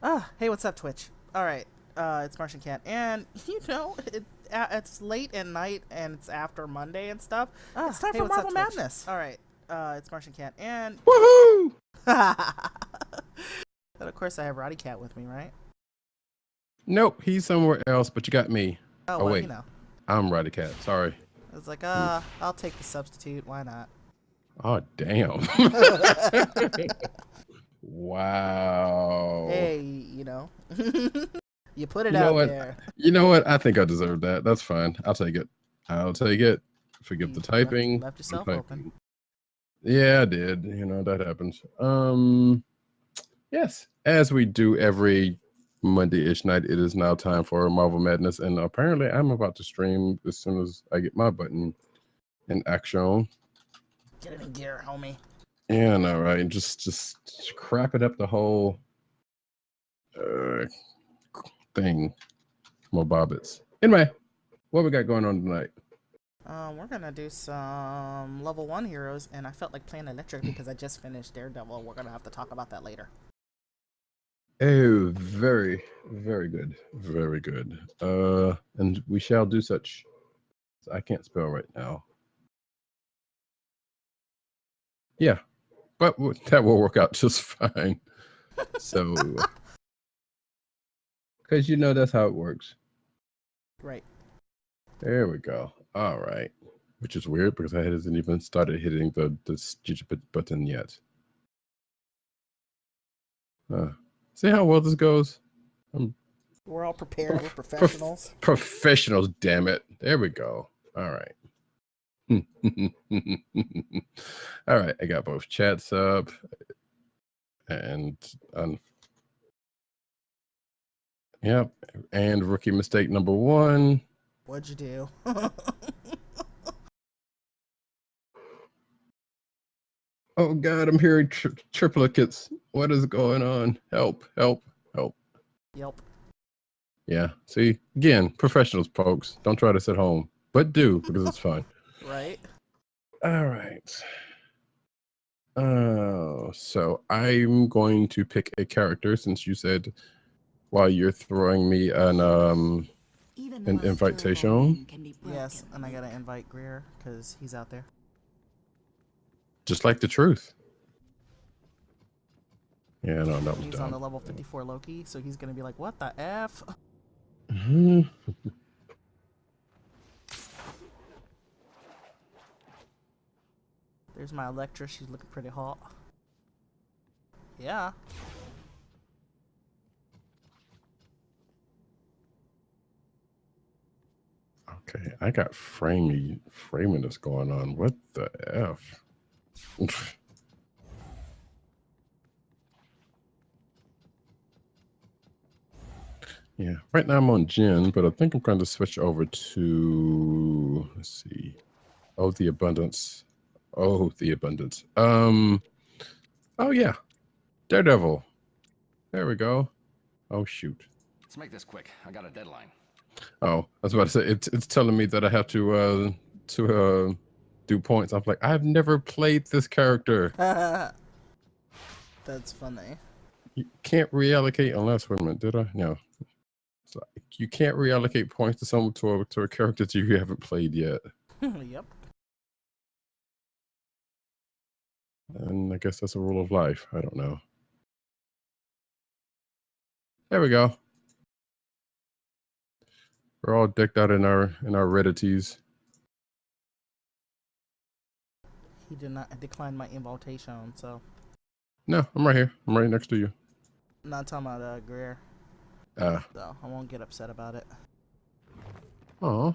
Hey, what's up, Twitch? All right, it's Martian Cat, and it's late at night and it's after Monday and stuff. It's time Hey, for what's up, Marvel Twitch? Madness. All right, it's Martian Cat, and Woohoo! and of course I have Roddy Cat with me, right? Nope, he's somewhere else, but you got me. Oh Oh well, wait, I'm Roddy Cat. Sorry. It's like, Hmm. I'll take the substitute. Why not? Oh damn. Wow. Hey, you put it You know out what? there. You know what? I think I deserve that. That's fine. I'll take it. I'll take it. Forgive the You typing. left I'm yourself open. typing. Yeah, I did. You know, that happens. Yes. As we do every Monday-ish night, it is now time for Marvel Madness, and apparently I'm about to stream as soon as I get my button in action. Get it in gear, homie. Yeah, no, right. Just crap it up the whole thing. More bobbits. Anyway, what we got going on tonight? We're gonna do some level 1 heroes, and I felt like playing Electric because I just finished Daredevil. We're gonna have to talk about that later. Oh, very, very good. Very good. And we shall do such. I can't spell right now. Yeah, but that will work out just fine. So, because you know that's how it works. Right. There we go. All right. Which is weird because I hasn't even started hitting the stupid button yet. See how well this goes? We're all prepared. We're professionals. Professionals, damn it. There we go. All right. All right. I got both chats up and yep. And rookie mistake number 1. What'd you do? Oh God, I'm hearing triplicates. What is going on? Help, help, help. Yelp. Yeah. See, again, professionals, folks. Don't try this at home, but do because it's fun. Right. All right. So I'm going to pick a character since you said while you're throwing me an invitation. Yes, and I gotta invite Greer because he's out there. Just like the truth. Yeah, no, that was He's dumb. on the level 54 Loki, so he's gonna be like, "What the f?" There's my Electra. She's looking pretty hot. Yeah. Okay, I got framing that's going on. What the F? Yeah, right now I'm on Jin, but I think I'm going to switch over to, let's see. Oh, the abundance. Oh, the abundance. Oh yeah, Daredevil. There we go. Oh shoot. Let's make this quick. I got a deadline. Oh, I was about to say it's telling me that I have to do points. I'm like, I've never played this character. That's funny. You can't reallocate unless, wait a minute, did I? No. So you can't reallocate points to someone to a character that you haven't played yet. Yep. And I guess that's a rule of life. I don't know. There we go. We're all decked out in our Reddities. He did not decline my invitation, so. No, I'm right here. I'm right next to you. I'm not talking about Greer. So I won't get upset about it. Oh.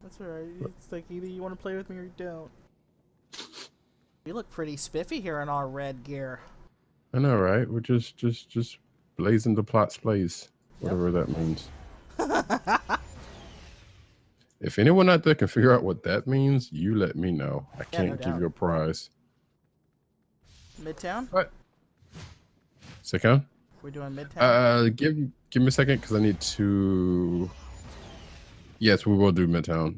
That's alright. It's like either you want to play with me or you don't. We look pretty spiffy here in our red gear. I know, right? We're just blazing the plot's blaze, whatever that means. If anyone out there can figure out what that means, you let me know. I can't give you a prize. Midtown? What? Second? We're doing Midtown? Give me a second because I need to. Yes, we will do Midtown.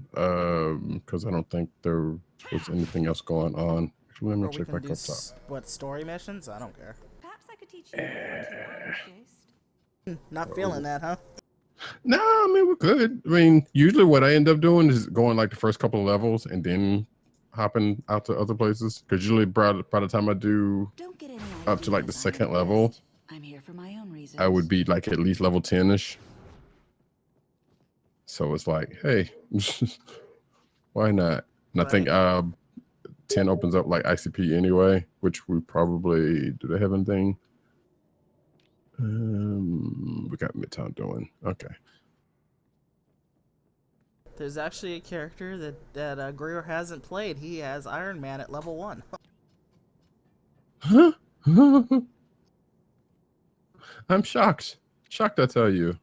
Because I don't think there was anything else going on Actually, let me Or we check can back do up top. what, story missions? I don't care. Perhaps I could teach you one or two hours, Ghost. Not feeling that, huh? No, I mean we're good. I mean, usually what I end up doing is going like the first couple of levels and then hopping out to other places. Because usually by the time I do Don't get any up to like the ideas, I'm second level, impressed. I'm here for my own reasons. I would be like at least level 10-ish. So it's like, hey, why not? And I think 10 opens up like ICP anyway, which we probably do they have anything? We got Midtown doing. Okay. There's actually a character that Greer hasn't played. He has Iron Man at level 1. Huh? I'm shocked. Shocked, I tell you.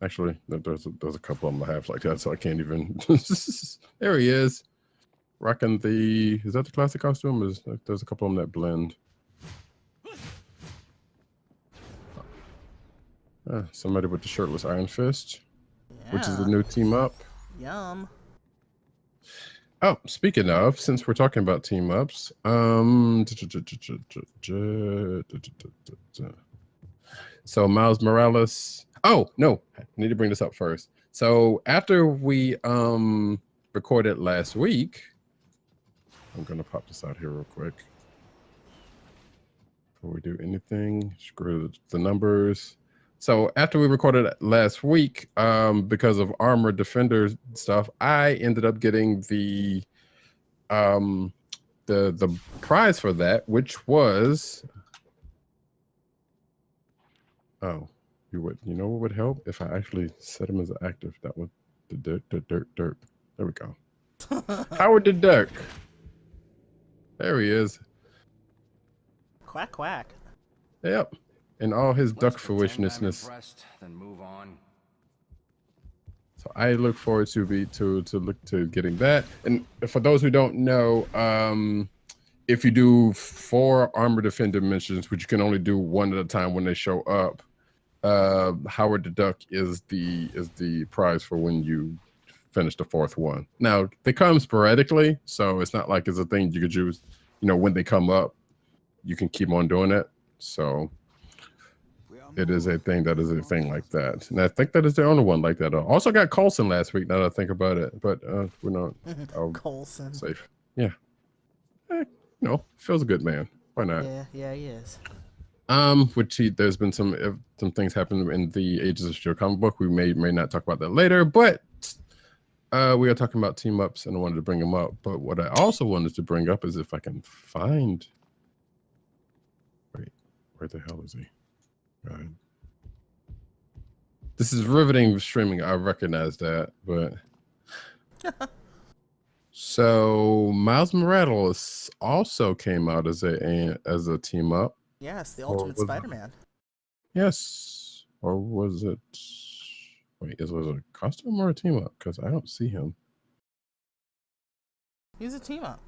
Actually, there's a couple of them I have like that, so I can't even. There he is, rocking the. Is that the classic costume? There's a couple of them that blend. Somebody with the shirtless Iron Fist, which is the new team up. Yum. Oh, speaking of, since we're talking about team ups, so Miles Morales. Oh no, I need to bring this up first. So after we recorded last week, I'm gonna pop this out here real quick before we do anything. Screw the numbers. So after we recorded last week, because of Armor Defender stuff, I ended up getting the prize for that, which was you know what would help if I actually set him as active. That was the dirt. There we go. Howard the Duck. There he is. Quack quack. Yep. And all his duck Let's pretend I'm fruitiousness. impressed, then move on. So I look forward to getting that. And for those who don't know, if you do 4 Armor Defender missions, which you can only do one at a time when they show up, Howard the Duck is the prize for when you finish the 4th one. Now they come sporadically, so it's not like it's a thing you could use. You know, when they come up, you can keep on doing it. So it is a thing that is a thing like that. And I think that is the only one like that. I also got Coulson last week, now that I think about it. But we're not Coulson. safe. Yeah. Phil's a good man. Why not? Yeah, he is. There's been some things happening in the Ages of Steel comic book. We may not talk about that later, but we are talking about team ups and I wanted to bring them up. But what I also wanted to bring up is if I can find. Wait, where the hell is he? Right. This is riveting streaming. I recognize that, but so Miles Morales also came out as a team up. Yes, the Ultimate Spider-Man. Yes, or was it? Wait, was it a costume or a team up? Because I don't see him. He's a team up.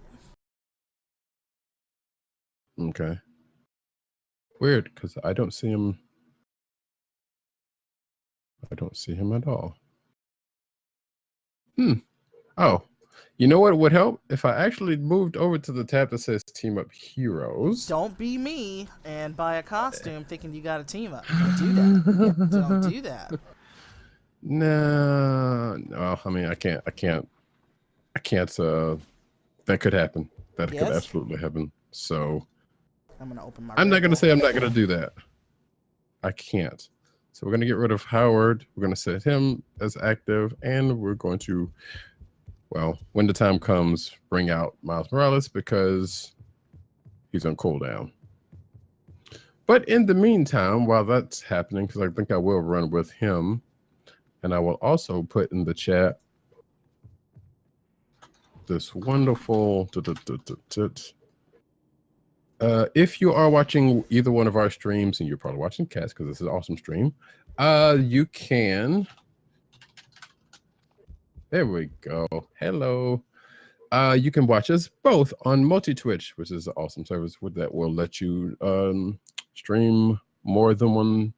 Okay. Weird, because I don't see him. I don't see him at all. Oh, you know what would help? If I actually moved over to the tab that says Team Up Heroes. Don't be me and buy a costume thinking you got a team up. Don't do that. Yeah, don't do that. No. I mean, I can't. That could happen. That could absolutely happen. So I'm gonna open my. I'm not gonna say I'm not gonna do that. I can't. So we're gonna get rid of Howard. We're gonna set him as active, and we're going to, well, when the time comes, bring out Miles Morales because he's on cooldown. But in the meantime, while that's happening, because I think I will run with him, and I will also put in the chat this wonderful. If you are watching either one of our streams, and you're probably watching Cats because this is an awesome stream, you can. There we go. Hello. You can watch us both on Multi-Twitch, which is an awesome service that will let you stream more than one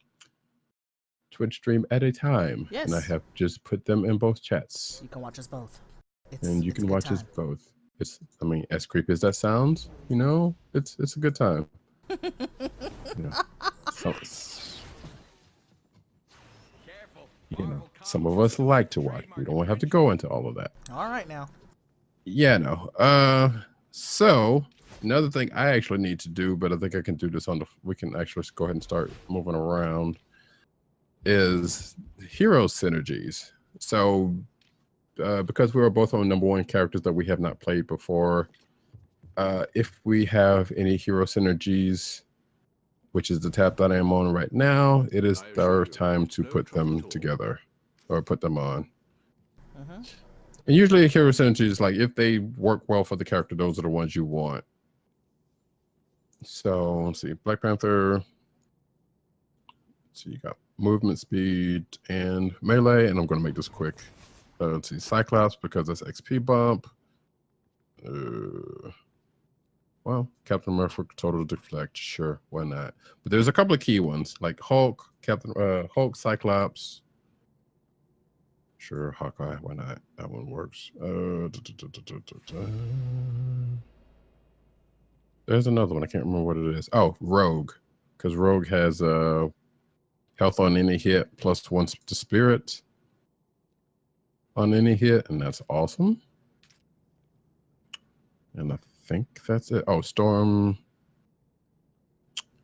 Twitch stream at a time. Yes. And I have just put them in both chats. You can watch us both. You can watch us both. It's, I mean, as creepy as that sounds, you know, it's a good time. Yeah. So, you know, some of us like to watch. We don't have to go into all of that. All right now. Yeah, no. So another thing I actually need to do, but I think I can do this on the. We can actually go ahead and start moving around. Is hero synergies. So because we are both on #1 characters that we have not played before, if we have any hero synergies, which is the tab that I am on right now, it is our time to put them together or put them on. And usually hero synergies, like if they work well for the character, those are the ones you want. So let's see, Black Panther. So you got movement speed and melee, and I'm going to make this quick. Let's see, Cyclops, because that's XP bump. Well, Captain America for total deflect, sure, why not? But there's a couple of key ones like Hulk, Hulk, Cyclops. Sure, Hawkeye, why not? That one works. There's another one, I can't remember what it is. Oh, Rogue, because Rogue has health on any hit +1 to spirit on any hit, and that's awesome. And I think that's it. Oh, Storm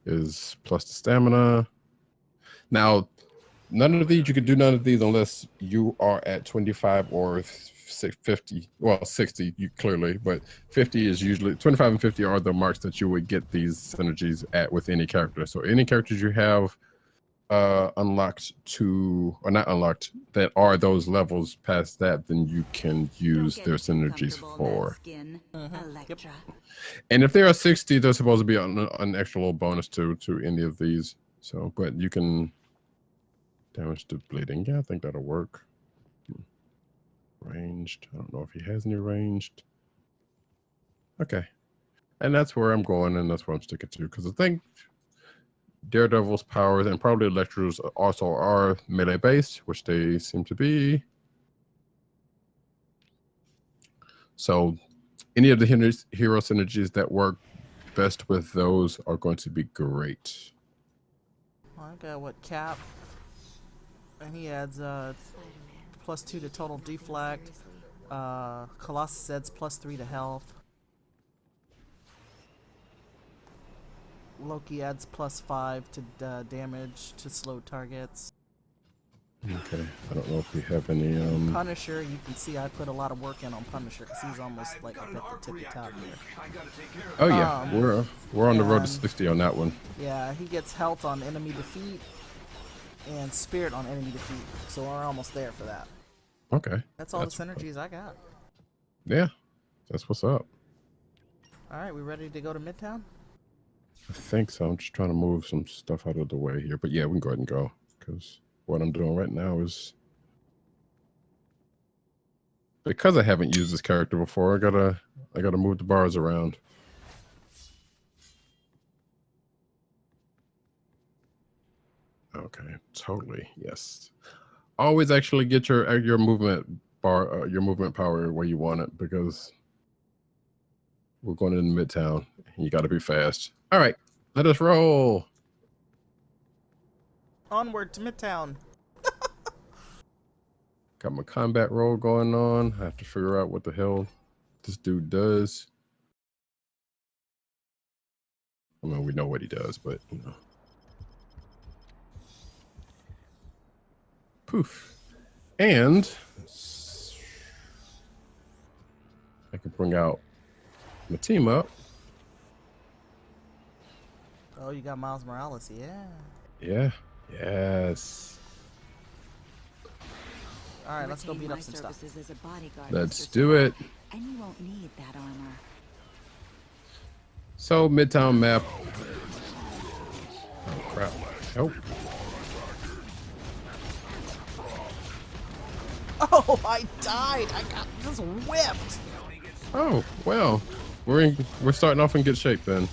is plus the stamina. Now, none of these, you can do none of these unless you are at 25 or 50. Well, 60, you clearly, but 50 is usually, 25 and 50 are the marks that you would get these synergies at with any character. So any characters you have unlocked to, or not unlocked, that are those levels past that, then you can use their synergies for. Electra. And if they are 60, there's supposed to be an extra little bonus to any of these. So, but you can damage to bleeding. Yeah, I think that'll work. Ranged. I don't know if he has any ranged. Okay. And that's where I'm going, and that's where I'm sticking to, because I think Daredevil's powers and probably Electra's also are melee based, which they seem to be. So any of the hero synergies that work best with those are going to be great. I got what, Cap, and he adds +2 to total deflect. Colossus adds +3 to health. Loki adds +5 to damage to slow targets. Okay, I don't know if we have any. Punisher, you can see I put a lot of work in on Punisher because he's almost like up at the tippy top here. Oh yeah, we're on the road to 60 on that one. Yeah, he gets health on enemy defeat and spirit on enemy defeat, so we're almost there for that. Okay, That's all the synergies I got. Yeah, that's what's up. All right, we ready to go to Midtown? I think so. I'm just trying to move some stuff out of the way here, but yeah, we can go ahead and go because what I'm doing right now is because I haven't used this character before. I gotta move the bars around. Okay, totally. Yes. Always actually get your movement bar, your movement power where you want it, because we're going into Midtown. You got to be fast. All right, let us roll. Onward to Midtown. Got my combat roll going on. I have to figure out what the hell this dude does. I mean, we know what he does, but you know. Poof. And I can bring out my team up. Oh, you got Miles Morales, yeah. Yeah. Yes. All right, let's go beat up some stuff. Let's do it. And you won't need that armor. So, Midtown map. Oh, crap. Help. Oh, I died. I got just whipped. Oh, well. We're starting off in good shape then.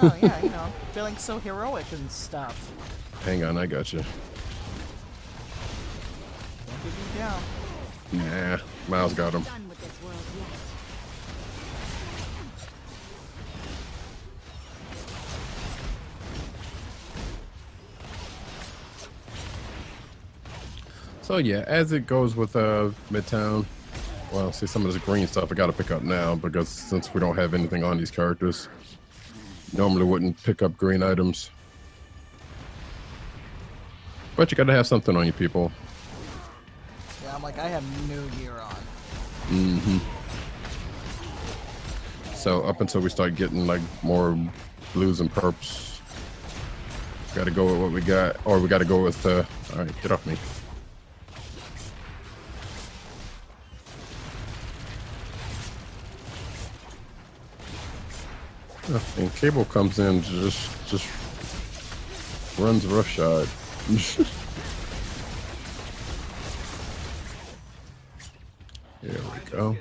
Oh, yeah, you know, feeling so heroic and stuff. Hang on, I got you. Don't get beat down. Nah, Miles got him. Done with this world yet. So yeah, as it goes with Midtown, well, see some of this green stuff I got to pick up now because since we don't have anything on these characters, normally wouldn't pick up green items. But you got to have something on you, people. Yeah, I'm like, I have no gear on. Mm-hmm. So up until we start getting like more blues and purps, got to go with what we got, or we got to go with. All right, get off me. And Cable comes in, just runs roughshod. Here we go.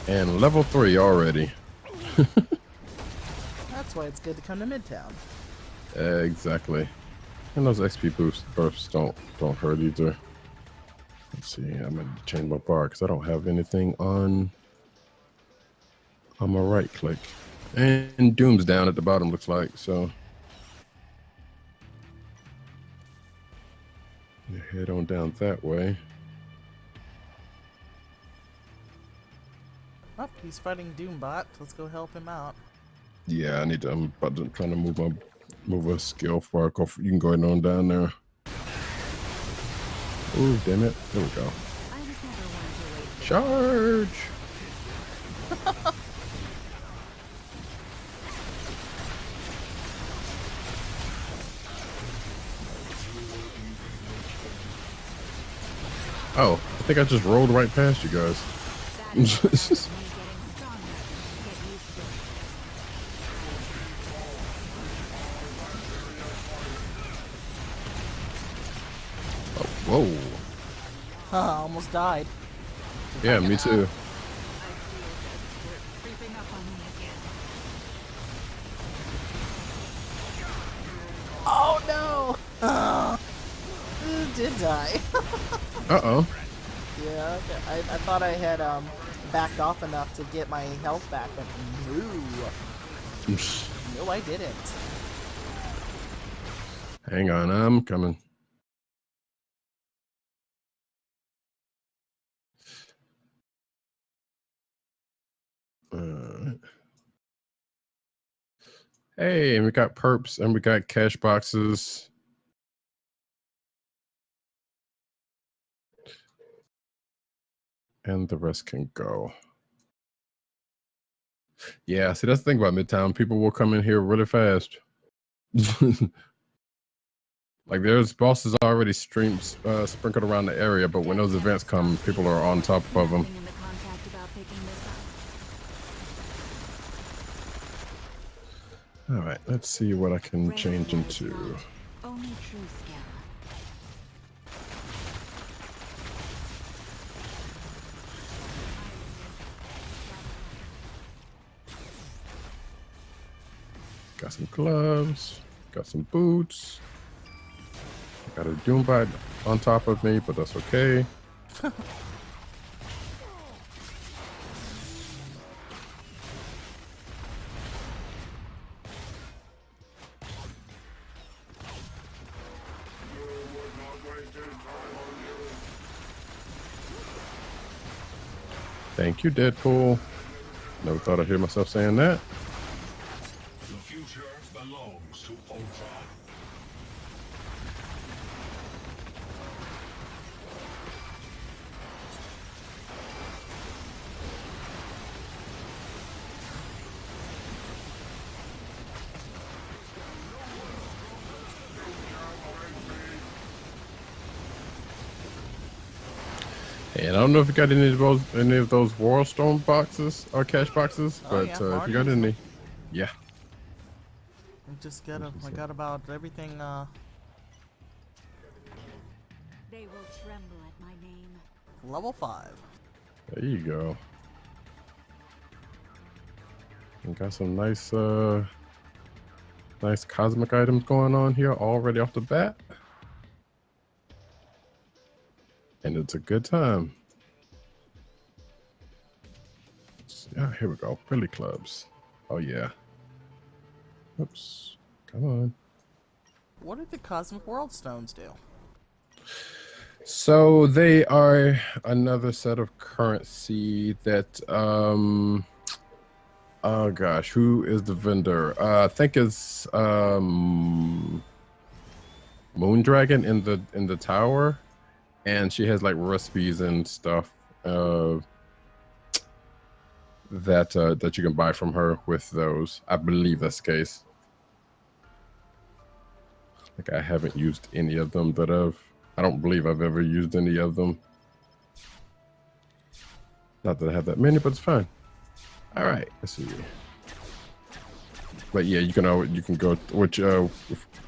And level 3 already. That's why it's good to come to Midtown. Exactly. And those XP bursts don't hurt either. Let's see. I'm gonna change my bar because I don't have anything on my right click. And Doom's down at the bottom, looks like. So you head on down that way. Oh, he's fighting Doombot. Let's go help him out. Yeah, I need to. I'm about to trying to move a skill for I go. You can go ahead on down there. Ooh, damn it! There we go. I was never one to wait. Charge! Oh, I think I just rolled right past you guys. That is me getting stronger. Get used to it. Whoa. Almost died. Yeah, me too. I feel this dirt creeping up on me again. Oh no! Did die. Uh-oh. Yeah, okay. I thought I had backed off enough to get my health back, but no. No, I didn't. Hang on, I'm coming. Hey, and we got perps and we got cash boxes. And the rest can go. Yeah, see, that's the thing about Midtown. People will come in here really fast. Like, there's bosses already sprinkled around the area, but when those events come, people are on top of them. Nothing in the contract about picking this up. All right, let's see what I can Rare change blood into. not. Only true skill. Got some gloves, got some boots. Got a Doombot on top of me, but that's okay. Thank you, Deadpool. Never thought I'd hear myself saying that. The future belongs to Ultron. And I don't know if you got any of those Worldstone boxes or cash boxes, Oh, but yeah, if you got any, yeah. I just got I got about everything. They will tremble at my name. Level 5. There you go. And got some nice nice cosmic items going on here already off the bat. And it's a good time. Yeah, here we go. Billy clubs. Oh yeah. Oops. Come on. What did the Cosmic World Stones do? So they are another set of currency that oh gosh, who is the vendor? I think it's Moondragon in the tower, and she has like recipes and stuff that you can buy from her with those. I believe that's the case. Like I haven't used any of them I don't believe I've ever used any of them. Not that I have that many, but it's fine. All right, let's see. But yeah, you can go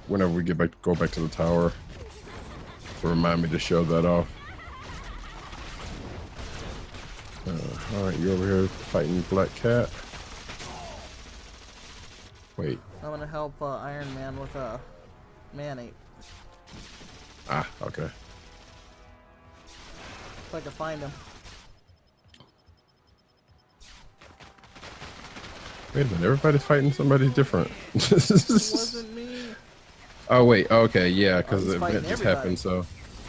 whenever we go back to the tower. Remind me to show that off. All right, you over here fighting Black Cat. Wait. I'm gonna help Iron Man with a man-ape. Ah, okay. If I can find him. Wait a minute, everybody's fighting somebody different. It wasn't me. Oh wait, okay, yeah, because he's the fighting event just everybody. happened, so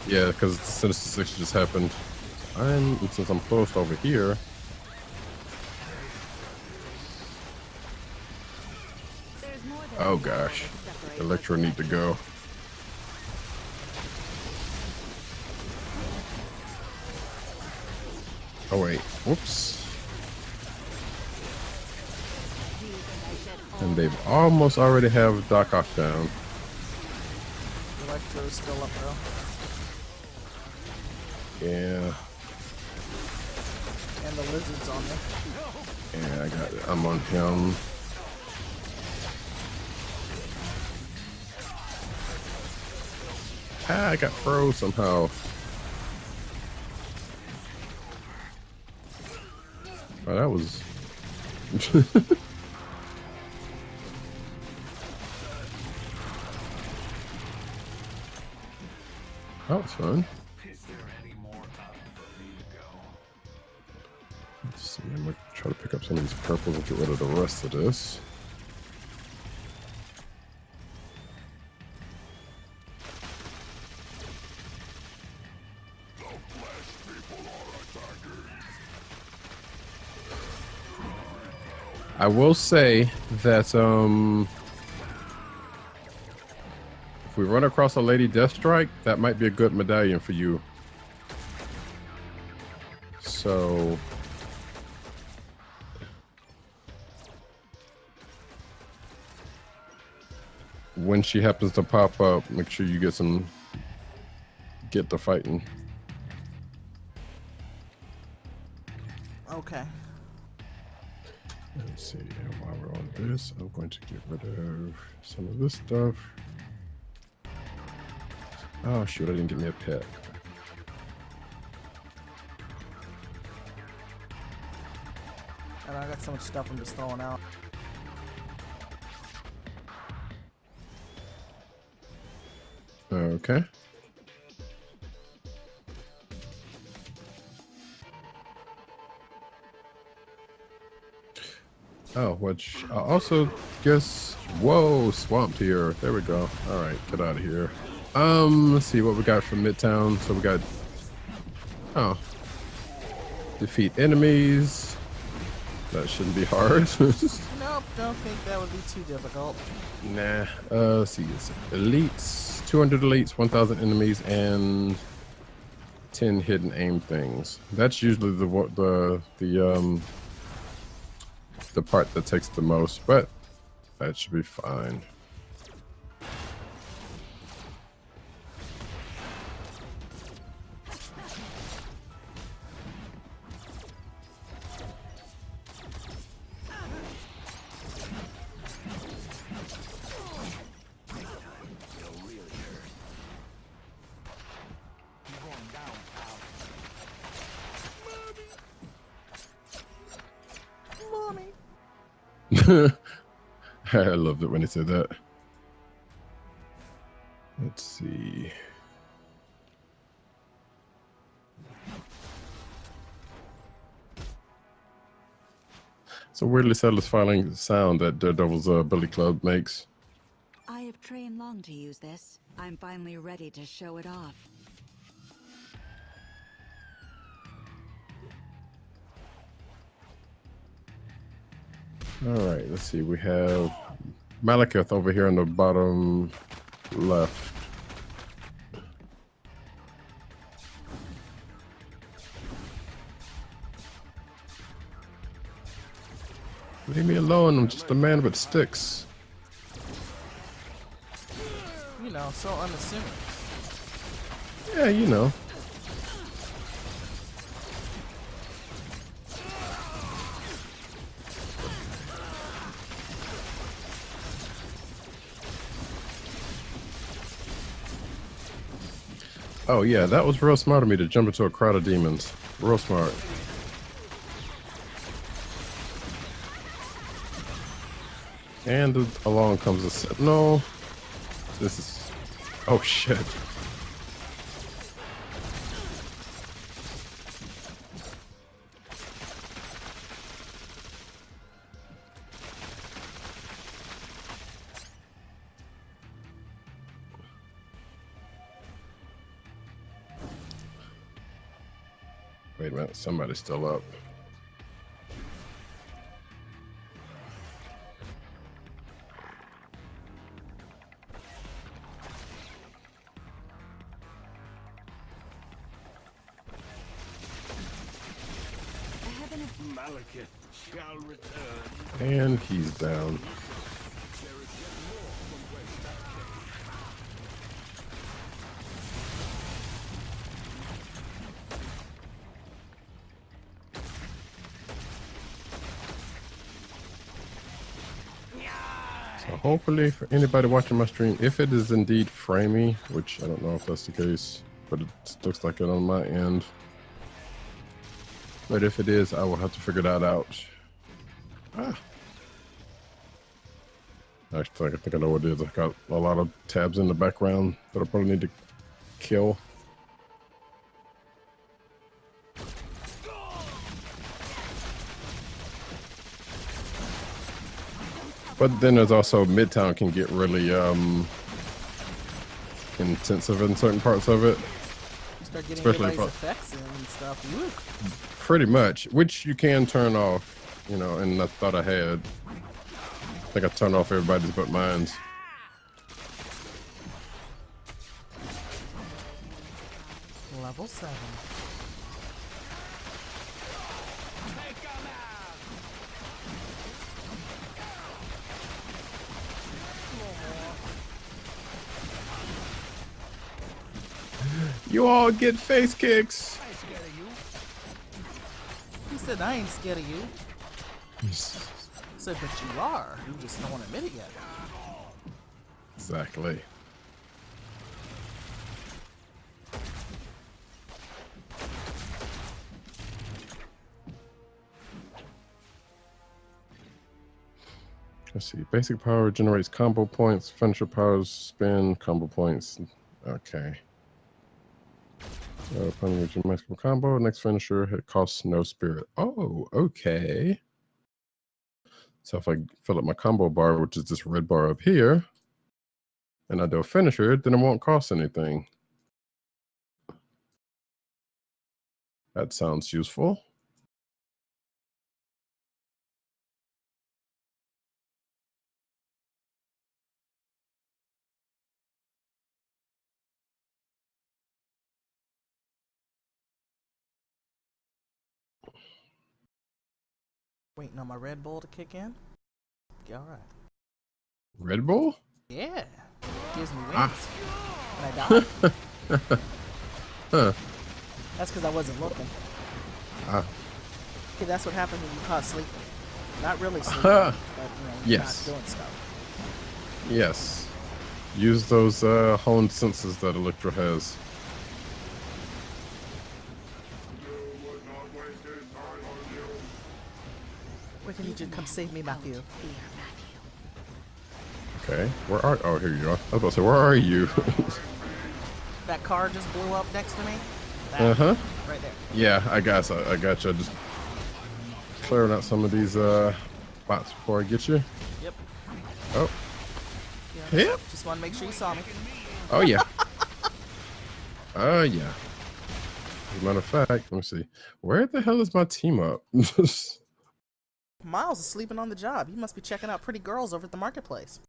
yeah, because Sinister Six just happened. Since I'm close over here. There's more than Oh a wall gosh, that separates Electro us. need to go. Oh wait, whoops. And they've almost already have Doc Ock down. Electro's still up though. Yeah, And the lizard's on me. yeah, I got it. I'm on him. Ah, I got froze somehow. Oh, that was. That was fun. Is there any more up for me to go? Let's see. I'm gonna try to pick up some of these purples and get rid of the rest of this. The flesh people are attacking. I will say that if we run across a Lady Deathstrike, that might be a good medallion for you. So when she happens to pop up, make sure you get the fighting. Okay. Let's see, and while we're on this, I'm going to get rid of some of this stuff. Oh shoot, I didn't get me a pet. And I got so much stuff I'm just throwing out. Okay. Oh, which I also guess. Whoa, swamped here. There we go. All right, get out of here. Let's see what we got from Midtown. So we got. Oh. Defeat enemies. That shouldn't be hard. Nope, don't think that would be too difficult. Nah. Let's see. It's elites. 200 elites, 1,000 enemies, and 10 hidden aim things. That's usually the part that takes the most, but that should be fine. Mommy. I loved it when he said that. Let's see. It's a weirdly satisfying sound that Daredevil's Billy Club makes. I have trained long to use this. I'm finally ready to show it off. All right, let's see. We have Malekith over here on the bottom left. Leave me alone. I'm just a man with sticks. You know, so unassuming. Yeah, you know. Oh yeah, that was real smart of me to jump into a crowd of demons. Real smart. And along comes a sentinel. This is... Oh shit. Wait a minute, somebody's still up. I have an Malekith shall return. And he's down. So hopefully for anybody watching my stream, if it is indeed framey, which I don't know if that's the case, but it looks like it on my end. But if it is, I will have to figure that out. Ah. Actually, I think I know what it is. I got a lot of tabs in the background that I probably need to kill. But then there's also Midtown can get really intensive in certain parts of it. You start getting Especially everybody's if effects in and stuff. Woo. Pretty much, which you can turn off, you know, and I thought I had. I think I turned off everybody's but mine's. Level 7. You all get face kicks. He said, I ain't scared of you. I said, but you are. You just don't want to admit it yet. Exactly. Let's see. Basic power generates combo points. Finisher powers spin combo points. Okay. Upon reaching maximum combo, next finisher it costs no spirit. Oh, okay. So if I fill up my combo bar, which is this red bar up here, and I do a finisher, then it won't cost anything. That sounds useful. Waiting on my Red Bull to kick in. Yeah, all right. Red Bull? Yeah. Gives me wings. When I die. Huh. That's because I wasn't looking. Ah. Okay, that's what happens when you caught sleeping. Not really sleeping, but you know, you're Yes. not doing stuff. Yes. Use those honed senses that Electro has. Where can you just come save me, Matthew? Okay. Where are? Oh, here you are. I was about to say, where are you? That car just blew up next to me. That, right there. Yeah, I got you. Just clearing out some of these spots before I get you. Yep. Oh. Yeah. Yep. Just want to make sure you saw me. Oh yeah. Oh yeah. As a matter of fact, let me see. Where the hell is my team up? Miles is sleeping on the job. He must be checking out pretty girls over at the marketplace.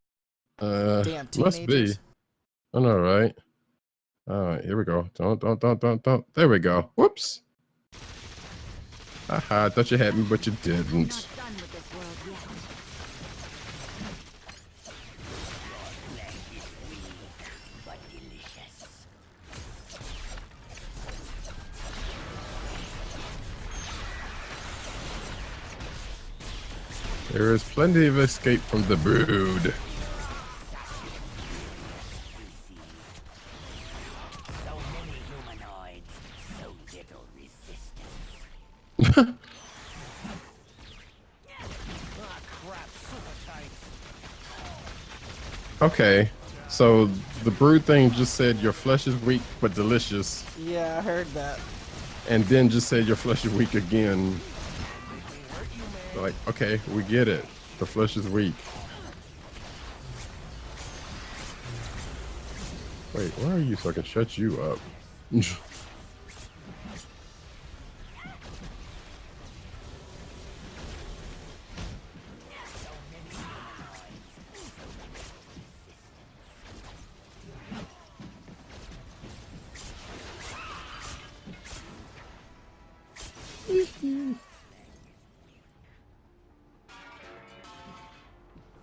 Damn Must be. teenagers. I know, right? All right, here we go. Don't. There we go. Whoops. Haha, I thought you had me, but you didn't. Not done with this world yet. There is plenty of escape from the brood. So many humanoids, so little resistance. Ah, crap. Super tight. Okay, so the brood thing just said your flesh is weak but delicious, Yeah, I heard that. and then just said your flesh is weak again. Like, okay, we get it. The flesh is weak. Wait, where are you so I can shut you up?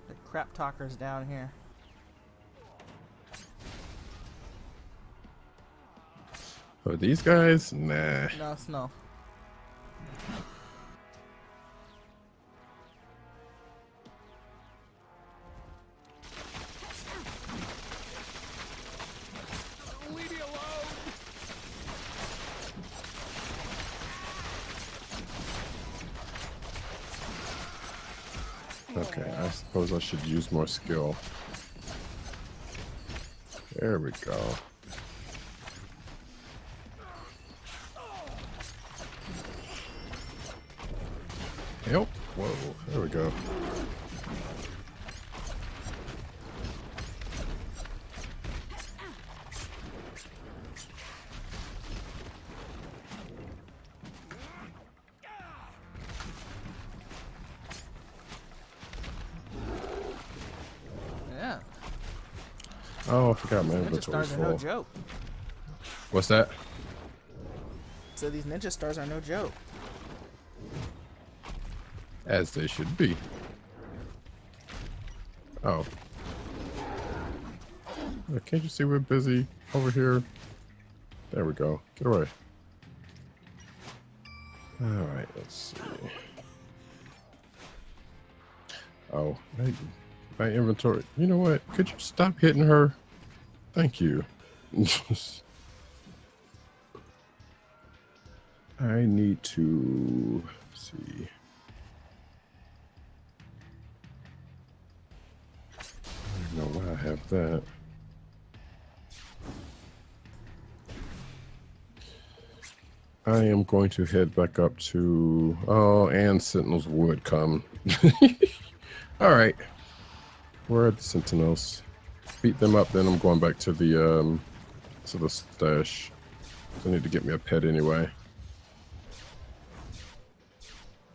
The crap talkers down here. Oh, these guys? Nah. No, it's no. Leave me alone. Okay, I suppose I should use more skill. There we go. Help! Whoa, there we go. Yeah. Oh, I forgot my Ninja inventory's stars are no full. joke. What's that? So these ninja stars are no joke. As they should be. Oh. Can't you see we're busy over here? There we go. Get away. Alright, let's see. Oh, my inventory. You know what? Could you stop hitting her? Thank you. I need to see. I don't know why I have that. I am going to head back up to... Oh, and Sentinels would come. Alright. Where are the Sentinels? Beat them up, then I'm going back to the stash. I need to get me a pet anyway.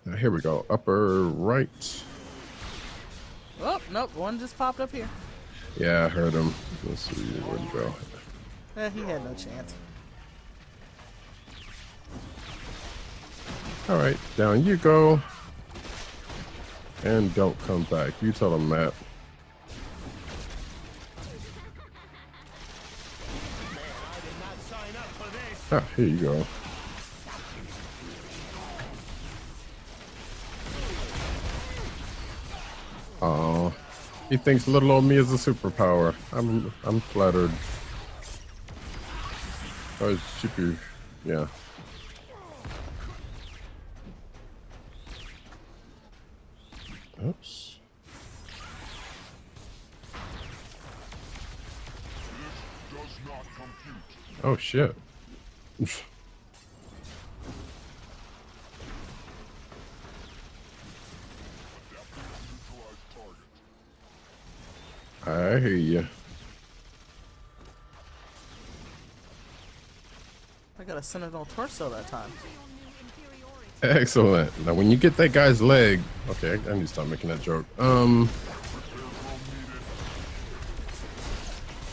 Now, here we go. Upper right. Oh, nope. One just popped up here. Yeah, I heard him. Let's see. Where'd he go? He had no chance. Alright, down you go. And don't come back. You tell him, Matt. I did not sign up for this. Ah, here you go. Aw. He thinks little old me is a superpower. I'm flattered. Oh, should be, yeah. Oops. Oh shit. I hear you. I got a Sentinel torso that time. Excellent. Now, when you get that guy's leg, okay, I need to stop making that joke.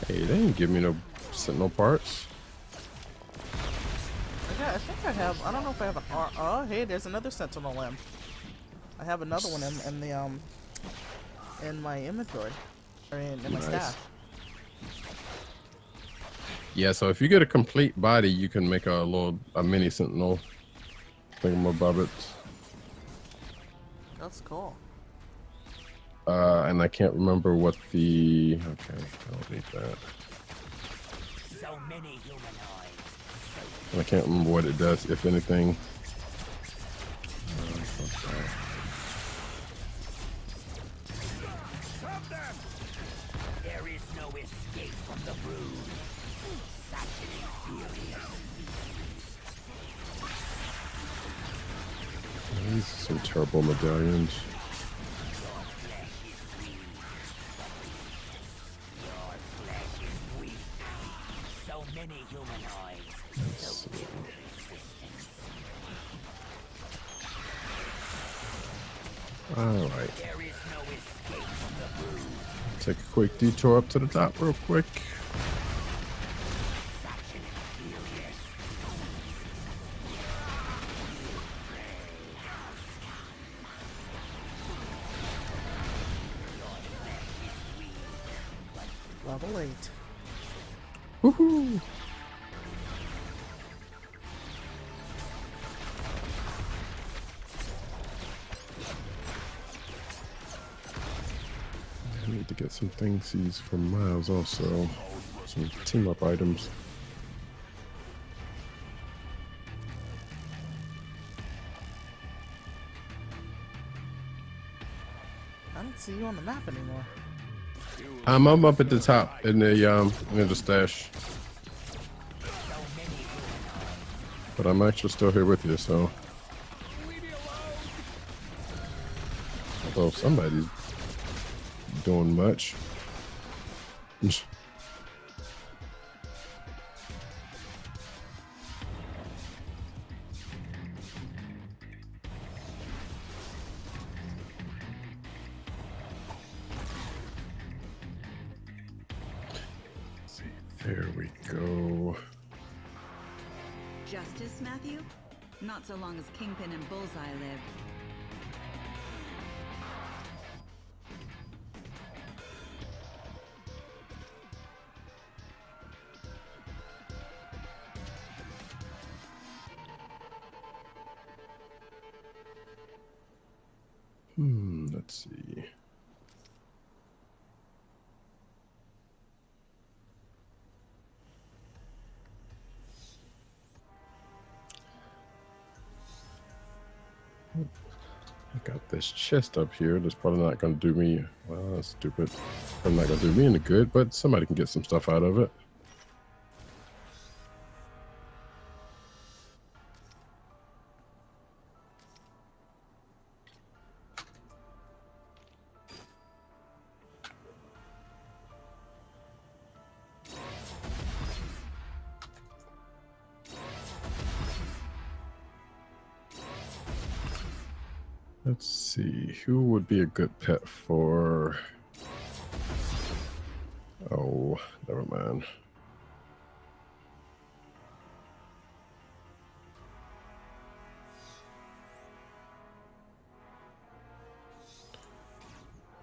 Hey, they didn't give me no sentinel parts. I think I have. I don't know if I have an R. Oh, hey, there's another sentinel limb. I have another one in the in my inventory, or in my Nice. stash. Yeah, so if you get a complete body, you can make a mini sentinel thingamabobbit. That's cool. And I can't remember what the. Okay, I don't need that. So many humanoids. I can't remember what it does, if anything. There is no escape from the brood. Such an inferior. These are some terrible medallions. So many humanoids. Let's see. All right. There is no escape from the brood. Take a quick detour up to the top real quick. Level 8. Woohoo! I need to get some thingsies from Miles also. Some team up items. I don't see you on the map anymore. I'm up at the top in the stash. But I'm actually still here with you, so. Although somebody's doing much. There we go. Justice, Matthew? Not so long as Kingpin and Bullseye live. Let's see. I got this chest up here that's probably not going to do me, well, that's stupid. Probably not going to do me any good, but somebody can get some stuff out of it. Let's see, who would be a good pet for... Oh, never mind.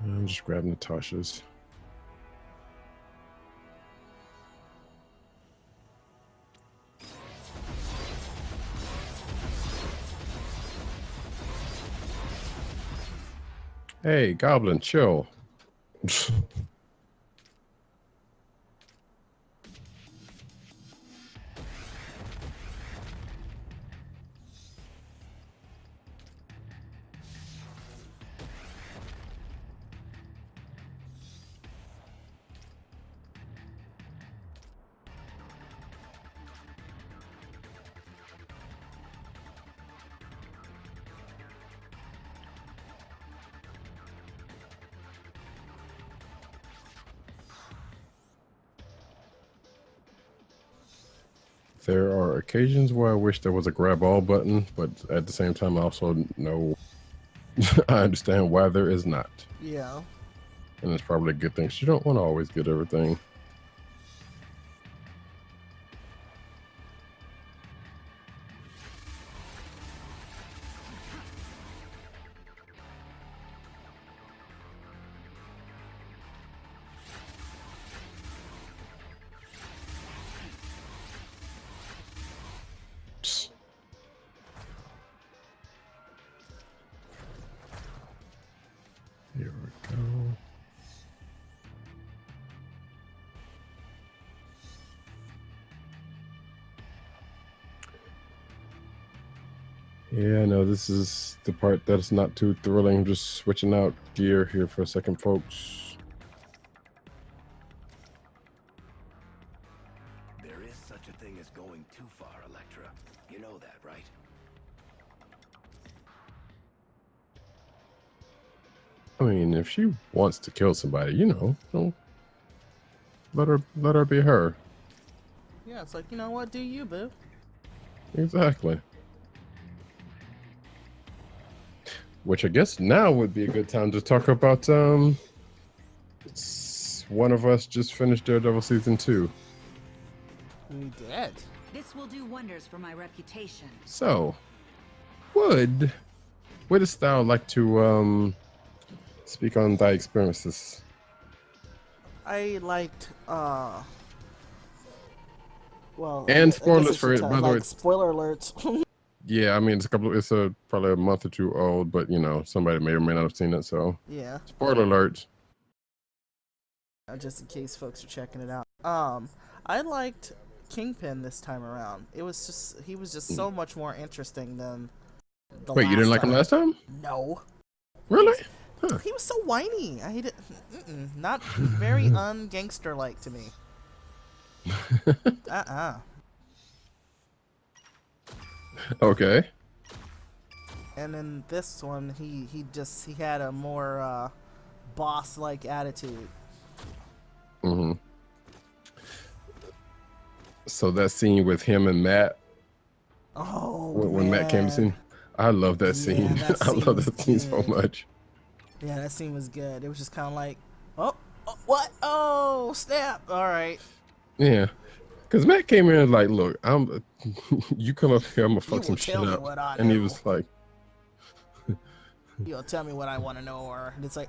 I'm just grabbing Natasha's. Hey, Goblin, chill. There are occasions where I wish there was a grab all button, but at the same time, I also know I understand why there is not. Yeah. And it's probably a good thing. 'Cause you don't want to always get everything. Psst. Here we go. Yeah, no, this is the part that's not too thrilling. I'm just switching out gear here for a second, folks. There is such a thing as going too far, Electra. You know that, right? I mean, if she wants to kill somebody, you know, don't let her be her. Yeah, it's like, you know what? Do you, boo? Exactly. Which I guess now would be a good time to talk about one of us just finished Daredevil season 2. We did. This will do wonders for my reputation. So, wouldst thou like to speak on thy experiences? I liked, well... And I guess spoilers I should for it, tell- by the way. like, spoiler alerts. Yeah, I mean it's probably a month or two old, but you know somebody may or may not have seen it. So Yeah. spoiler alert. Just in case folks are checking it out. I liked Kingpin this time around. He was just so much more interesting than the Wait, you didn't like him last time? No. Really? Huh. He was so whiny. I hate it. Not very un-gangster like to me. Okay. And in this one, he had a more boss-like attitude. Mm-hmm. So that scene with him and Matt, Oh, when Matt came to man. see, I love that scene. that I scene love was that scene so good. much. Yeah, that scene was good. It was just kind of like, oh, what? Oh, snap! All right. Yeah. Because Matt came in and like, look, you come up here, I'm gonna fuck will some shit tell me up. what I And he know. was like, You'll tell me what I want to know, or it's like,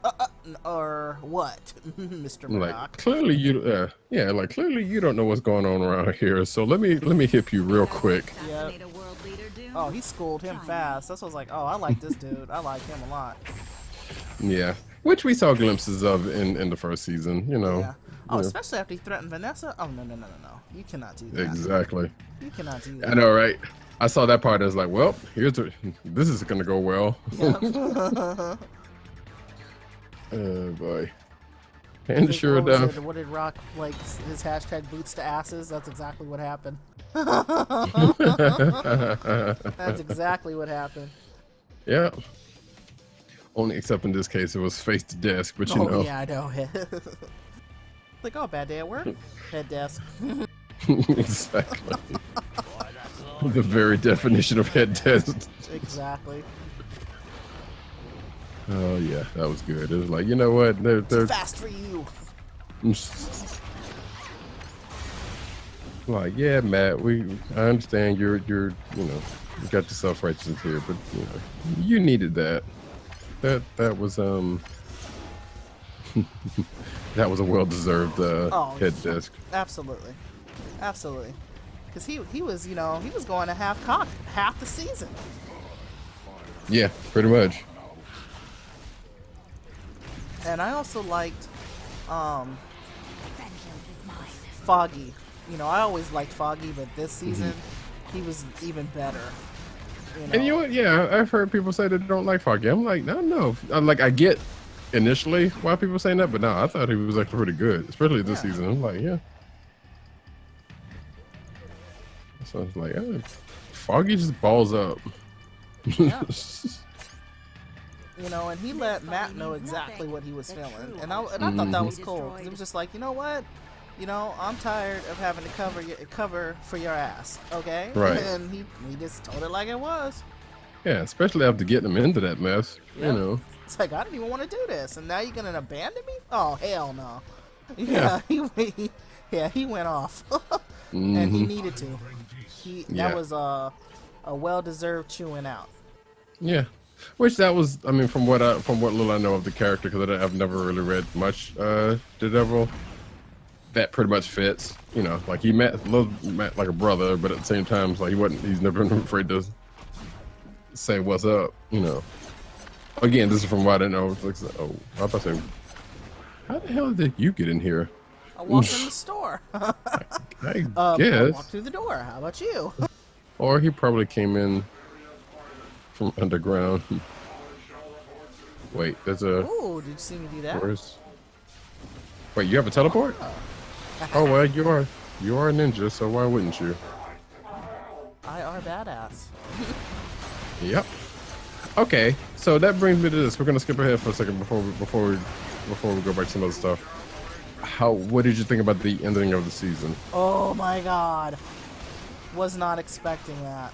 or what, Mr. like Murdoch? clearly you, like clearly you don't know what's going on around here. So let me hip you real quick. Assassinate a world leader, Doom? Oh, he schooled him fast. That's what I was like, oh, I like this dude. I like him a lot. Yeah, which we saw glimpses of in the first season. You know. Yeah. Oh, Yeah. especially after he threatened Vanessa. Oh, no. You cannot do that. Exactly. You cannot do that. I know, right? I saw that part. I was like, well, this is gonna go well. Oh boy. And sure What was enough, it? What did Rock like? His hashtag boots to asses. That's exactly what happened. That's exactly what happened. yeah. Only except in this case, it was face to desk, but you Oh know. yeah, I know. Like, oh, bad day at work. Head desk. Exactly. The very definition of head desk. Exactly. Oh yeah, that was good. It was like, you know what? They're Fast for you. like, yeah, Matt, I understand you're you know, you got your self-righteousness here, but you know, you needed that. That was that was a well-deserved head desk. Absolutely. Because he was, you know, he was going to half cocked half the season. Yeah, pretty much. And I also liked Vengeance is mine. Foggy. You know, I always liked Foggy, but this season he was even better. You know? And you know what? Yeah, I've heard people say that they don't like Foggy. I'm like, no. Like, I get initially why people saying that, but no, I thought he was actually pretty good, especially this Yeah. season. I'm like, yeah. So it's like, Foggy just balls up. Yeah. You know, and he let Matt know exactly what he was feeling, and I thought that was cool. 'Cause it was just like, you know what, you know, I'm tired of having to cover for your ass, okay? Right. And he just told it like it was. Yeah, especially after getting him into that mess. Yeah. You know. It's like, I didn't even want to do this, and now you're gonna abandon me? Oh, hell no. Yeah. He went off, and he Mhm. needed to. Yeah. That was a well-deserved chewing out. Yeah. Which that was, I mean, from what little I know of the character, because I've never really read much Daredevil. That pretty much fits. You know, like he met like a brother, but at the same time, it's like he's never been afraid to say what's up. You know. Again, this is from what I know. It's like, oh, I was about to say, how the hell did you get in here? I walked in the store. I I guess. walked through the door. How about you? Or he probably came in from underground. Wait, there's a. Ooh, did you see me do that? Where's? Wait, you have a teleport? Oh well, you are a ninja, so why wouldn't you? I are badass. Yep. Okay, so that brings me to this. We're gonna skip ahead for a second before we go back to some other stuff. What did you think about the ending of the season? Oh my god. Was not expecting that.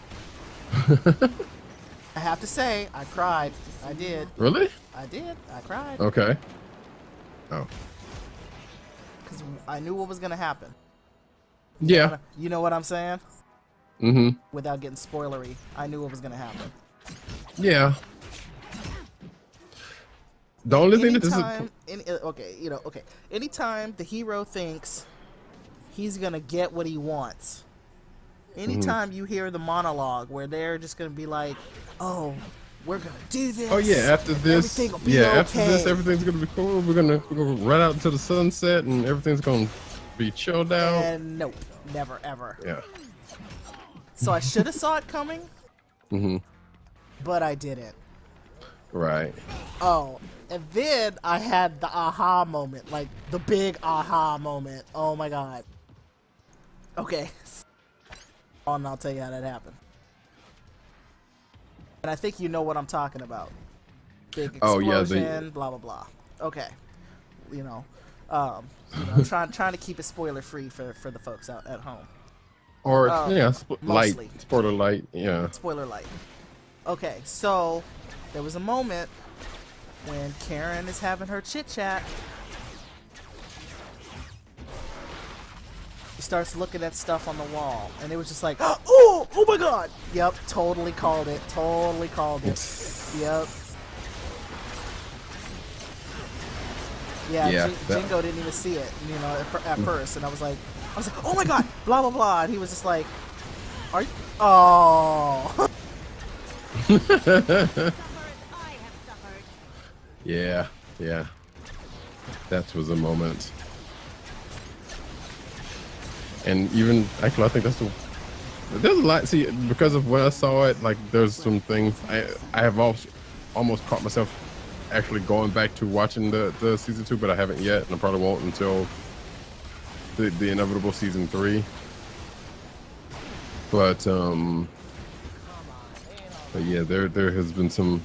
I have to say, I cried. I did. Really? I did. I cried. Okay. Oh. Because I knew what was going to happen. Yeah. You know what I'm saying? Mm-hmm. Without getting spoilery, I knew what was going to happen. Yeah. The only thing that anytime the hero thinks he's going to get what he wants, anytime you hear the monologue where they're just going to be like, oh, we're going to do this. Oh yeah, after this, everything will be okay. after this, everything's gonna be cool. We're gonna run out into the sunset, and everything's gonna be chilled out. And nope, never ever. Yeah. So I should have saw it coming, Mhm. but I didn't. Right. Oh, and then I had the aha moment, like the big aha moment. Oh my god. Okay. And I'll tell you how that happened. And I think you know what I'm talking about. Big explosion, blah blah blah. Okay. You know, trying to keep it spoiler free for the folks out at home. Or mostly. light, spoiler light. Yeah. Spoiler light. Okay, so there was a moment when Karen is having her chit chat. She starts looking at stuff on the wall, and it was just like, oh my god! Yep, totally called it. Totally called it. Yep. Yeah, Jingo didn't even see it, you know, at first, and I was like, oh my god, blah blah blah, and he was just like, are you? Oh. Yeah. That was a moment. And even actually, I think there's a lot. See, because of when I saw it, like there's some things I have almost caught myself actually going back to watching the season 2, but I haven't yet, and I probably won't until the inevitable season 3. But yeah, there has been some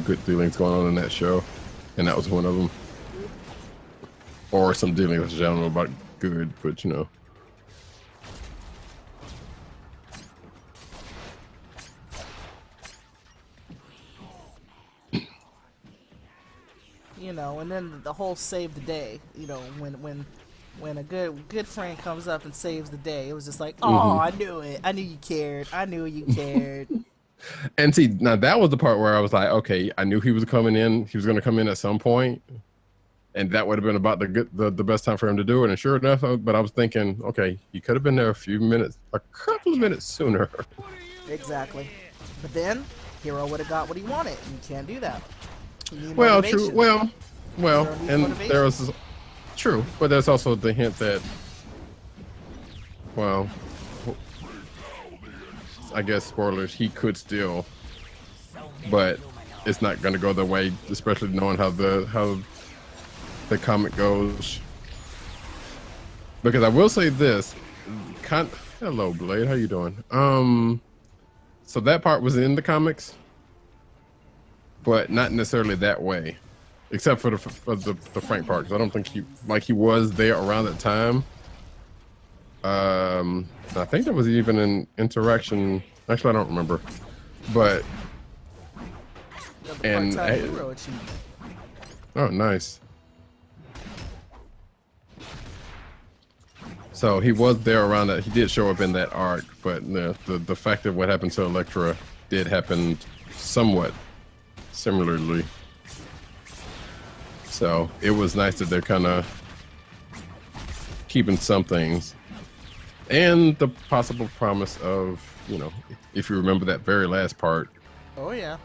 good dealings going on in that show, and that was one of them. Or some dealings which I don't know about good, but you know. You know, and then the whole save the day. You know, when a good friend comes up and saves the day, it was just like, oh, I knew it. I knew you cared. I knew you cared. And see, now that was the part where I was like, okay, I knew he was coming in. He was going to come in at some point, and that would have been about the best time for him to do it. And sure enough, but I was thinking, okay, he could have been there a couple of minutes sooner. Exactly. But then, Hero would have got what he wanted. You can't do that. Well, true. Well, and motivation. there was true, but there's also the hint that, well, I guess spoilers, he could still, but it's not going to go the way, especially knowing how the comic goes. Because I will say this, hello Blade, how you doing? So that part was in the comics, but not necessarily that way. except for the Frank part. 'Cause I don't think he was there around that time. I think there was even an interaction. Actually, I don't remember, but You have the And part-time I- hero achievement. oh, nice. So he was there around that. He did show up in that arc, but the fact that what happened to Elektra did happen somewhat similarly. So it was nice that they're kind of keeping some things, and the possible promise of, you know, if you remember that very last part. Oh yeah,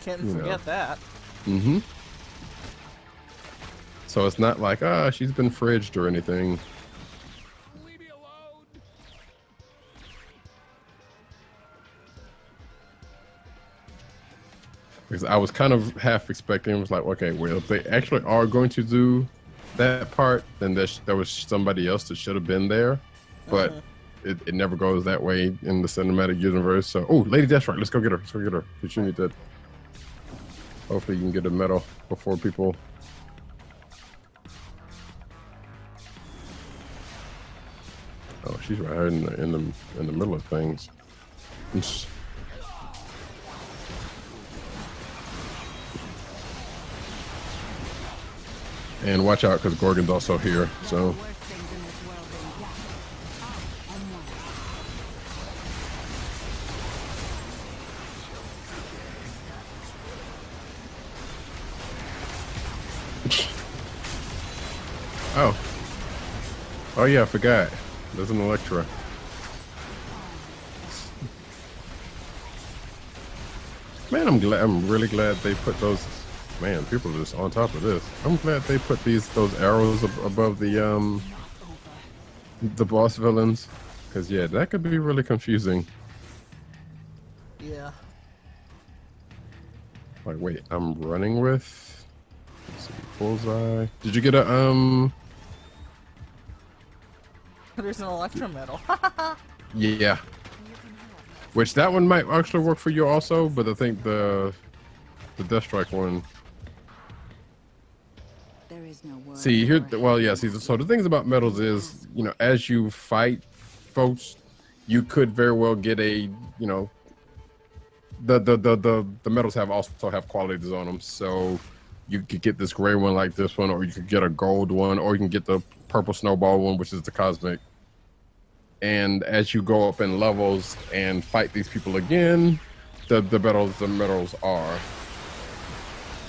can't You know. forget that. Mm-hmm. So it's not like she's been fridged or anything. Leave me alone. Because I was kind of half expecting, it was like, okay, well, if they actually are going to do that part, then there was somebody else that should have been there. But it never goes that way in the cinematic universe. So, oh, Lady Deathstrike, let's go get her. Let's go get her. Because you need to. Hopefully, you can get a medal before people. Oh, she's right here in the middle of things. And watch out, because Gorgon's also here. So. Worse things in this world than death. I am one. Oh. Oh yeah, I forgot. There's an Electra. Man, I'm really glad they put those. Man, people are just on top of this. I'm glad they put those arrows above the boss villains, because yeah, that could be really confusing. Yeah. Like, wait, I'm running with. Let's see, bullseye. Did you get a There's an Electro medal. Yeah. Which that one might actually work for you also, but I think the Deathstrike one. There is no word. See here, well, yeah. See, so the things about medals is, you know, as you fight folks, you could very well get a, you know, the medals also have qualities on them. So you could get this gray one like this one, or you could get a gold one, or you can get the purple snowball one, which is the cosmic. And as you go up in levels and fight these people again, the medals are.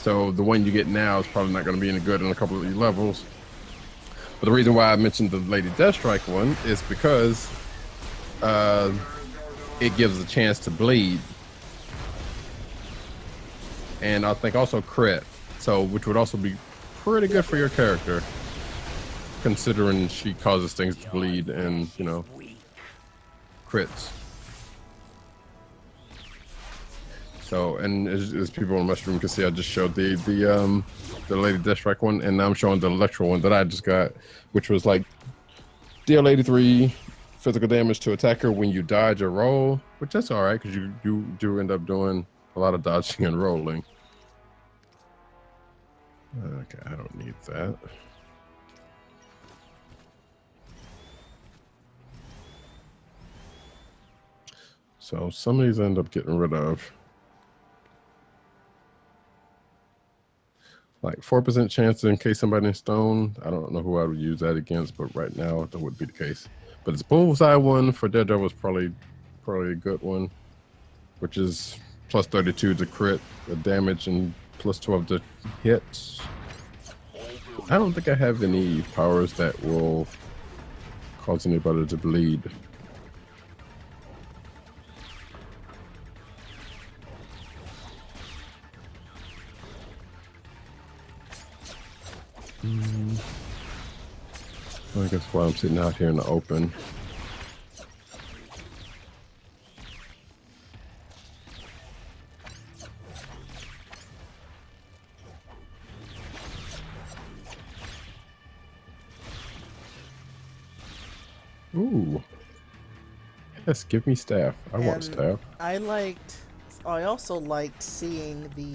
So the one you get now is probably not going to be any good in a couple of these levels. But the reason why I mentioned the Lady Deathstrike one is because it gives a chance to bleed. And I think also crit. So, which would also be pretty good for your character, considering she causes things to bleed and, you know, crits. So, and as people on my stream can see, I just showed the Lady Deathstrike one, and now I'm showing the Electro one that I just got, which was like deal 83 physical damage to attacker when you dodge a roll, which that's all right because you do end up doing a lot of dodging and rolling. Okay, I don't need that. So some of these I end up getting rid of. Like 4% chance in case somebody in stone. I don't know who I would use that against, but right now that would be the case. But it's bullseye one for Daredevil is probably a good one, which is plus 32 to crit the damage and plus 12 to hits. I don't think I have any powers that will cause anybody to bleed. Well, I guess while I'm sitting out here in the open. Ooh. Yes, give me staff. I want And staff. I also liked seeing the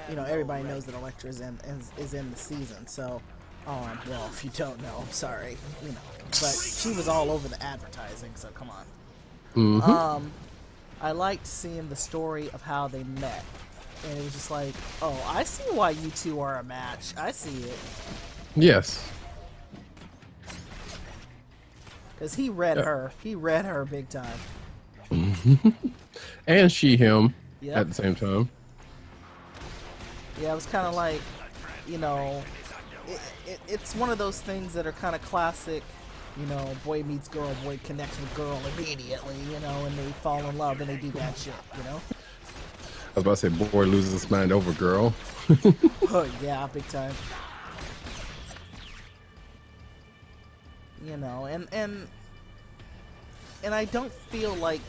you know, everybody knows that Elektra is in the season. So, well, if you don't know, I'm sorry, you know, but she was all over the advertising. So come on. Mm-hmm. I liked seeing the story of how they met, and it was just like, oh, I see why you two are a match. I see it. Yes. Because he read Yeah. her. He read her big time. And she, him Yep. at the same time. Yeah, it was kind of like, you know, it's one of those things that are kind of classic, you know, boy meets girl, boy connects with girl immediately, you know, and they fall in love and they do that shit, you know? I was about to say, boy loses his mind over girl. Oh, yeah, big time. You know, and I don't feel like,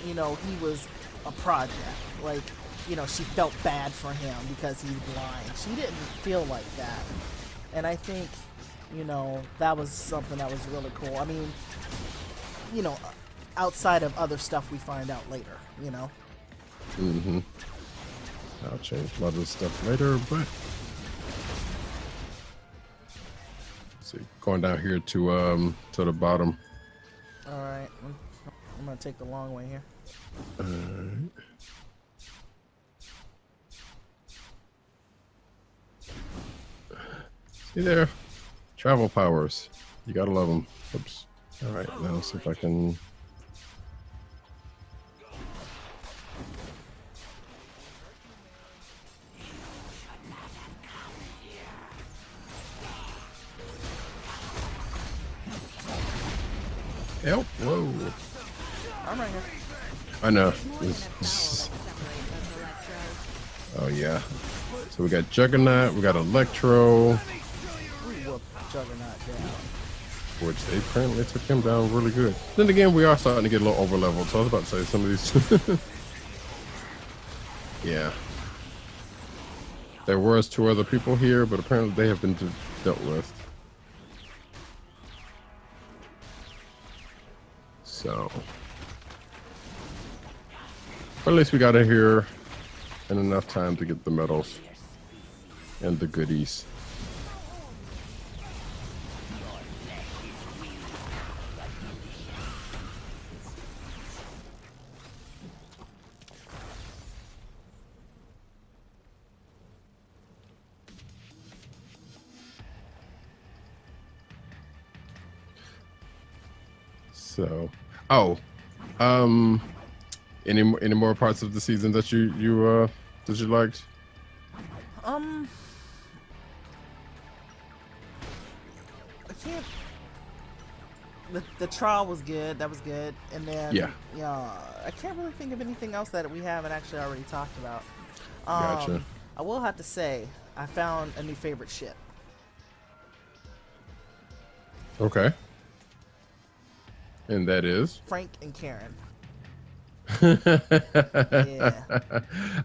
you know, he was a project. Like, you know, she felt bad for him because he's blind. She didn't feel like that. And I think, you know, that was something that was really cool. I mean, you know, outside of other stuff we find out later, you know? Mm-hmm. I'll change a lot of the stuff later, but let's see. Going down here to the bottom. Alright, I'm gonna take the long way here. Alright. See there? Travel powers. You gotta love them. Oops. Alright, now let's see if I can. Help! Whoa! I'm right here. I know. More than It's- enough power to separate those Electros. Oh yeah. So we got Juggernaut, we got Electro, We whooped Juggernaut down. which they apparently took him down really good. Then again, we are starting to get a little over leveled, so I was about to say some of these. Yeah. There was 2 other people here, but apparently they have been dealt with. So. But at least we got it here in enough time to get the medals and the goodies. So, any more parts of the season that you liked? I can't. The trial was good. That was good. And then Yeah. I can't really think of anything else that we haven't actually already talked about. Gotcha. I will have to say I found a new favorite ship. Okay. And that is? Frank and Karen.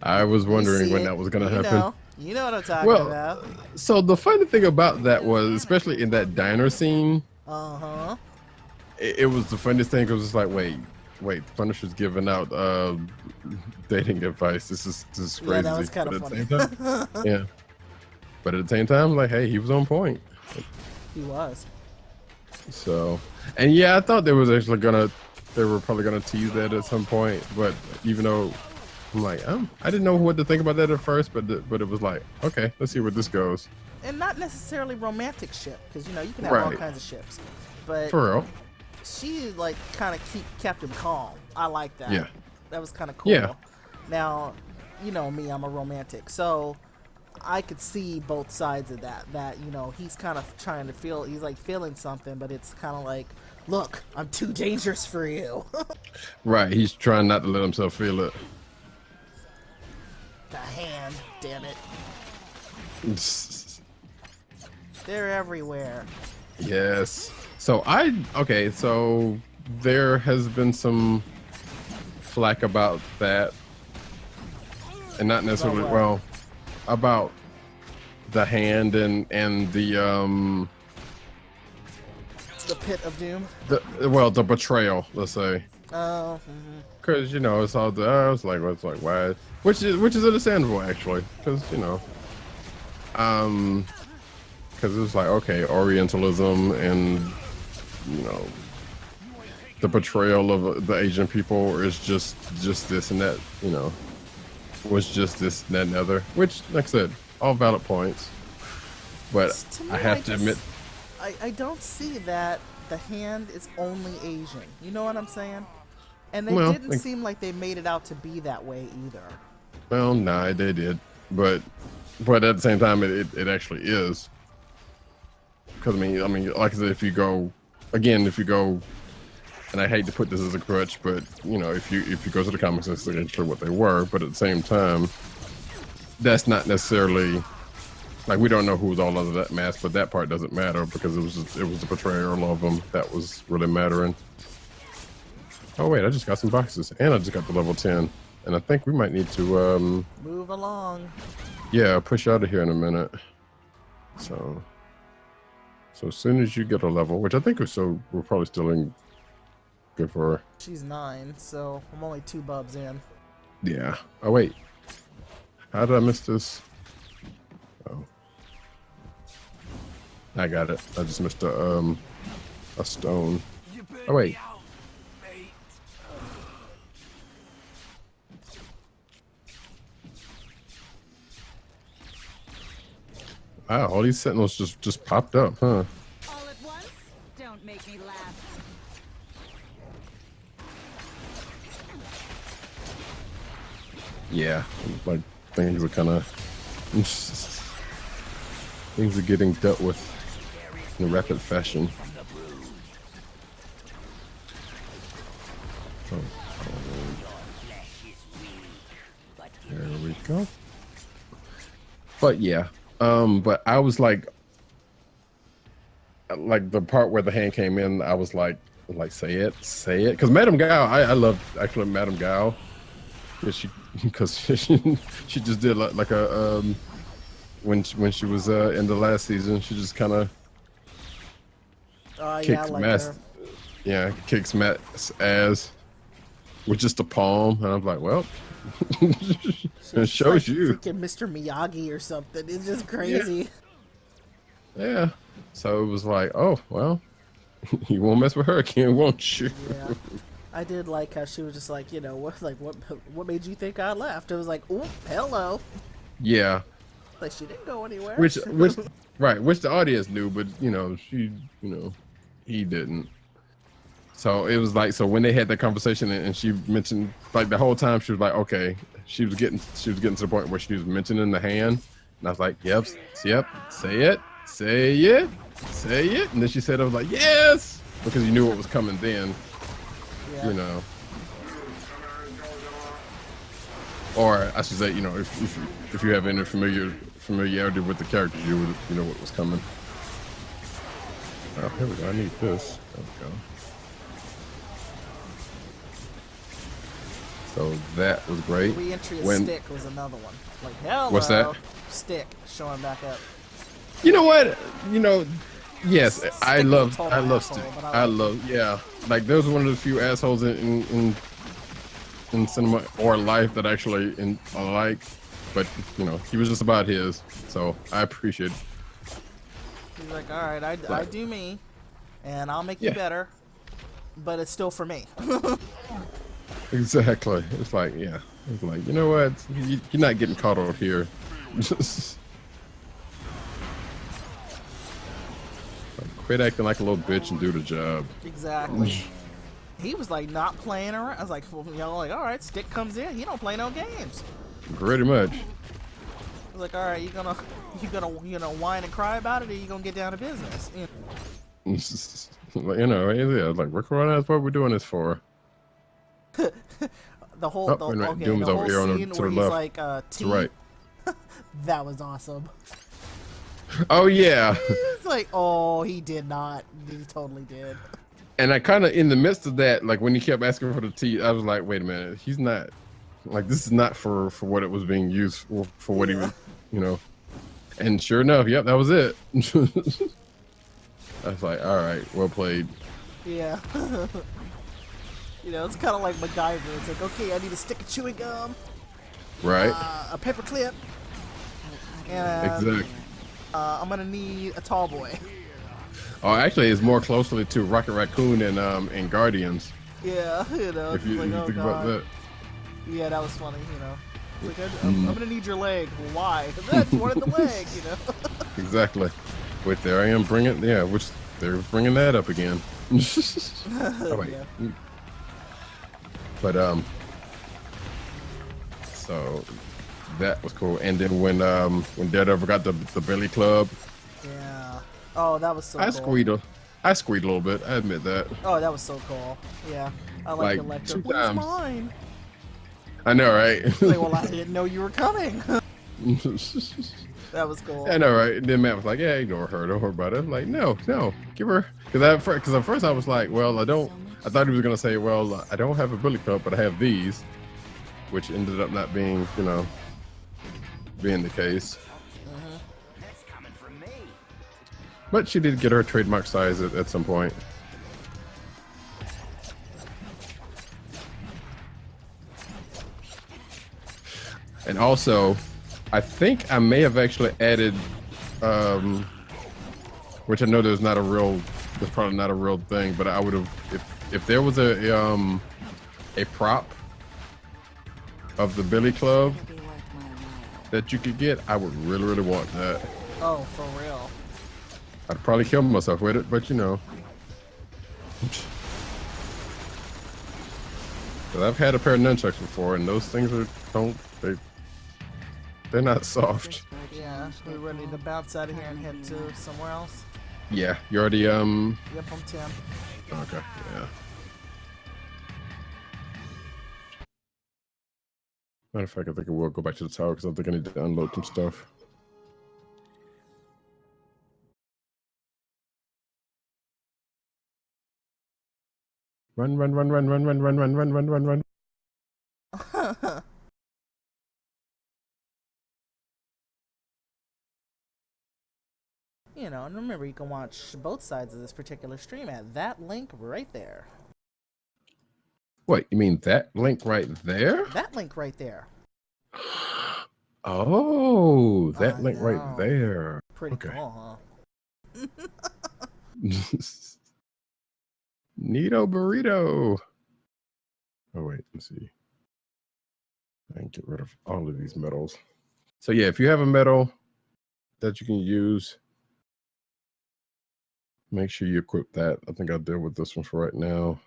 I was You wondering see when it, that was going to you happen. You know what I'm talking Well, about. so the funny thing about that was, especially in that diner scene, Uh-huh. it was the funniest thing. It was just like, wait, the Punisher's giving out dating advice. This is crazy. Yeah, that was kind But of at funny. the same time- yeah. But at the same time, like, hey, he was on point. He was. So, and yeah, I thought they were probably gonna tease that at some point. But even though I'm like, I didn't know what to think about that at first, but it was like, okay, let's see where this goes. And not necessarily romantic ship, because you can have all Right. kinds of ships. But For real. she like kind of kept him calm. I like that. Yeah. That was kind of cool. Yeah. Now, you know me, I'm a romantic, so I could see both sides of that. That he's kind of trying to he's like feeling something, but it's kind of like, look, I'm too dangerous for you. Right. He's trying not to let himself feel it. The hand, damn it, they're everywhere. Yes. So so there has been some flack about that, and not necessarily About what? about the hand and the The pit of doom. the betrayal, let's say. Oh. because you know it's all the I was like, why? Which is understandable actually, because you know, because it was like okay, Orientalism and you know the portrayal of the Asian people is just this and that, you know, was just this and that and other. Which, like I said, all valid points. But To me, I have to admit, I don't see that the hand is only Asian. You know what I'm saying? And they Well, didn't like- seem like they made it out to be that way either. well, nah, they did, but at the same time, it actually is. Because I mean, like I said, if you go, and I hate to put this as a crutch, but you know, if you go to the comics, that's actually what they were. But at the same time, that's not necessarily like we don't know who's all under that mask, but that part doesn't matter because it was the portrayal of them that was really mattering. Oh wait, I just got some boxes, and I just got the level 10, and I think we might need to Move along. yeah, push out of here in a minute. So as soon as you get a level, which I think we're probably still in good for. She's 9, so I'm only 2 bubs in. Yeah. Oh wait. How did I miss this? Oh. I got it. I just missed a stone. Oh wait. Wow, all these sentinels just popped up, huh? All at once? Don't make me laugh. Yeah, like things are kind of things are getting dealt with in a rapid fashion. Oh, there we go. But yeah, but I was like the part where the hand came in, I was like say it, because Madame Gao, I love actually Madame Gao, because she just did like a when she was in the last season, she just kind of Yeah, I kicks like Matt's her. kicks Matt's ass with just a palm, and I'm like, well, it She's shows like you. freaking Mr. Miyagi or something. It's just crazy. Yeah. So it was like, oh well, you won't mess with her again, won't you? Yeah. I did like how she was just like, you know, what made you think I left? It was like, oh, hello. Yeah. Like she didn't go anywhere. Which right, which the audience knew, but you know, he didn't. So it was like, so when they had that conversation and she mentioned, like the whole time she was like, okay, she was getting to the point where she was mentioning the hand, and I was like, yep, say it, and then she said, I was like, yes, because you knew what was coming then, Yeah. you know. Or I should say, you know, if you have any familiarity with the characters, you know what was coming. Oh, here we go. I need this. There we go. So that was great. Re-entry of When- Stick was another one. Like, hello. What's that? Stick showing back up. You know what? You know, yes, I Stick love is a total Stick. asshole, but I love, yeah. Like, there was one of the few assholes in cinema or life that actually I like, but you know, he was just about his, so I appreciate it. He's like, all right, I Right. do me, and I'll make you Yeah. better, but it's still for me. Exactly. It's like, yeah. It's like, you know what? You're not getting caught up here. Quit acting like a little bitch and do the job. Exactly. He was like not playing around. I was like, well, you know, like, all right, Stick comes in. He don't play no games. Pretty much. I was like, all right, you gonna whine and cry about it, or you gonna get down to business? You know? Like, you know, yeah, like, we're corona, that's what we're doing this for. The whole, Oh, wait a minute, okay, Doom's the over whole here on the- scene to where the he's left. like, To the right. that was awesome. Oh, yeah. It's like, oh, he did not. He totally did. And I kind of, in the midst of that, like, when he kept asking for the tea, I was like, wait a minute, he's not, like, this is not for what it was being used for what he was, you know. And sure enough, yep, that was it. I was like, all right, well played. Yeah. You know, it's kind of like MacGyver. It's like, okay, I need a stick of chewing gum, Right. a paper clip, and Exactly. I'm gonna need a tall boy. Oh, actually, it's more closely to Rocket Raccoon and Guardians. Yeah, you know. If you, it's like, if you oh, think about God. that. Yeah, that was funny, you know. It's like, I'm gonna need your leg. Well, why? I just wanted the leg, you know. Exactly. Which there I am bringing, which they're bringing that up again. Oh, wait. Yeah. But so that was cool. And then when Daredevil got the Billy Club, Yeah. Oh, that was so I cool. squeaked a little bit. I admit that. Oh, that was so cool. Yeah. I like Like, Electro. 2 Where's times. mine? I know, right? Like, well, I didn't know you were coming. That was cool. I know, right? And then Matt was like, "Yeah, ignore her. Don't worry about it." I'm like, no, give her. Because at first I was like, well, I thought he was gonna say, well, I don't have a Billy Club, but I have these, which ended up not being, being the case. That's coming from me. But she did get her trademark size at some point. And also, I think I may have actually added, which I know there's probably not a real thing, but I would have, if there was a prop of the Billy Club It'll be worth my while. that you could get, I would really, really want that. Oh, for real. I'd probably kill myself with it, but you know. 'Cause I've had a pair of nunchucks before, and those things they're not soft. Just for a Yeah, change, we're they ready to won't bounce out of here and harm head you. to somewhere else. Yeah, you already Yep, I'm Tim. okay, yeah. Matter of fact, I think I will go back to the tower because I think I need to unload some stuff. Run, run, run, run, run, run, run, run, run, run, run, run. You know, and remember, you can watch both sides of this particular stream at that link right there. Wait, you mean that link right there? That link right there. Oh, that I link know. right there. Pretty Okay. cool, huh? Neato burrito. Oh wait, let's see. I can get rid of all of these metals. So yeah, if you have a metal that you can use, make sure you equip that. I think I'll deal with this one for right now.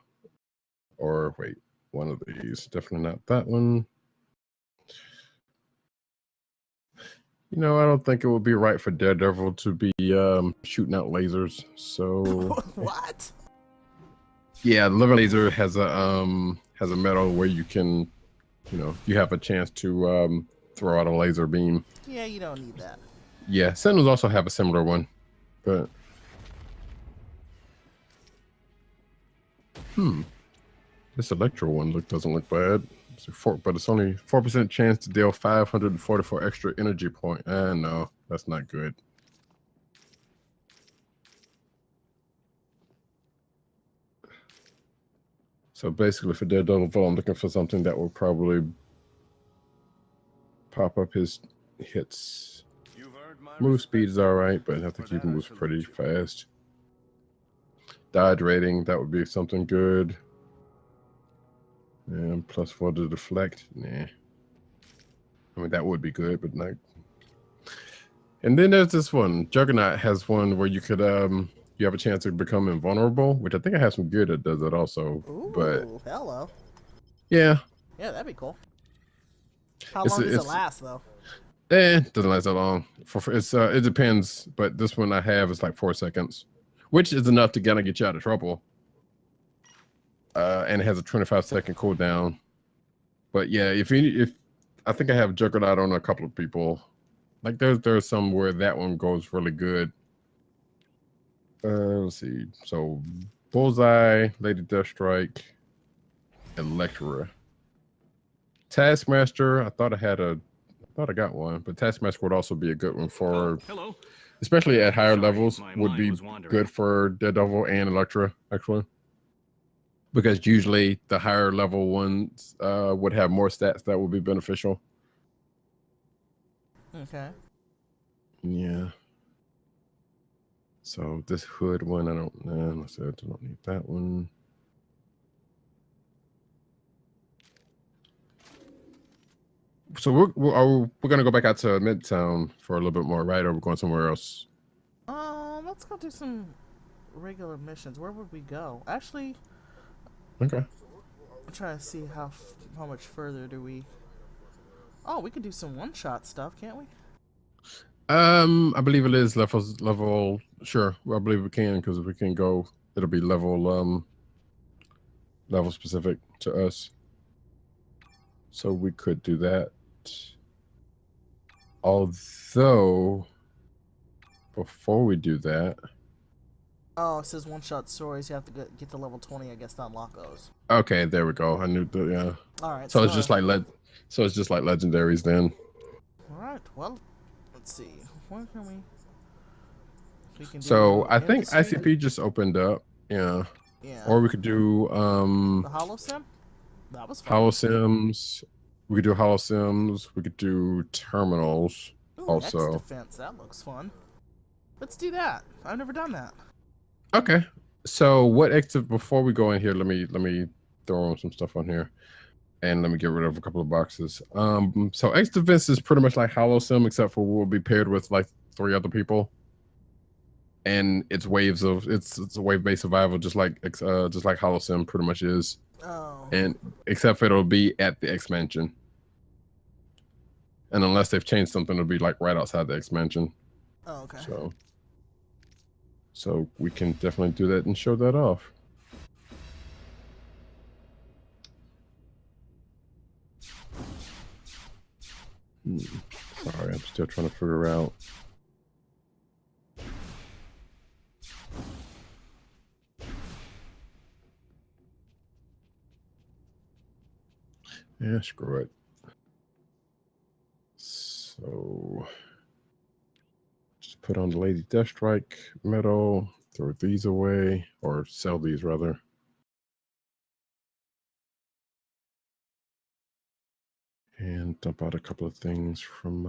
Or wait, one of these. Definitely not that one. You know, I don't think it would be right for Daredevil to be shooting out lasers. So What? yeah, the living laser has a metal where you can, you have a chance to throw out a laser beam. Yeah, you don't need that. Yeah, Sentinels also have a similar one, but this Electro one doesn't look bad. But it's only 4% chance to deal 544 extra energy point. No, that's not good. So basically, for Daredevil, I'm looking for something that will probably pop up his hits. Move speed is all right, but I think he moves pretty fast. Dodge rating, that would be something good. And +4 to deflect. Nah. I mean, that would be good, but not. And then there's this one. Juggernaut has one where you could you have a chance to become invulnerable, which I think I have some gear that does that also. Ooh, But hello. yeah. Yeah, that'd be cool. How It's- long does it it's- last, though? Doesn't last that long. It depends, but this one I have is like 4 seconds, which is enough to kind of get you out of trouble. And it has a 25-second cooldown. But yeah, if I think I have Juggernaut on a couple of people. Like there's some where that one goes really good. Let's see. So Bullseye, Lady Deathstrike, Electra. Taskmaster, I thought I got one, but Taskmaster would also be a good one for, Hello. especially at higher Sorry, levels, my would mind be was wandering. good for Daredevil and Electra, actually. because usually the higher level ones would have more stats that would be beneficial. Okay. Yeah. So this hood one, I don't know. I said I don't need that one. So we're gonna go back out to Midtown for a little bit more, right? Or we're going somewhere else? Let's go do some regular missions. Where would we go? Actually, Okay. I'm trying to see how much further do we. Oh, we could do some one-shot stuff, can't we? I believe it is level. Sure, well, I believe we can because we can go. It'll be level specific to us. So we could do that. Although, before we do that, Oh, it says one-shot stories. You have to get to level 20, I guess, to unlock those. okay, there we go. I knew the yeah. All right. So it's just like so it's just like legendaries then. All right. Well, let's see. Where can we? We can do So I think industry. ICP just opened up. Yeah. Yeah. Or we could do The Holosim. That was fun. Holosims. We could do Holosims. We could do terminals Ooh, also. X defense. That looks fun. Let's do that. I've never done that. Okay. So what before we go in here, let me throw on some stuff on here. And let me get rid of a couple of boxes. So X defense is pretty much like Holosim, except for we'll be paired with like 3 other people. And it's waves of it's a wave-based survival, just like Holosim pretty much is. Oh. And except for it'll be at the X mansion. And unless they've changed something, it'll be like right outside the X mansion. Oh, okay. So we can definitely do that and show that off. Sorry, I'm still trying to figure out. Yeah, screw it. So just put on the Lady Deathstrike medal, throw these away, or sell these rather. And dump out a couple of things from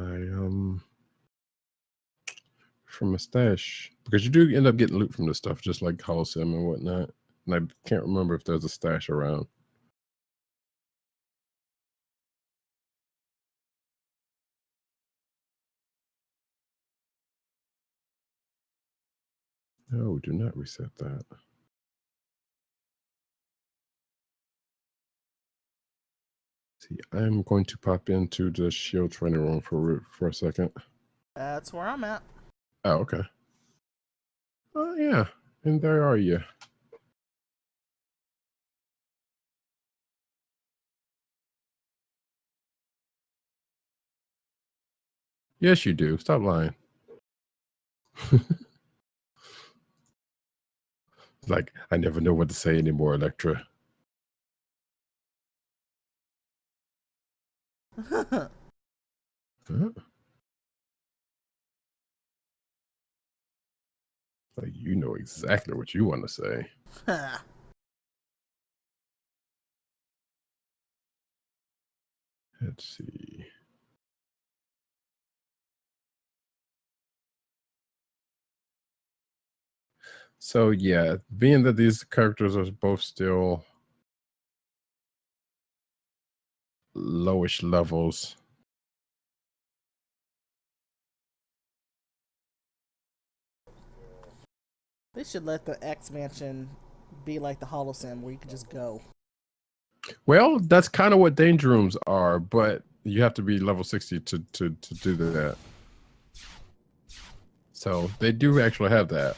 my stash. Because you do end up getting loot from this stuff, just like Holosim and whatnot. And I can't remember if there's a stash around. No, do not reset that. See, I'm going to pop into the shield training room for a second. That's where I'm at. Oh, okay. Oh, yeah. And there are you. Yes, you do. Stop lying. Like, I never know what to say anymore, Electra. Huh? Like, you know exactly what you want to say. Let's see. So, yeah, being that these characters are both still lowish levels. They should let the X Mansion be like the Holosim, where you can just go. Well, that's kind of what danger rooms are, but you have to be level 60 to do that. So they do actually have that.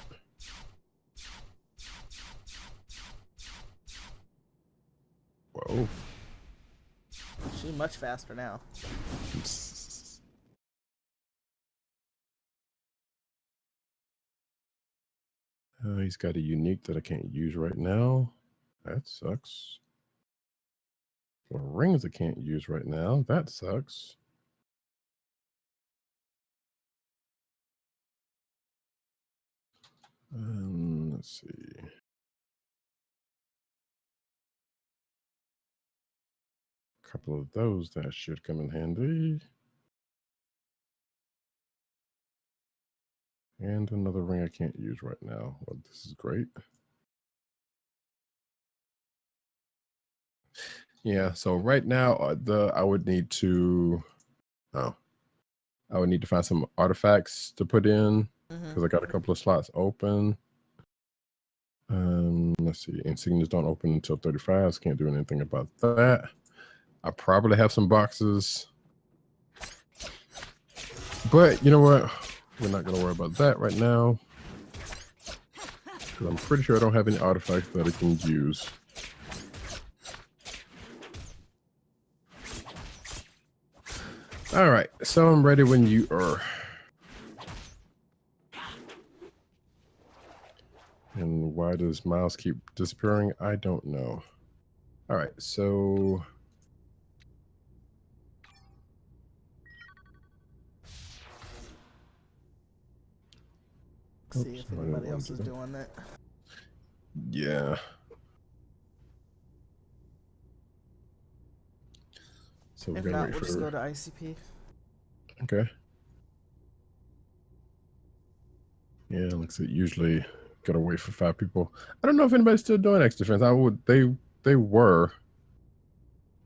Whoa. She's much faster now. He's got a unique that I can't use right now. That sucks. The rings I can't use right now. That sucks. Let's see. couple of those that should come in handy. And another ring I can't use right now. Well, this is great. Yeah, so right now I would need to find some artifacts to put in because I got a couple of slots open. Let's see, insignias don't open until 35, so can't do anything about that. I probably have some boxes, but you know what? We're not gonna worry about that right now because I'm pretty sure I don't have any artifacts that I can use. All right, so I'm ready when you are. And why does Miles keep disappearing? I don't know. All right, so See if anybody else is doing that. yeah. So we're If gonna not, wait we'll for. just go to ICP. Okay. Yeah, looks like usually gotta wait for 5 people. I don't know if anybody's still doing X defense. They were,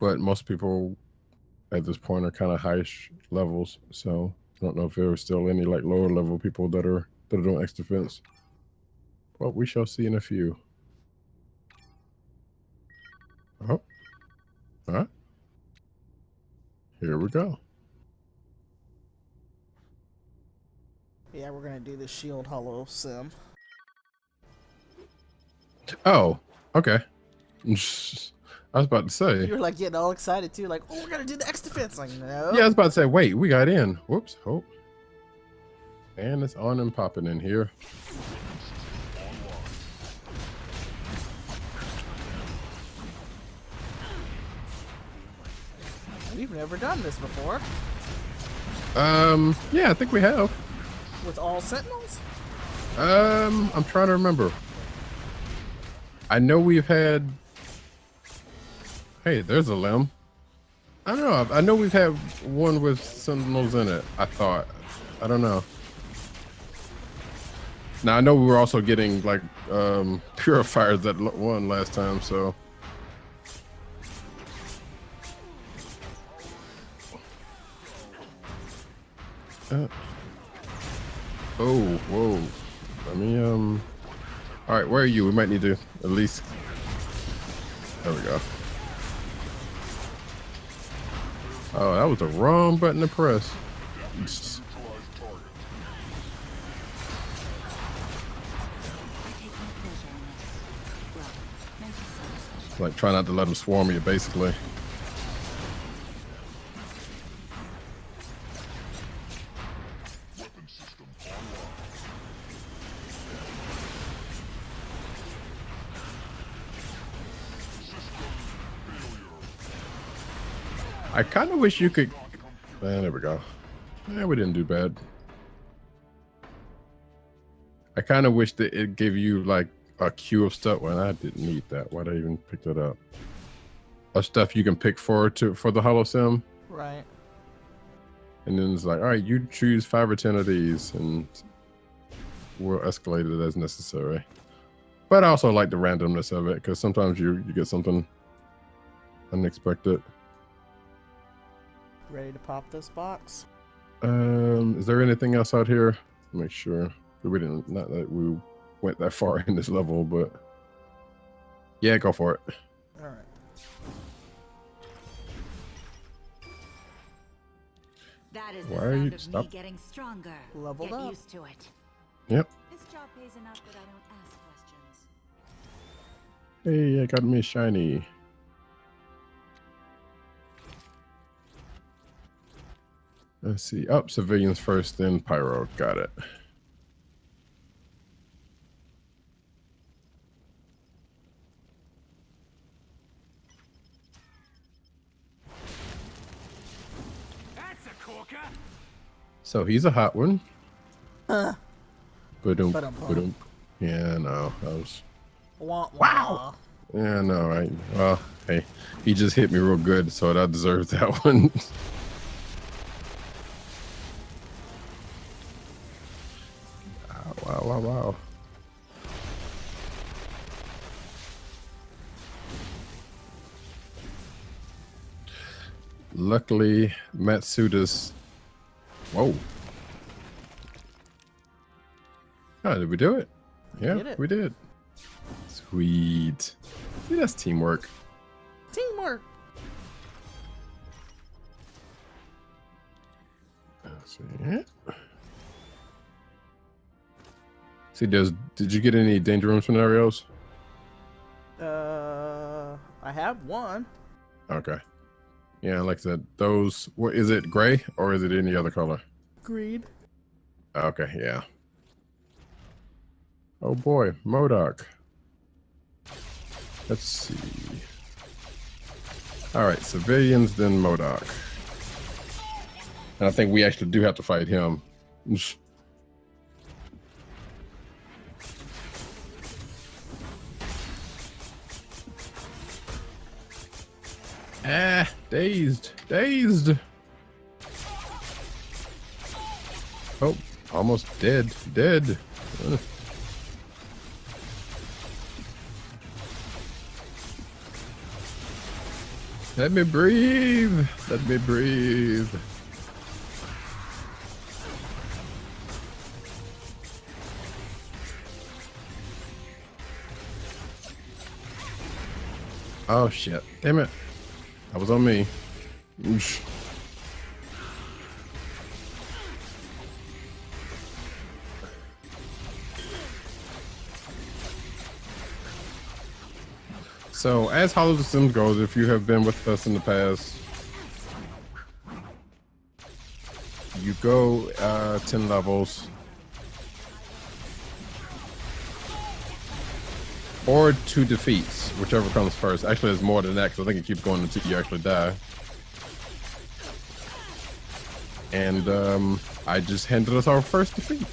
but most people at this point are kind of high-ish levels. So I don't know if there are still any like lower level people that are doing X defense. Well, we shall see in a few. Oh, all right. Here we go. Yeah, we're gonna do the Shield Hollow Sim. Oh, okay. I was about to say. You were like getting all excited too, like, oh, we're gonna do the X defense. Like, no. Yeah, I was about to say, wait, we got in. Whoops. Oh. And it's on and popping in here. We've never done this before. Yeah, I think we have. With all Sentinels? I'm trying to remember. I know we've had. Hey, there's a limb. I don't know. I know we've had one with Sentinels in it. I thought. I don't know. Now I know we were also getting like purifiers that won last time, so. Oh, whoa. Let me all right, where are you? We might need to at least. There we go. Oh, that was the wrong button to press. Like, try not to let them swarm you, basically. I kind of wish you could. There we go. Yeah, we didn't do bad. I kind of wish that it gave you like a queue of stuff. Well, I didn't need that. Why'd I even pick that up? Of stuff you can pick for the Hollow Sim. Right. And then it's like, all right, you choose 5 or 10 of these, and we'll escalate it as necessary. But I also like the randomness of it because sometimes you get something unexpected. Ready to pop this box? Is there anything else out here? Make sure we didn't. Not that we went that far in this level, but yeah, go for it. All right. That is Why the are you- sound of stop. me getting stronger. Leveled Get up. used to it. Yep. This job pays enough that I don't ask questions. Hey, I got me a shiny. Let's see. Up, civilians first, then pyro. Got it. That's a corker. So he's a hot one. Huh. Ba-dum, Ba-dum-bum. ba-dum. Yeah, no, that was. Wow. Yeah, no, right. Well, Hey, he just hit me real good, so I deserve that one. Wow. Luckily, Matsuda's. Whoa. Oh, did we do it? Yeah, Did it. we did. Sweet. See, that's teamwork. Teamwork. Let's see. See, did you get any danger room scenarios? I have one. Okay. Yeah, like I said, those. What is it? Gray or is it any other color? Green. Okay, yeah. Oh boy, MODOK. Let's see. All right, civilians, then MODOK. And I think we actually do have to fight him. Ah, dazed. Oh, almost dead. Ugh. Let me breathe. Oh shit. Damn it. That was on me. Oosh. So, as Hollow of the Sims goes, if you have been with us in the past, you go 10 levels. Or 2 defeats, whichever comes first. Actually, there's more than that because I think it keeps going until you actually die. And I just handed us our first defeat.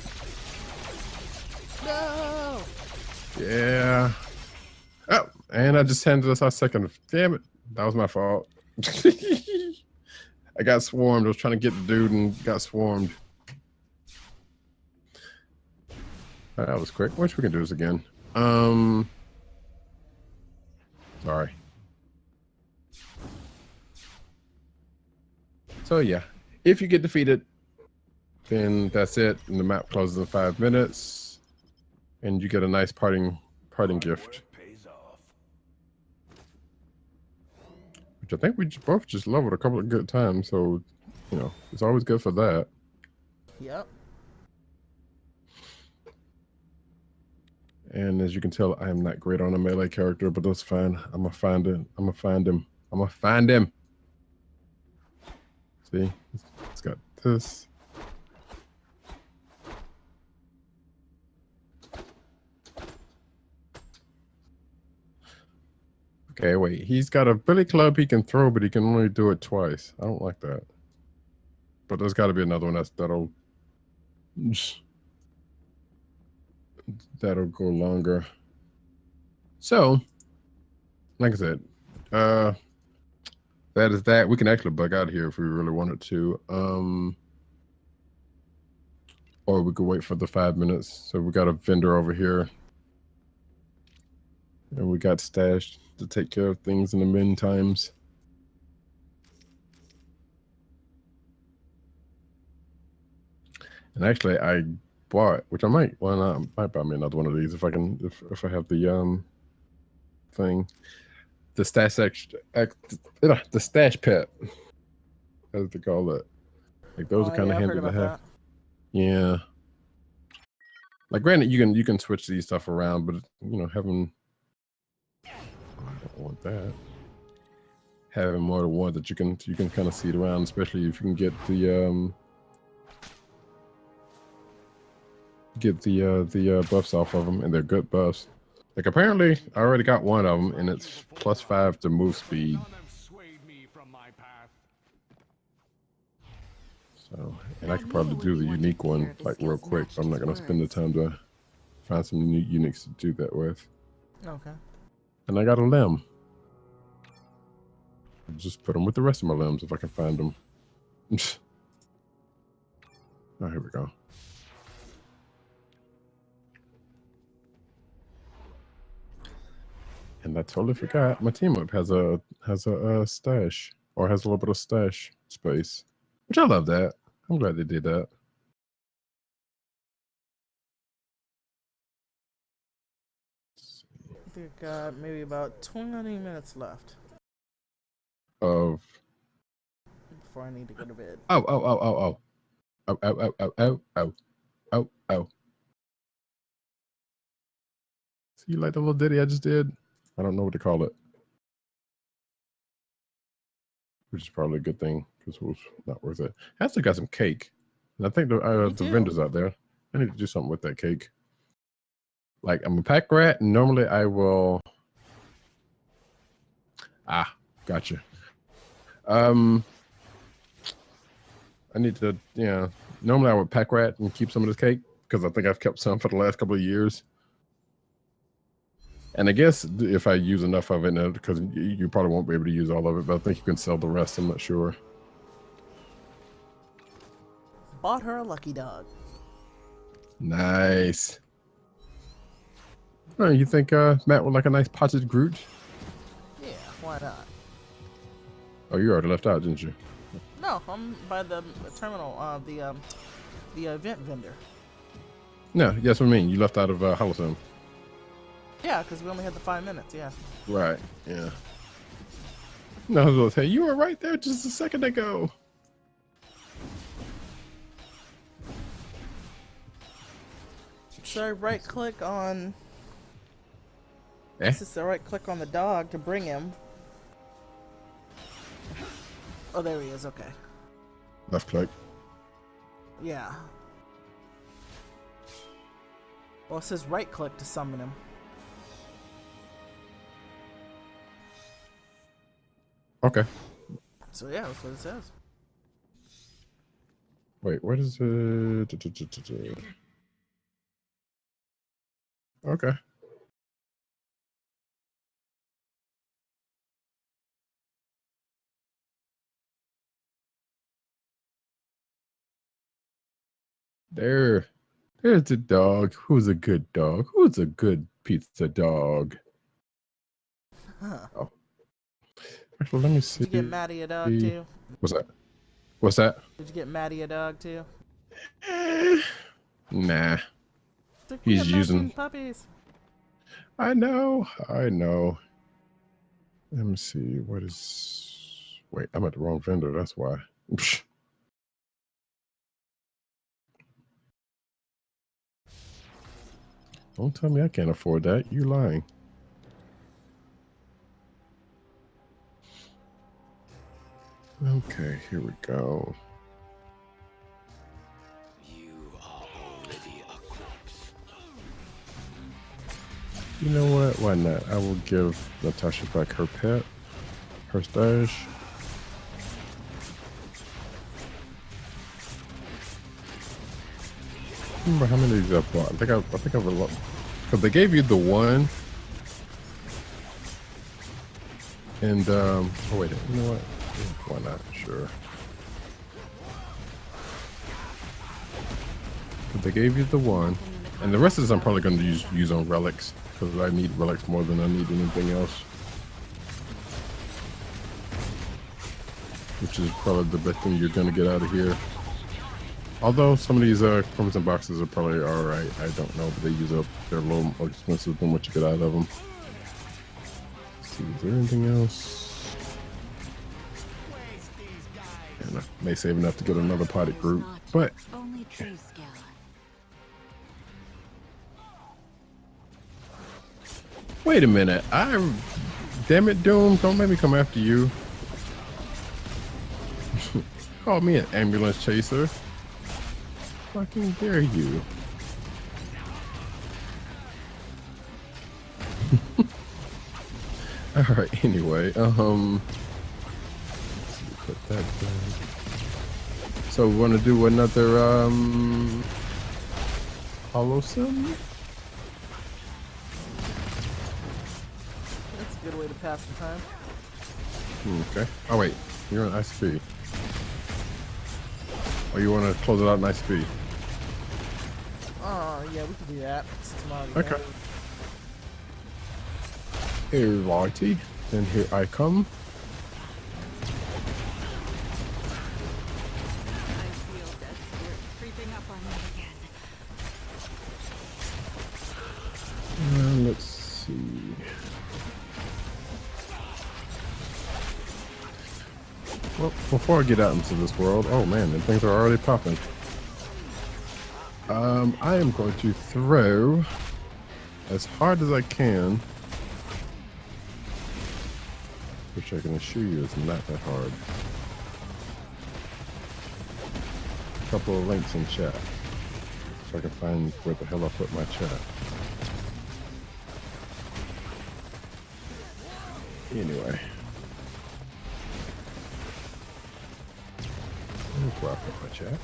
No. Yeah. Oh, and I just handed us our second. Damn it. That was my fault. I got swarmed. I was trying to get the dude and got swarmed. That was quick. Wish we could do this again. Sorry. So yeah, if you get defeated, then that's it. And the map closes in 5 minutes, and you get a nice parting gift, which I think we both just leveled a couple of good times. So, you know, it's always good for that. Yep. And as you can tell, I am not great on a melee character, but that's fine. I'm gonna find him. See, it's got this. Okay, wait. He's got a billy club he can throw, but he can only do it twice. I don't like that. But there's got to be another one that'll go longer. So, like I said, that is that. We can actually bug out here if we really wanted to. Or we could wait for the 5 minutes. So we got a vendor over here. And we got stashed to take care of things in the meantimes. And actually, I bought, which I might, well, not, might buy me another one of these if I can, if I have the thing, the stash the stash pet, as they call it. Like those are kind of handy to have. Yeah. Like granted, you can switch these stuff around, but you know, having, I don't want that. Having more than one that you can kind of see it around, especially if you can get the buffs off of them, and they're good buffs. Like apparently, I already got one of them, and it's +5 to move speed. So, and I could probably do the unique one like real quick, but I'm not gonna spend the time to find some unique uniques to do that with. Okay. And I got a limb. just put them with the rest of my limbs if I can find them. Oh, here we go. And I totally forgot my team up has a stash, or has a little bit of stash space, which I love that. I'm glad they did that. I think I got maybe about 20 minutes left Of before I need to go to bed. oh. See, you like the little ditty I just did? I don't know what to call it. Which is probably a good thing because it was not worth it. I still got some cake. And I think the too. vendors out there, I need to do something with that cake. Like, I'm a pack rat, and normally I will. Ah, gotcha. I need to, normally I would pack rat and keep some of this cake because I think I've kept some for the last couple of years. And I guess if I use enough of it, because you probably won't be able to use all of it, but I think you can sell the rest. I'm not sure. Bought her a lucky dog. Nice. Oh, you think Matt would like a nice potted Groot? Yeah, why not? Oh, you already left out, didn't you? No, I'm by the terminal, the event vendor. No, that's what I mean. You left out of Holocene. Yeah, because we only had the 5 minutes, yeah. Right, yeah. No, I was going to say, you were right there just a second ago. So I right click on... Eh? This is the right click on the dog to bring him. Oh, there he is, okay. Left click. Yeah. Well, it says right click to summon him. Okay. So yeah, that's what it says. Wait, what is it? Okay. There's the dog. Who's a good dog? Who's a good pizza dog? Huh. Oh. Actually, let me see. Did you get Maddie a dog too? What's that? What's that? Did you get Maddie a dog too? Nah. Took He's me a using- bunch of puppies. I know. Let me see. What is... Wait, I'm at the wrong vendor. That's why. Don't tell me I can't afford that. You lying. Okay, here we go. You are already a corpse. You know what? Why not? I will give Natasha back her pet, her stash. Remember how many of these I bought? I think I've a lot. Because they gave you the one. And oh wait, you know what? Why not? Sure. But they gave you the one, and the rest of this I'm probably going to use on relics because I need relics more than I need anything else. Which is probably the best thing you're going to get out of here. Although some of these crimson boxes are probably all right. I don't know, but they use up. They're a little more expensive than what you get out of them. Let's see, is there anything else? And I may save enough to get another potted Groot, but Only true skill. wait a minute. Damn it, Doom! Don't let me come after you. Call me an ambulance chaser. Fucking dare you? All right. Anyway, let's see, put that down. So we want to do another Holocene? That's a good way to pass the time. Okay. Oh wait, you're on ICP. Or you want to close it out in ICP? Oh, yeah, we can do that. Since I'm already Okay. there. Here, righty. Then here I come. I feel that spirit creeping up on me again. Let's see. Well, before I get out into this world, oh man, and things are already popping. I am going to throw as hard as I can. Which I can assure you is not that hard. A couple of links in chat. If I can find where the hell I put my chat. Anyway. Here's where I put my chat.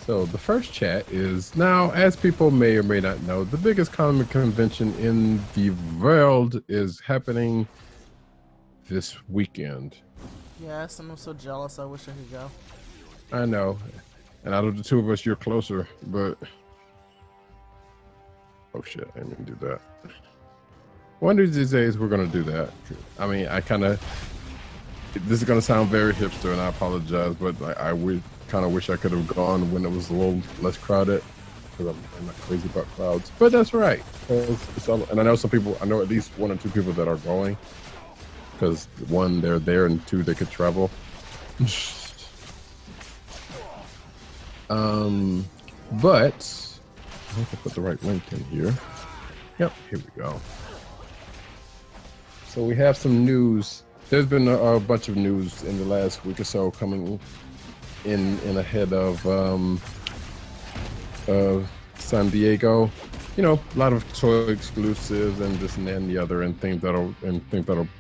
So the first chat is now, as people may or may not know, the biggest comic convention in the world is happening this weekend. Yes, and I'm so jealous. I wish I could go. I know. And out of the two of us, you're closer, but... Oh shit, I didn't even do that. One of these days, we're going to do that. I mean, I kind of... This is going to sound very hipster, and I apologize, but I would kind of wish I could have gone when it was a little less crowded, because I'm not crazy about crowds. But that's right. And I know some people, I know at least one or two people that are going, because one, they're there, and two, they could travel. But I hope I put the right link in here. Yep, here we go. So we have some news. There's been a bunch of news in the last week or so coming in ahead of San Diego. You know, a lot of toy exclusives and this and that and the other, and things that'll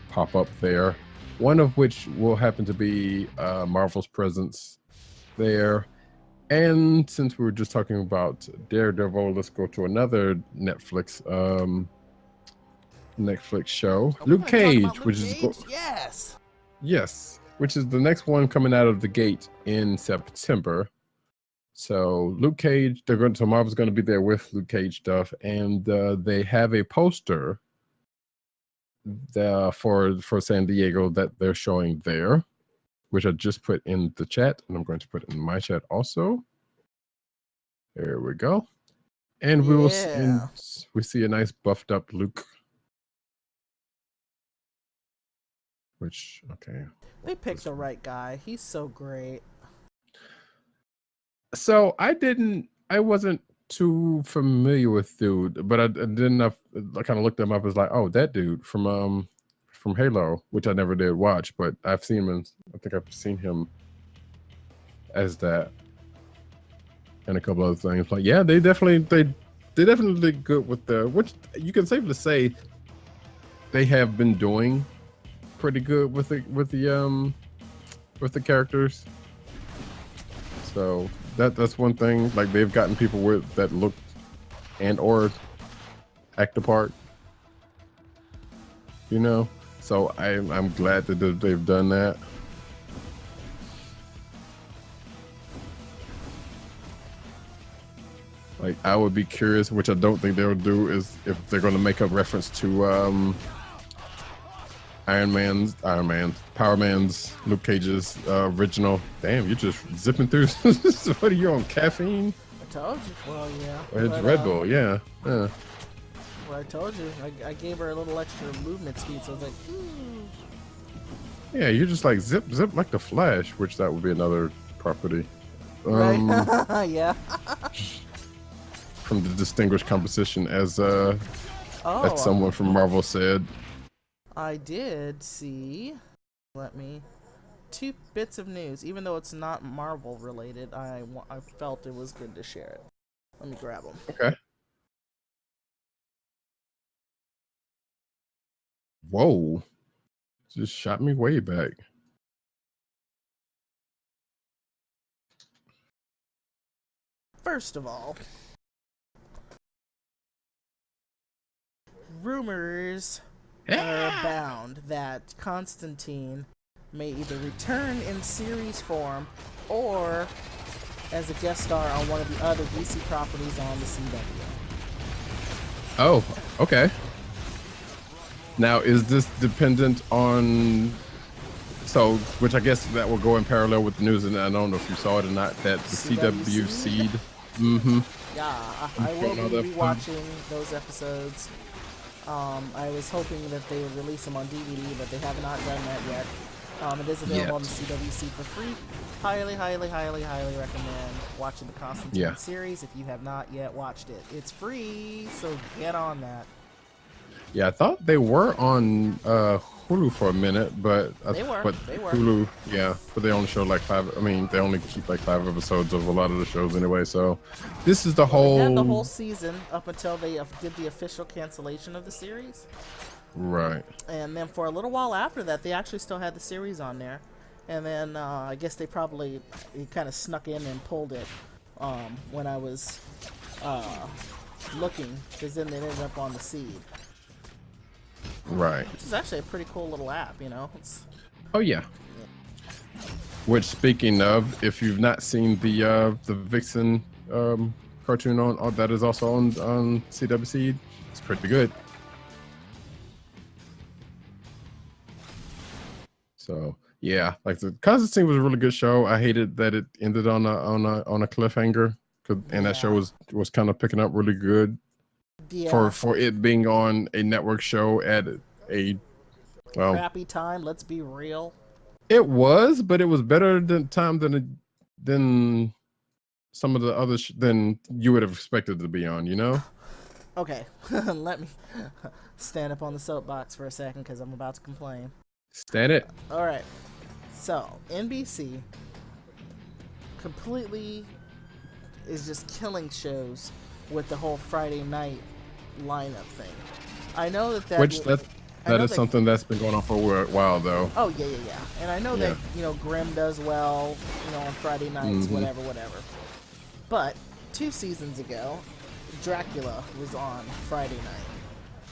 pop up there. One of which will happen to be Marvel's presence there. And since we were just talking about Daredevil, let's go to another Netflix show, Are we Luke gonna talk Cage, about Luke which is Cage? Yes. yes, which is the next one coming out of the gate in September. So Luke Cage, so Marvel's going to be there with Luke Cage stuff, and they have a poster for San Diego that they're showing there, which I just put in the chat, and I'm going to put it in my chat also. There we go. And we will we see a nice buffed up Luke. Which, okay. They picked the right guy. He's so great. So I wasn't too familiar with dude, but I kind of looked him up as like, oh, that dude from Halo, which I never did watch, but I've seen him I think I've seen him as that and a couple other things. Like, yeah, they definitely did good with which you can safely say they have been doing pretty good with the characters. So that's one thing. Like, they've gotten people that look and or act the part, you know. So I'm glad that they've done that. Like, I would be curious, which I don't think they'll do, is if they're going to make a reference to Power Man's, Luke Cage's original. Damn, you're just zipping through. What are you on, caffeine? I told you. Well, yeah. It's But, Red Bull, yeah. Well, I told you. I gave her a little extra movement speed, so I was like, Yeah, you're just like zip like the Flash, which that would be another property. right? Yeah. From the distinguished composition, as Oh, someone from Marvel said. I did see. Two bits of news. Even though it's not Marvel related, I felt it was good to share it. Let me grab them. Okay. Whoa. Just shot me way back. First of all, rumors bound that Constantine may either return in series form or as a guest star on one of the other DC properties on the CW. Oh, okay. Now, is this dependent on? So, which I guess that will go in parallel with the news, and I don't know if you saw it or not. That the CW seed. Mm-hmm. Yeah, I will be rewatching those episodes. I was hoping that they would release them on DVD, but they have not done that yet. It is available on the CWC for free. Highly, highly, highly, highly recommend watching the Constantine series if you have not yet watched it. It's free, so get on that. Yeah, I thought they were on Hulu for a minute, but They were. Hulu, yeah, but they only show like 5. I mean, they only keep like 5 episodes of a lot of the shows anyway. So this is the They whole. had the whole season up until they did the official cancellation of the series. Right. And then for a little while after that, they actually still had the series on there. And then I guess they probably kind of snuck in and pulled it when I was looking, because then they ended up on the Seed. Right. Which is actually a pretty cool little app, you know. Oh yeah. Which, speaking of, if you've not seen the Vixen cartoon on that is also on CW Seed, it's pretty good. So yeah, like the Constantine was a really good show. I hated that it ended on a cliffhanger, and that show was kind of picking up really good. Yeah. For it being on a network show at a crappy time. Let's be real. It was, but it was better than some of the other than you would have expected to be on. You know. Okay, let me stand up on the soapbox for a second because I'm about to complain. Stand it. All right. So NBC completely is just killing shows with the whole Friday night lineup thing. I know that is something that's been going on for a while, though. Oh yeah. And I know that Grimm does well, on Friday nights, whatever. But 2 seasons ago, Dracula was on Friday night.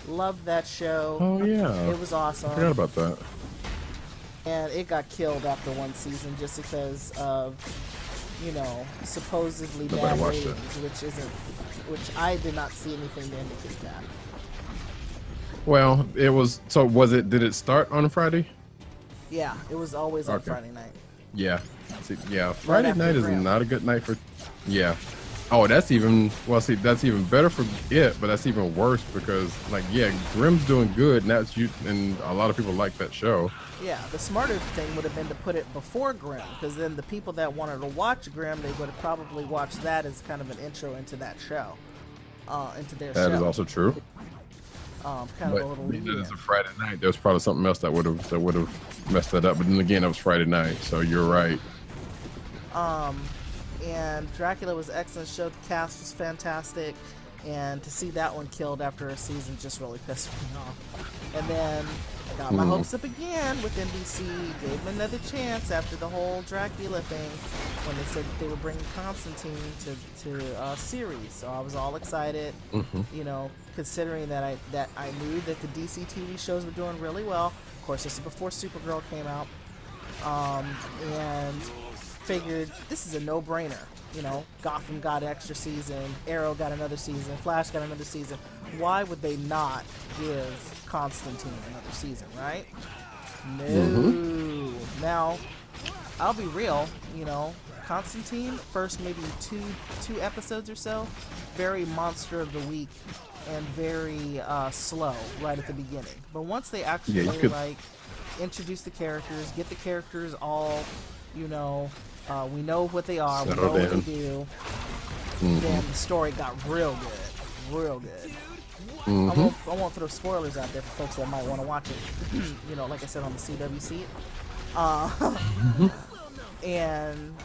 Loved that show. Oh yeah, it was awesome. I forgot about that. And it got killed after 1 season just because of supposedly bad ratings, which I did not see anything to indicate that. Well, it was. So was it? Did it start on a Friday? Yeah, it was always on Friday night. Yeah. See, Friday night is not a good night for. Yeah. Oh, that's even. Well, see, that's even better for it, but that's even worse because, Grimm's doing good, and and a lot of people like that show. Yeah, the smarter thing would have been to put it before Grimm, because then the people that wanted to watch Grimm, they would have probably watched that as kind of an intro into that show, into their show. That is also true. Kind of a little lead in. It's a Friday night. There's probably something else that would have messed that up. But then again, it was Friday night, so you're right. And Dracula was an excellent show. The cast was fantastic, and to see that one killed after a season just really pissed me off. And then I got my hopes up again with NBC. Gave them another chance after the whole Dracula thing when they said that they were bringing Constantine to series. So I was all excited, considering that I knew that the DC TV shows were doing really well. Of course, this is before Supergirl came out, and figured this is a no-brainer. Gotham got an extra season, Arrow got another season, Flash got another season. Why would they not give Constantine another season, right? No. Now, I'll be real, Constantine, first maybe two episodes or so, very monster of the week and very slow right at the beginning. But once they actually introduce the characters, get the characters all, we know what they are, we know what they do, then the story got real good. I won't throw spoilers out there for folks that might want to watch it, like I said, on the CWC. And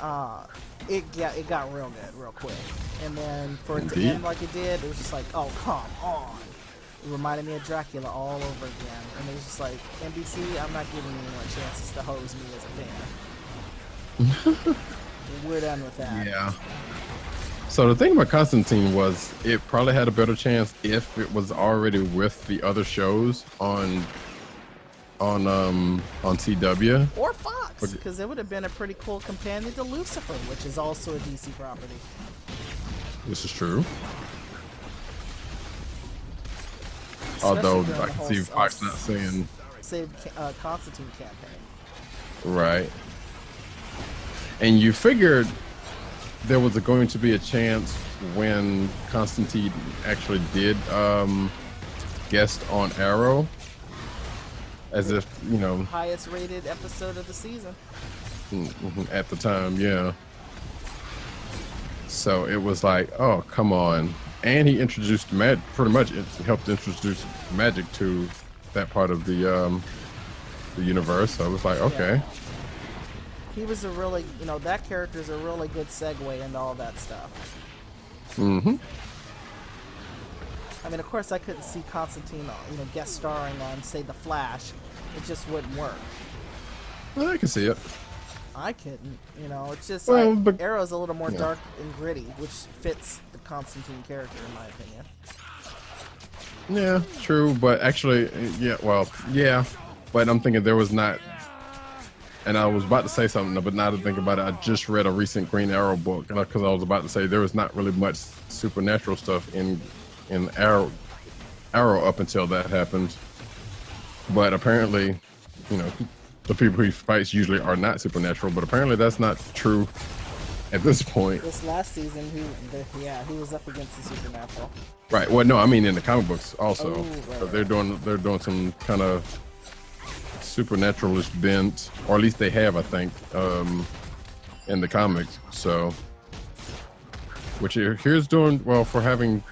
it got real good real quick. And then for it to end like it did, it was just like, oh, come on. It reminded me of Dracula all over again. And it was just like, NBC, I'm not giving you any more chances to hose me as a fan. We're done with that. Yeah. So the thing about Constantine was it probably had a better chance if it was already with the other shows on CW. Or Fox, because it would have been a pretty cool companion to Lucifer, which is also a DC property. This is true. Especially Although during I the can whole, see Fox not saying Save Constantine campaign. right. And you figured there was going to be a chance when Constantine actually did guest on Arrow, as if, you know, Highest rated episode of the season. at the time, yeah. So it was like, oh, come on. And he introduced pretty much helped introduce magic to that part of the universe. So I was like, okay. Yeah. He was a really, you know, that character is a really good segue into all that stuff. Mm-hmm. I mean, of course, I couldn't see Constantine, you know, guest starring on, say, The Flash. It just wouldn't work. Well, I can see it. I couldn't, you know. It's just Well, like, but- Arrow's a little more yeah. dark and gritty, which fits the Constantine character, in my opinion. Yeah, true. But actually, yeah, well, yeah. But I'm thinking there was not, and I was about to say something, but now to think about it, I just read a recent Green Arrow book, and because I was about to say there was not really much supernatural stuff in Arrow up until that happened. But apparently, you know, the people he fights usually are not supernatural, but apparently that's not true at this point. This last season, he was up against the Supernatural. Right. Well, no, I mean in the comic books also. Oh, right, So they're doing some kind of supernaturalist bent, or at least they have, I think, in the comics. So, which here's doing well for having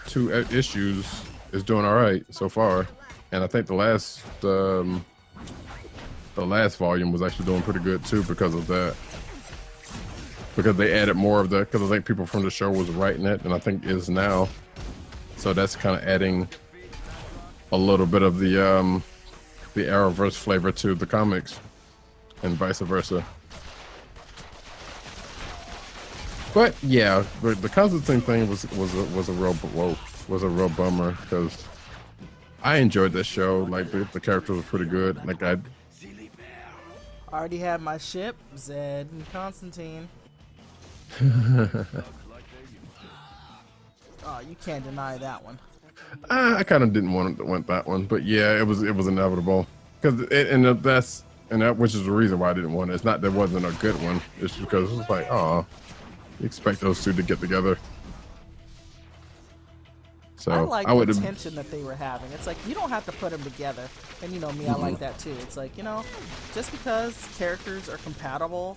2 issues, is doing all right so far, and I think the last volume was actually doing pretty good too because of that. Because they added more of the, because I think people from the show was writing it, and I think is now. So that's kind of adding a little bit of the Arrowverse flavor to the comics, and vice versa. But yeah, the Constantine thing was a real bummer because I enjoyed this show. Like the characters were pretty good. Like I already had my ship, Zed and Constantine. Oh, you can't deny that one. I kind of didn't want that one, but yeah, it was inevitable because that which is the reason why I didn't want it. It's not there wasn't a good one. It's because it's like, oh, you expect those two to get together. So I like I would the have. tension that they were having. It's like you don't have to put them together, and you know me, I like that too. It's like, you know, just because characters are compatible,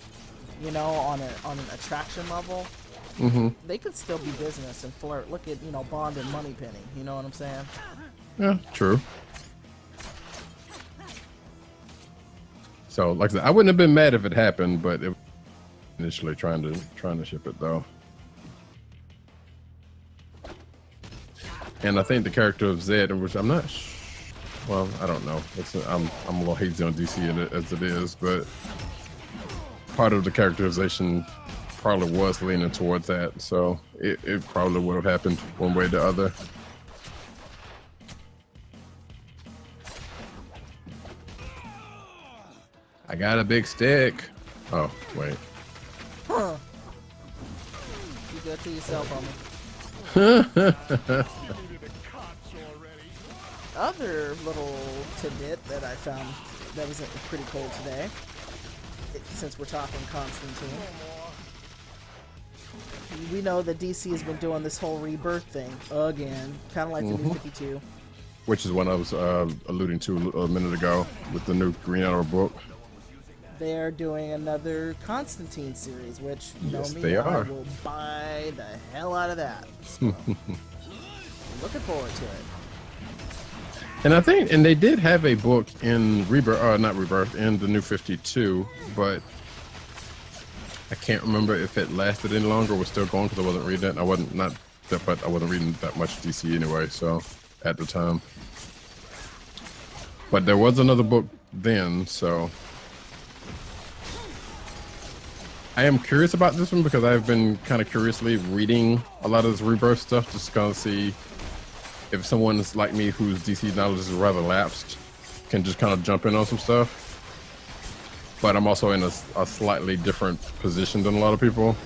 you know, on an attraction level, they could still be business and flirt. Look at, you know, Bond and Moneypenny. You know what I'm saying? Yeah, true. So, like I said, I wouldn't have been mad if it happened, but it initially trying to ship it though. And I think the character of Zed, which I'm not, well, I don't know. I'm a little hazy on DC as it is, but part of the characterization probably was leaning towards that, so it probably would have happened one way or the other. I got a big stick. Oh, wait. Huh. You go to yourself on me. Other little tidbit that I found that was pretty cool today, since we're talking Constantine. We know that DC has been doing this whole rebirth thing again, kind of like the New 52. Which is what I was alluding to a minute ago with the new Green Arrow book. They are doing another Constantine series, which, you know Yes, me, they I are. will buy the hell out of that. So, looking forward to it. And I think, and they did have a book in Rebirth, not Rebirth, in the New 52, but I can't remember if it lasted any longer or was still going because I wasn't reading it. I wasn't reading that much DC anyway, so at the time. But there was another book then, so I am curious about this one because I've been kind of curiously reading a lot of this Rebirth stuff, just to kind of see if someone's like me whose DC knowledge is rather lapsed can just kind of jump in on some stuff. But I'm also in a slightly different position than a lot of people.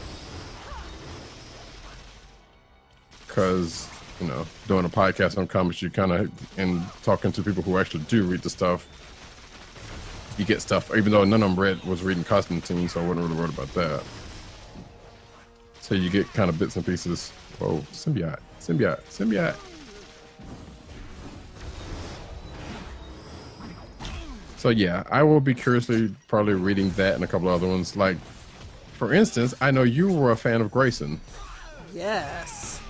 Because, you know, doing a podcast on comics, you kind of, and talking to people who actually do read the stuff, you get stuff, even though none of them was reading Constantine, so I wasn't really worried about that. So you get kind of bits and pieces. Whoa, symbiote, symbiote, symbiote. So yeah, I will be curiously probably reading that and a couple of other ones. Like, for instance, I know you were a fan of Grayson. Yes.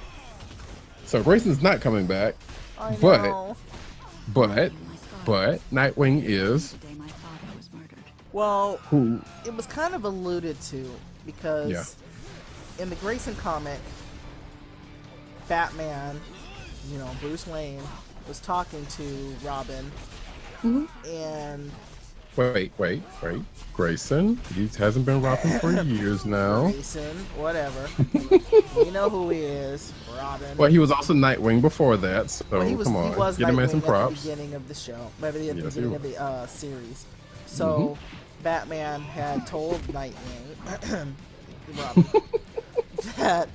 So Grayson's not coming back, I but know. but Nightwing is. The day my father was murdered. Well, Who? it was kind of alluded to because in the Grayson comic, Batman, you know, Bruce Wayne was talking to Robin, and Wait. Grayson? He hasn't been Robin for years now. Grayson, whatever, you know who he is, Robin. Well, he was also Nightwing before that, so Well, he was, come he on, was get him in Nightwing some at the props. beginning of the show, maybe at the Yes, he beginning of was. the series. So Batman had told Nightwing, Robin, that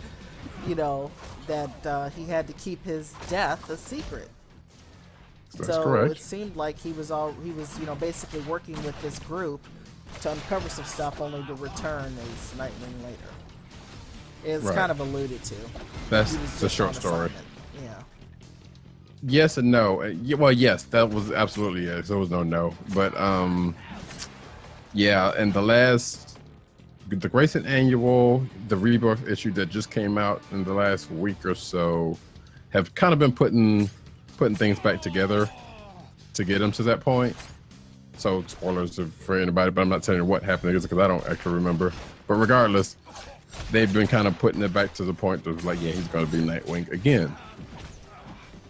you know that he had to keep his death a secret. That's So correct. it seemed like he was you know, basically working with this group to uncover some stuff, only to return as Nightwing later. It's Right. kind of alluded to. That's He was the just short on story. assignment. Yeah. Yes and no. Well, yes, that was absolutely yes. There was no. But yeah, and the Grayson Annual, the Rebirth issue that just came out in the last week or so, have kind of been putting things back together to get them to that point. So spoilers for anybody, but I'm not telling you what happened because I don't actually remember. But regardless, they've been kind of putting it back to the point of like, yeah, he's going to be Nightwing again.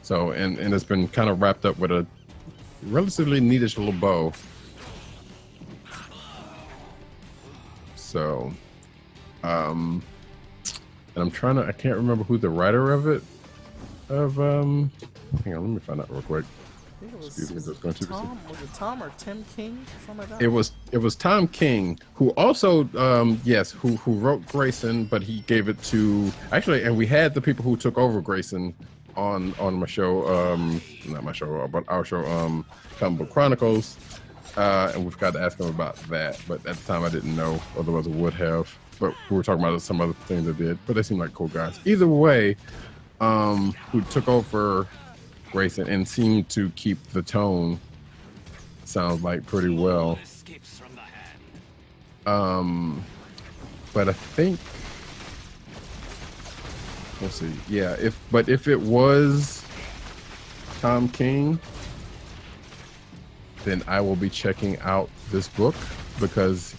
So, and it's been kind of wrapped up with a relatively neatish little bow. So, and I'm I can't remember who the writer of it, hang on, let me find out real quick. I think it was, Excuse me, was just it going to Tom? Was it Tom or Tim King? Something like that. It was Tom King, who also who wrote Grayson, but he gave it to actually, and we had the people who took over Grayson on my show, not my show, but our show, Comic Book Chronicles, and we forgot to ask him about that, but at the time I didn't know, otherwise I would have. But we were talking about some other things they did, but they seem like cool guys. Either way, who took over Grayson and seemed to keep the tone, sounds like pretty well. Escapes from the hand. But I think, let's see, yeah, if it was Tom King, then I will be checking out this book because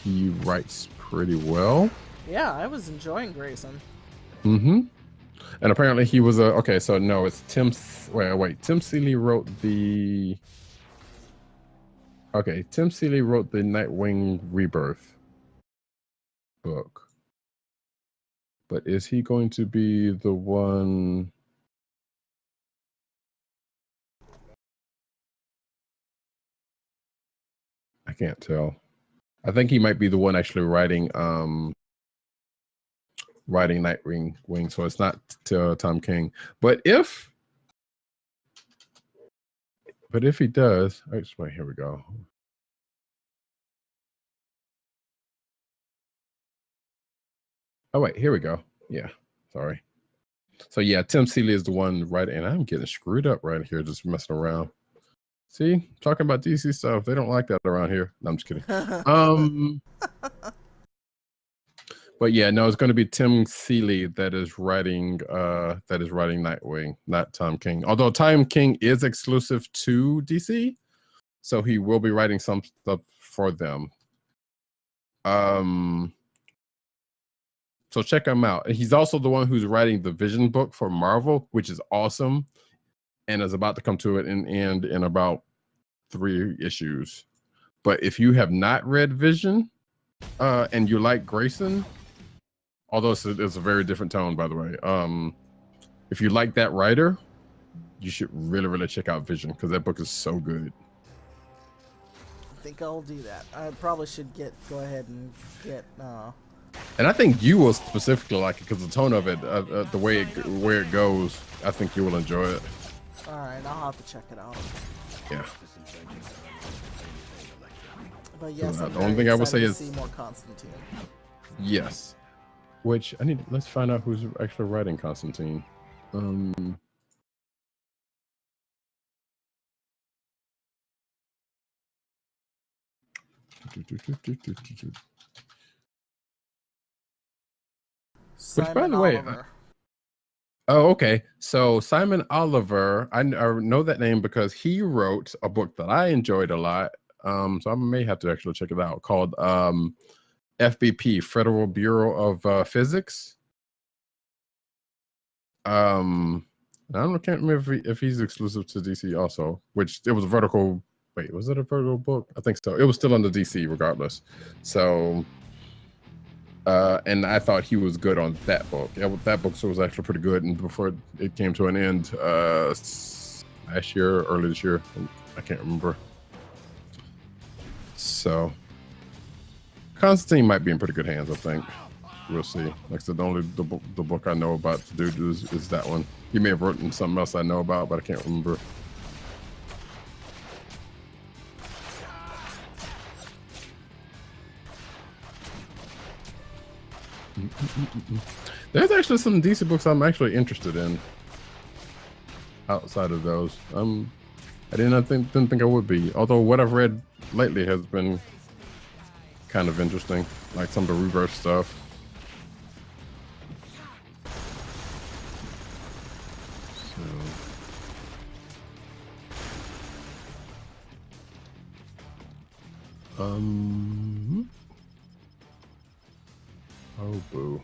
he writes pretty well. Yeah, I was enjoying Grayson. And apparently he was okay, so no, it's Tim Seeley wrote the Tim Seeley wrote the Nightwing Rebirth book. But is he going to be the one? I can't tell. I think he might be the one actually writing Nightwing, so it's not Tom King. But if he does, wait, here we go. Oh wait, here we go. Yeah, sorry. So yeah, Tim Seeley is the one writing, and I'm getting screwed up right here, just messing around. See, talking about DC stuff, they don't like that around here. No, I'm just kidding. But yeah, no, it's going to be Tim Seeley that is writing Nightwing, not Tom King. Although Tom King is exclusive to DC, so he will be writing some stuff for them. So check him out. He's also the one who's writing the Vision book for Marvel, which is awesome, and is about to come to an end in about 3 issues. But if you have not read Vision, and you like Grayson, although it's a very different tone, by the way. If you like that writer, you should really check out Vision, because that book is so good. I think I'll do that. I probably should go ahead and get. And I think you will specifically like it because the tone of it, the way where it goes, I think you will enjoy it. All right, I'll have to check it out. Yeah. But yes, The I'm only very thing I would say excited is- to see more Constantine. Yes. Which let's find out who's actually writing Constantine. Simon by the way, Oliver. Oh, okay. So Simon Oliver, I know that name because he wrote a book that I enjoyed a lot. So I may have to actually check it out, called FBP, Federal Bureau of Physics. Can't remember if he's exclusive to DC also, which it was a Vertical. Wait, was it a Vertical book? I think so. It was still under DC regardless. So, and I thought he was good on that book. That book was actually pretty good. And before it came to an end, last year, early this year, I can't remember. So, Constantine might be in pretty good hands, I think. We'll see. Like I said, the book I know about the dude is that one. He may have written something else I know about, but I can't remember. There's actually some decent books I'm actually interested in outside of those. I didn't think I would be. Although what I've read lately has been kind of interesting, like some of the Rebirth stuff. Oh boo.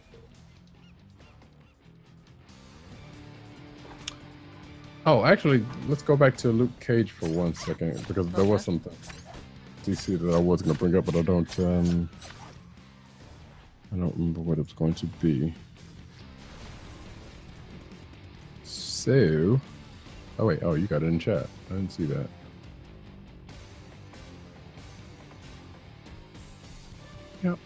Oh, actually, let's go back to Luke Cage for 1 second, because there was something DC that I was going to bring up, but I don't remember what it's going to be. So, oh wait, you got it in chat. I didn't see that. Yep.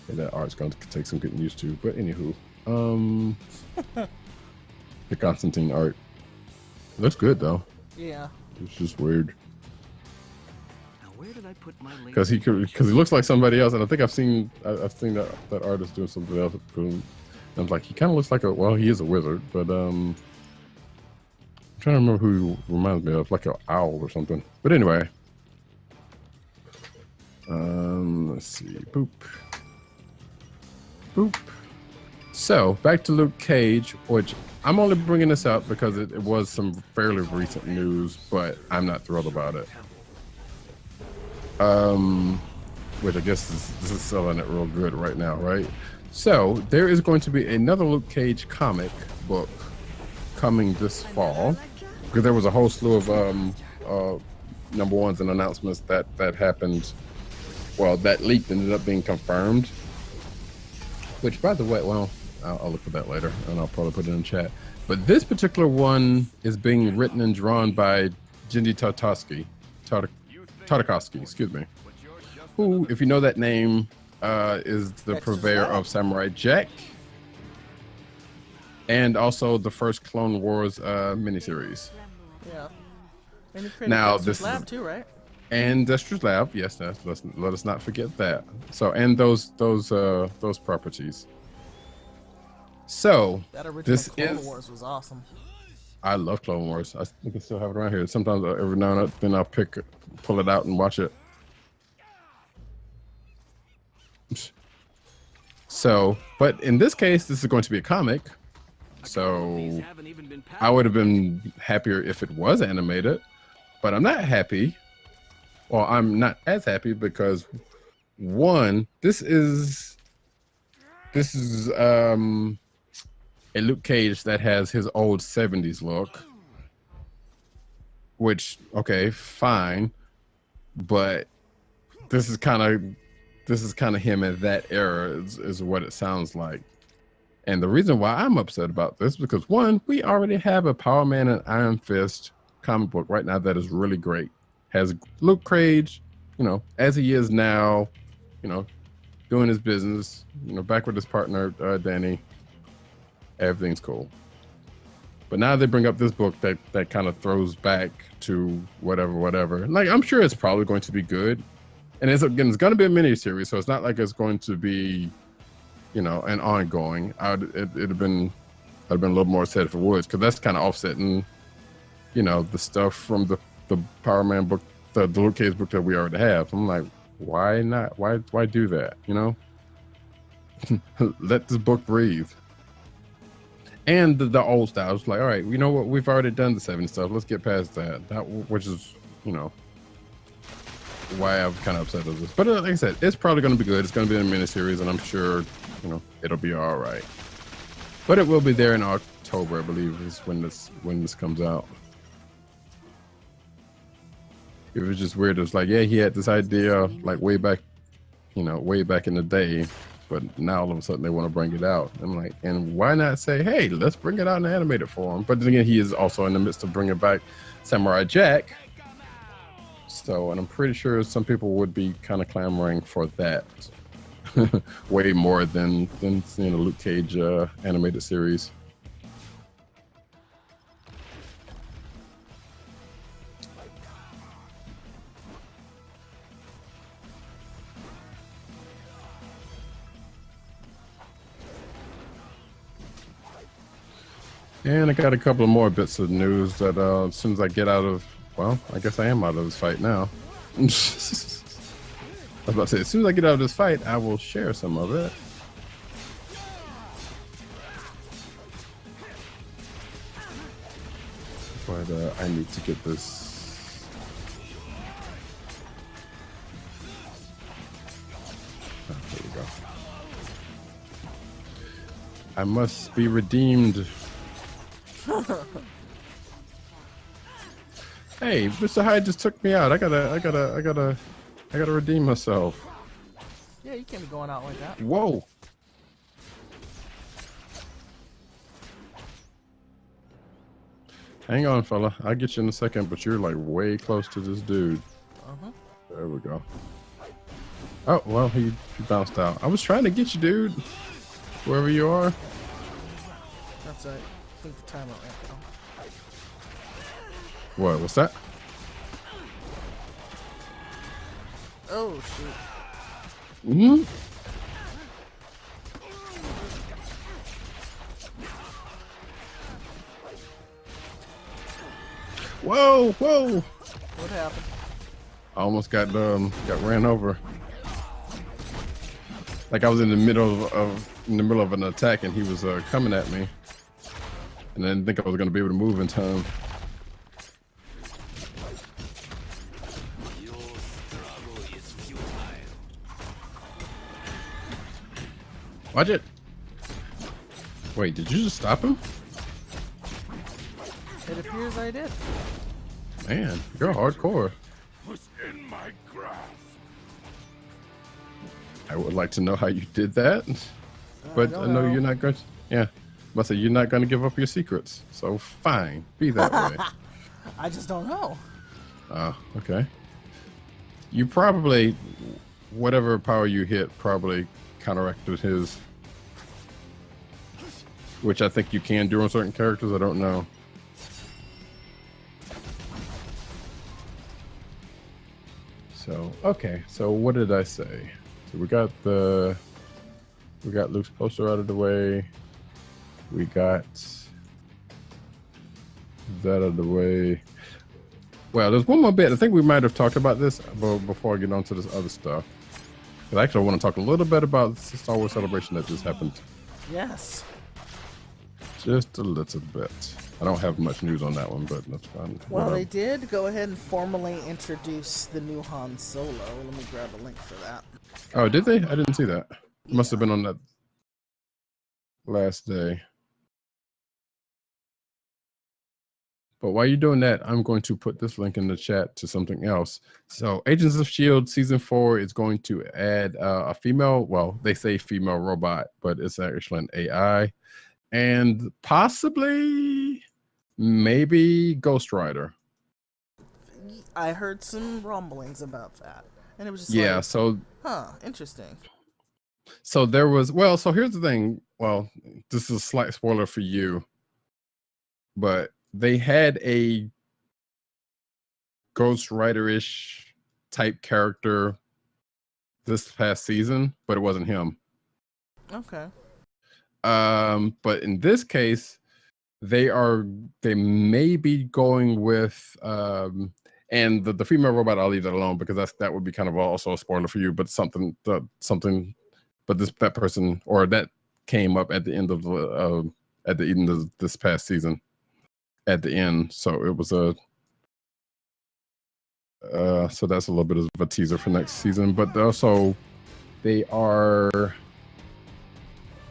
Yeah, that art's going to take some getting used to, but anywho, the Constantine art looks good though. Yeah. It's just weird Now where did I put my because he looks like somebody else, and I think I've seen that artist doing something else. And I'm like, he kind of looks like he is a wizard, but I'm trying to remember who he reminds me of, like an owl or something. But anyway, let's see, boop. So back to Luke Cage, which I'm only bringing this up because it was some fairly recent news, but I'm not thrilled about it. Which I guess this is selling it real good right now, right? So there is going to be another Luke Cage comic book coming this fall, because there was a whole slew of number ones and announcements that happened. Well, that leaked ended up being confirmed. Which, by the way, well, I'll look for that later, and I'll probably put it in chat. But this particular one is being written and drawn by Genndy Tartakovsky, excuse me. Who, if you know that name, is the purveyor of Samurai Jack, and also the first Clone Wars miniseries. Yeah. And he created Now Dexter's this Lab is, too, right? and Dexter's Lab, yes, let us not forget that. So, and those properties. So That original this Clone Wars was awesome. I love Clone Wars. I think I still have it around here. Sometimes every now and then I'll pull it out and watch it. So, but in this case, this is going to be a comic. So I would have been happier if it was animated, but I'm not happy. Well, I'm not as happy because one, this is a Luke Cage that has his old 70s look, which, okay, fine, but this is kind of him in that era is what it sounds like. And the reason why I'm upset about this is because, one, we already have a Power Man and Iron Fist comic book right now that is really great. Has Luke Cage, as he is now, doing his business, back with his partner, Danny. Everything's cool. But now they bring up this book that kind of throws back to whatever. Like, I'm sure it's probably going to be good. And it's going to be a miniseries, so it's not like it's going to be, an ongoing. I'd have been a little more sad if it was, because that's kind of offsetting, the stuff from the Power Man book, the Luke Cage book that we already have. I'm like, why not? Why do that? Let this book breathe. And the old style, it's like, all right, you know what? We've already done the 70s stuff. Let's get past that. Which is, why I'm kind of upset with this. But like I said, it's probably going to be good. It's going to be a miniseries, and I'm sure, it'll be all right. But it will be there in October, I believe, is when this comes out. It was just weird. It was like, yeah, he had this idea like way back in the day. But now all of a sudden they want to bring it out. I'm like, and why not say, hey, let's bring it out in animated form? But then again, he is also in the midst of bringing back Samurai Jack. So, and I'm pretty sure some people would be kind of clamoring for that way more than seeing a Luke Cage animated series. And I got a couple of more bits of news that as soon as I get out of, well, I guess I am out of this fight now. I was about to say, as soon as I get out of this fight, I will share some of it. But I need to get this. Oh, there we go. I must be redeemed. Hey, Mr. Hyde just took me out. I gotta redeem myself. Yeah, you can't be going out like that. Whoa. Hang on, fella. I'll get you in a second, but you're like way close to this dude. There we go. Oh, well, he bounced out. I was trying to get you, dude. Wherever you are. That's right. I think the timer ran down. What? What's that? Oh, shoot. Mm-hmm. Whoa, whoa. What happened? I almost got ran over. Like I was in the middle of an attack and he was coming at me. And I didn't think I was going to be able to move in time. Your struggle is futile. Watch it. Wait, did you just stop him? It appears I did. Man, you're hardcore. Was in my grasp. I would like to know how you did that. But I know you're not going to. Yeah. But say you're not going to give up your secrets. So fine. Be that way. I just don't know. Oh, okay. You probably, whatever power you hit, probably counteracted his. Which I think you can do on certain characters. I don't know. So, okay. So what did I say? So we got Luke's poster out of the way. We got that out of the way. Well, there's one more bit. I think we might have talked about this before I get on to this other stuff. But actually, I want to talk a little bit about the Star Wars Celebration that just happened. Yes. Just a little bit. I don't have much news on that one, but that's fine. Well, they did go ahead and formally introduce the new Han Solo. Let me grab a link for that. Oh, did they? I didn't see that. It must have been on that last day. But while you're doing that, I'm going to put this link in the chat to something else. So Agents of S.H.I.E.L.D. Season 4 is going to add a female, well, they say female robot, but it's actually an AI. And possibly, maybe Ghost Rider. I heard some rumblings about that. And it was just Yeah, like, so interesting. so there was, well, so here's the thing. Well, this is a slight spoiler for you, but they had a Ghost Rider-ish type character this past season, but it wasn't him. Okay. But in this case, they may be going with and the female robot, I'll leave that alone because that would be kind of also a spoiler for you, but that person or that came up at the end of this past season at the end. So it was so that's a little bit of a teaser for next season, but also they are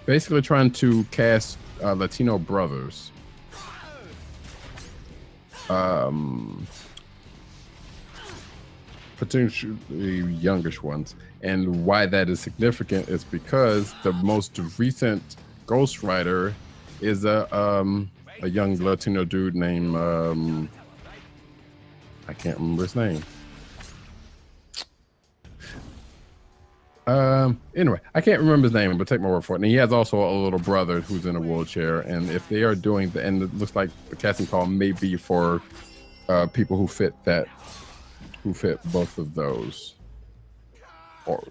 basically trying to cast Latino brothers. Potentially youngish ones. And why that is significant is because the most recent Ghost Rider is a young Latino dude named I can't remember his name. Anyway, I can't remember his name, but take my word for it. And he has also a little brother who's in a wheelchair. And if they are doing and it looks like the casting call may be for people who fit both of those, or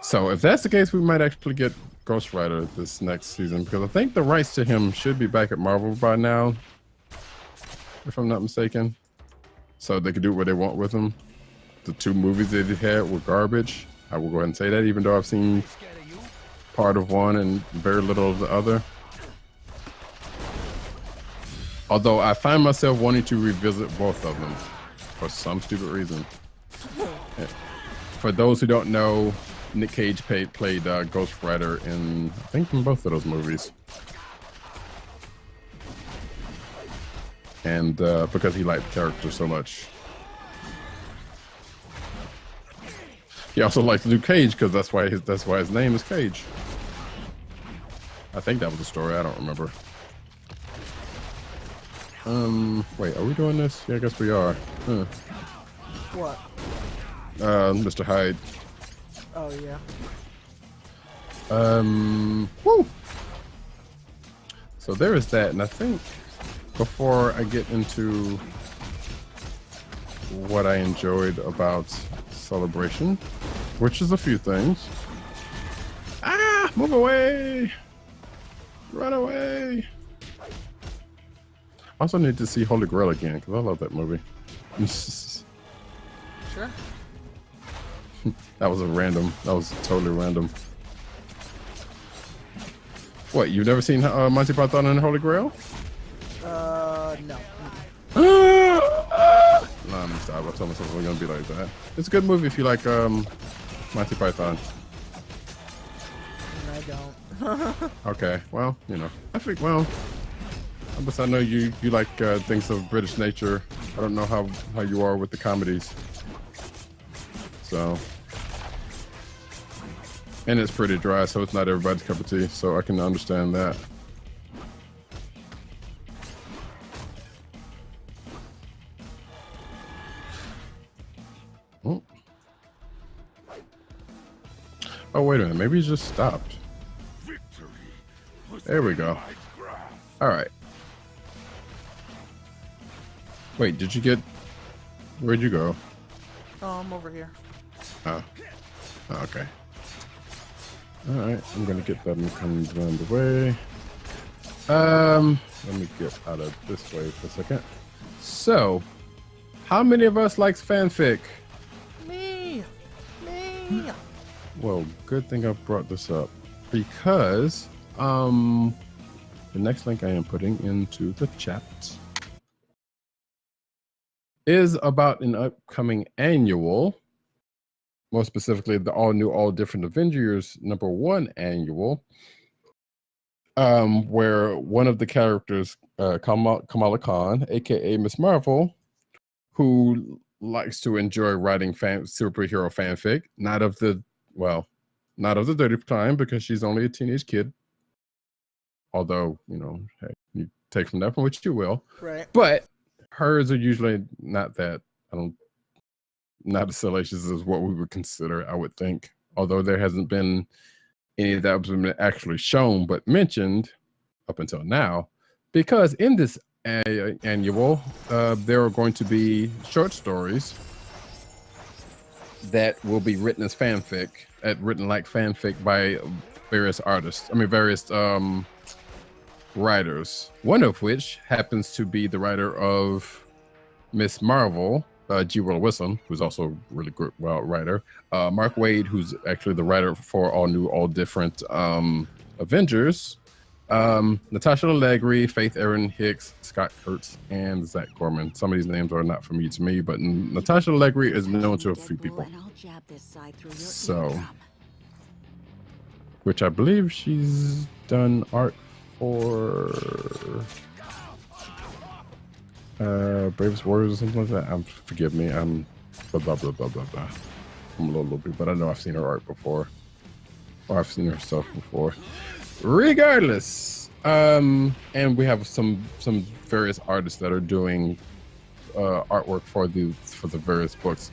so if that's the case, we might actually get Ghost Rider this next season because I think the rights to him should be back at Marvel by now, if I'm not mistaken. So they could do what they want with him. The 2 movies that he had were garbage. I will go ahead and say that, even though I've seen part of one and very little of the other. Although I find myself wanting to revisit both of them for some stupid reason. For those who don't know, Nick Cage played Ghost Rider in both of those movies. And because he liked the character so much. He also liked Luke Cage because that's why his name is Cage. I think that was the story. I don't remember. Wait, are we doing this? Yeah, I guess we are. Huh. What? Mr. Hyde. Oh, yeah. Woo! So there is that, and I think before I get into what I enjoyed about Celebration, which is a few things. Move away! Run away! I also need to see Holy Grail again because I love that movie. Sure. That was totally random. What, you've never seen Monty Python and the Holy Grail? No. No, I'm sorry. I told myself it was gonna be like that. It's a good movie if you like Monty Python. I don't. Okay, well, I think, I know you like things of British nature. I don't know how you are with the comedies. So, and it's pretty dry, so it's not everybody's cup of tea. So I can understand that. Oh, wait a minute. Maybe he just stopped. There we go. All right. Wait, where'd you go? Oh, I'm over here. Oh, okay. All right, I'm gonna get that and come around the way. Let me get out of this way for a second. So, how many of us likes fanfic? Me. Well, good thing I brought this up because the next link I am putting into the chat is about an upcoming annual, more specifically the all new, all different Avengers #1 annual. where one of the characters, Kamala Khan, aka Miss Marvel, who likes to enjoy writing superhero fanfic, not of the dirty kind, because she's only a teenage kid. Although, hey, you take from that from which you will. Right. But hers are usually not as salacious as what we would consider, I would think. Although there hasn't been any of that has been actually shown but mentioned up until now, because in this annual, there are going to be short stories that will be written as fanfic, written like fanfic by various artists. Various writers. One of which happens to be the writer of Miss Marvel, G. Willow Wilson, who's also a really good writer. Mark Waid, who's actually the writer for all different Avengers. Natasha Allegri, Faith Erin Hicks, Scott Kurtz, and Zach Gorman. Some of these names are not familiar to me, but Natasha Allegri is known to a few people. So, which I believe she's done art for Bravest Warriors or something like that. Forgive me, I'm blah blah blah blah blah blah. I'm a little bit, but I know I've seen her art before, or I've seen her stuff before. Regardless, and we have some various artists that are doing artwork for the various books.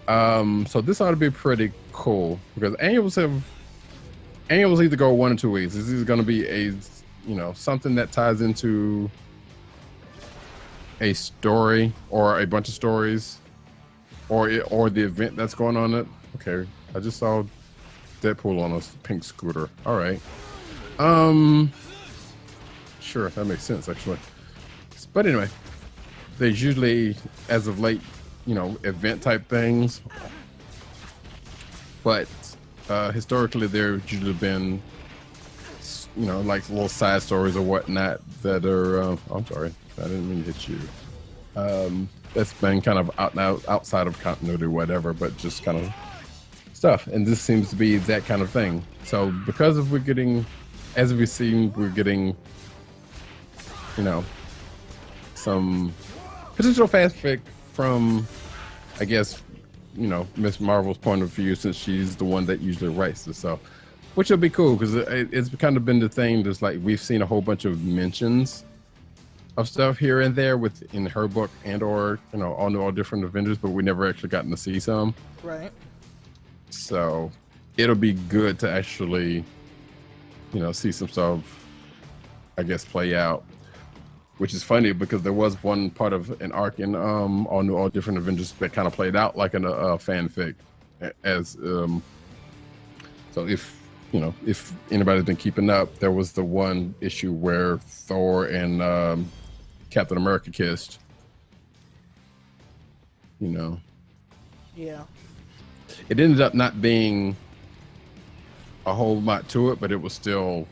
So this ought to be pretty cool, because annuals either go one or two ways. This is going to be a something that ties into a story or a bunch of stories, or the event that's going on. Okay, I just saw Deadpool on a pink scooter. All right. Sure, that makes sense actually. But anyway, there's usually, as of late, event type things. But historically, there's usually been, like little side stories or whatnot that are. I'm sorry, I didn't mean to hit you. That's been kind of outside of continuity or whatever, but just kind of stuff. And this seems to be that kind of thing. So because we're getting, as we've seen, we're getting, some potential fanfic from, I guess, Miss Marvel's point of view, since she's the one that usually writes this stuff, which will be cool, because it's kind of been the thing. There's like, we've seen a whole bunch of mentions of stuff here and there within her book, and or all different Avengers, but we never actually gotten to see some. Right. So it'll be good to actually, see some stuff, I guess, play out. Which is funny, because there was one part of an arc in all different Avengers that kind of played out like a fanfic, as so if anybody's been keeping up, there was the one issue where Thor and Captain America kissed. Yeah. It ended up not being a whole lot to it, but it was still,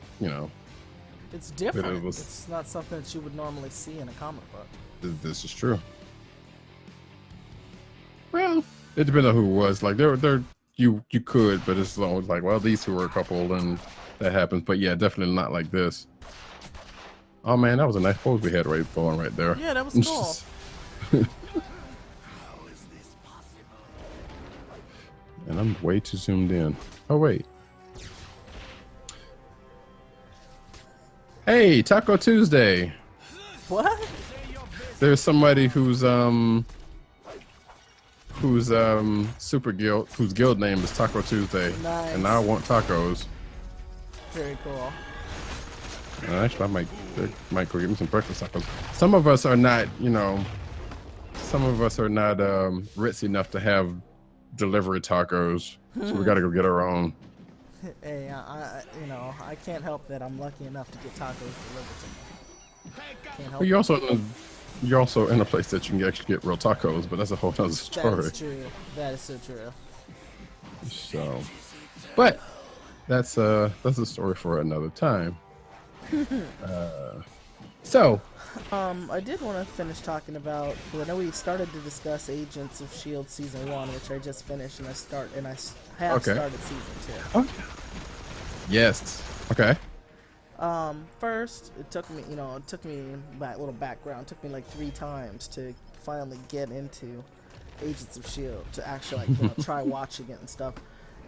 It's different. was- It's not something that you would normally see in a comic book. This is true. Well, it depends on who it was. Like you could, but it's always like, well, these two were a couple, and that happens. But yeah, definitely not like this. Oh man, that was a nice pose we had going right there. Yeah, that was cool. And I'm way too zoomed in. Oh wait. Hey, Taco Tuesday. What? There's somebody whose super guild, whose guild name is Taco Tuesday. Nice. And now I want tacos. Very cool. And actually, I might go get me some breakfast tacos. Some of us are not, ritzy enough to have delivery tacos, so we got to go get our own. Hey, I can't help that I'm lucky enough to get tacos delivered to me. Can't help But it. you're also in a place that you can actually get real tacos, but that's a whole other story. That is true. That is so true. So, but that's a story for another time. I did want to finish talking about. I know we started to discuss Agents of Shield season 1, which I just finished, and I have Okay. started season 2. Oh, yes. Okay. First, it took me, back little background. It took me like 3 times to finally get into Agents of Shield to actually try watching it and stuff.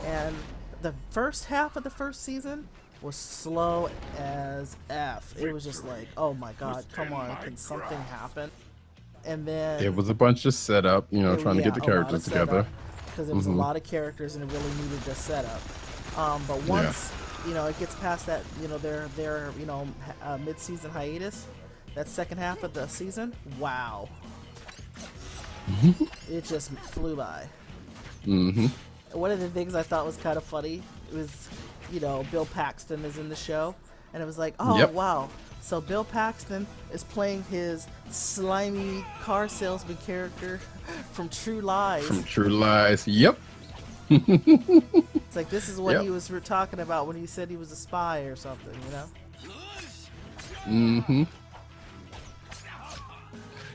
And the first half of the first season was slow as F. It was just like, oh my god, come on, can something happen? And then It was a bunch of setup, trying to get the characters together. because there was a lot of characters and it really needed the setup. But once it gets past that, their mid-season hiatus, that second half of the season, wow, it just flew by. One of the things I thought was kind of funny was, Bill Paxton is in the show, and it was like, oh wow, so Bill Paxton is playing his slimy car salesman character from True Lies. From True Lies, yep. It's like, this is what he was talking about when he said he was a spy or something,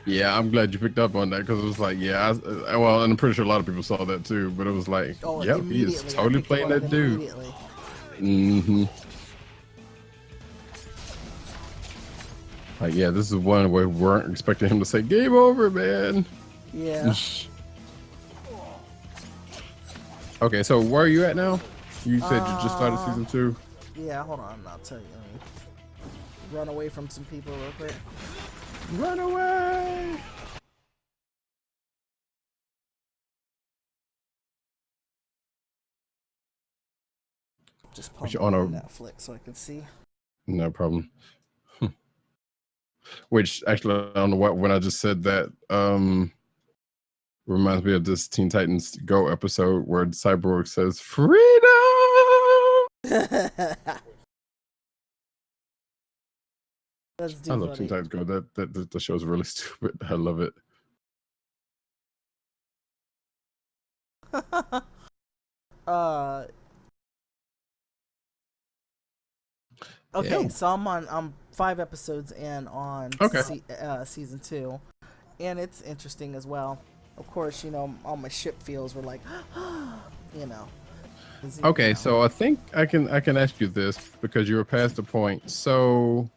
Yeah, I'm glad you picked up on that because it was like, well, and I'm pretty sure a lot of people saw that too, but it was like, yep, he is totally playing that dude. Like, yeah, this is one where we weren't expecting him to say, game over, man. Yeah. Okay, so where are you at now? You said you just started season 2? Yeah, hold on, I'll tell you. Let me run away from some people real quick. Run away! Just pump on on Netflix so I can see. No problem. Which actually, I don't know what, when I just said that, reminds me of this Teen Titans Go episode where Cyborg says, freedom! That's I love Teen Titans Go. That the show's really stupid. I love it. Okay, Yeah. so I'm 5 episodes in on season 2, and it's interesting as well. Of course, all my ship feels were like, Okay, so I think I can ask you this because you were past the point. So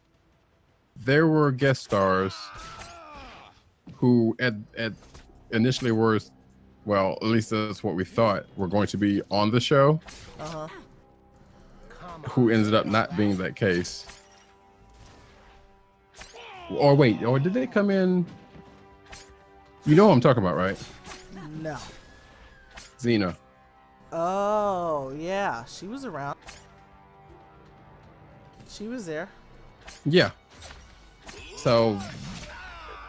there were guest stars who at initially were, well, at least that's what we thought were going to be on the show. Who ended up not being that case. Or wait, or did they come in? You know what I'm talking about, right? No. Xena. Oh, yeah, she was around. She was there. Yeah. So,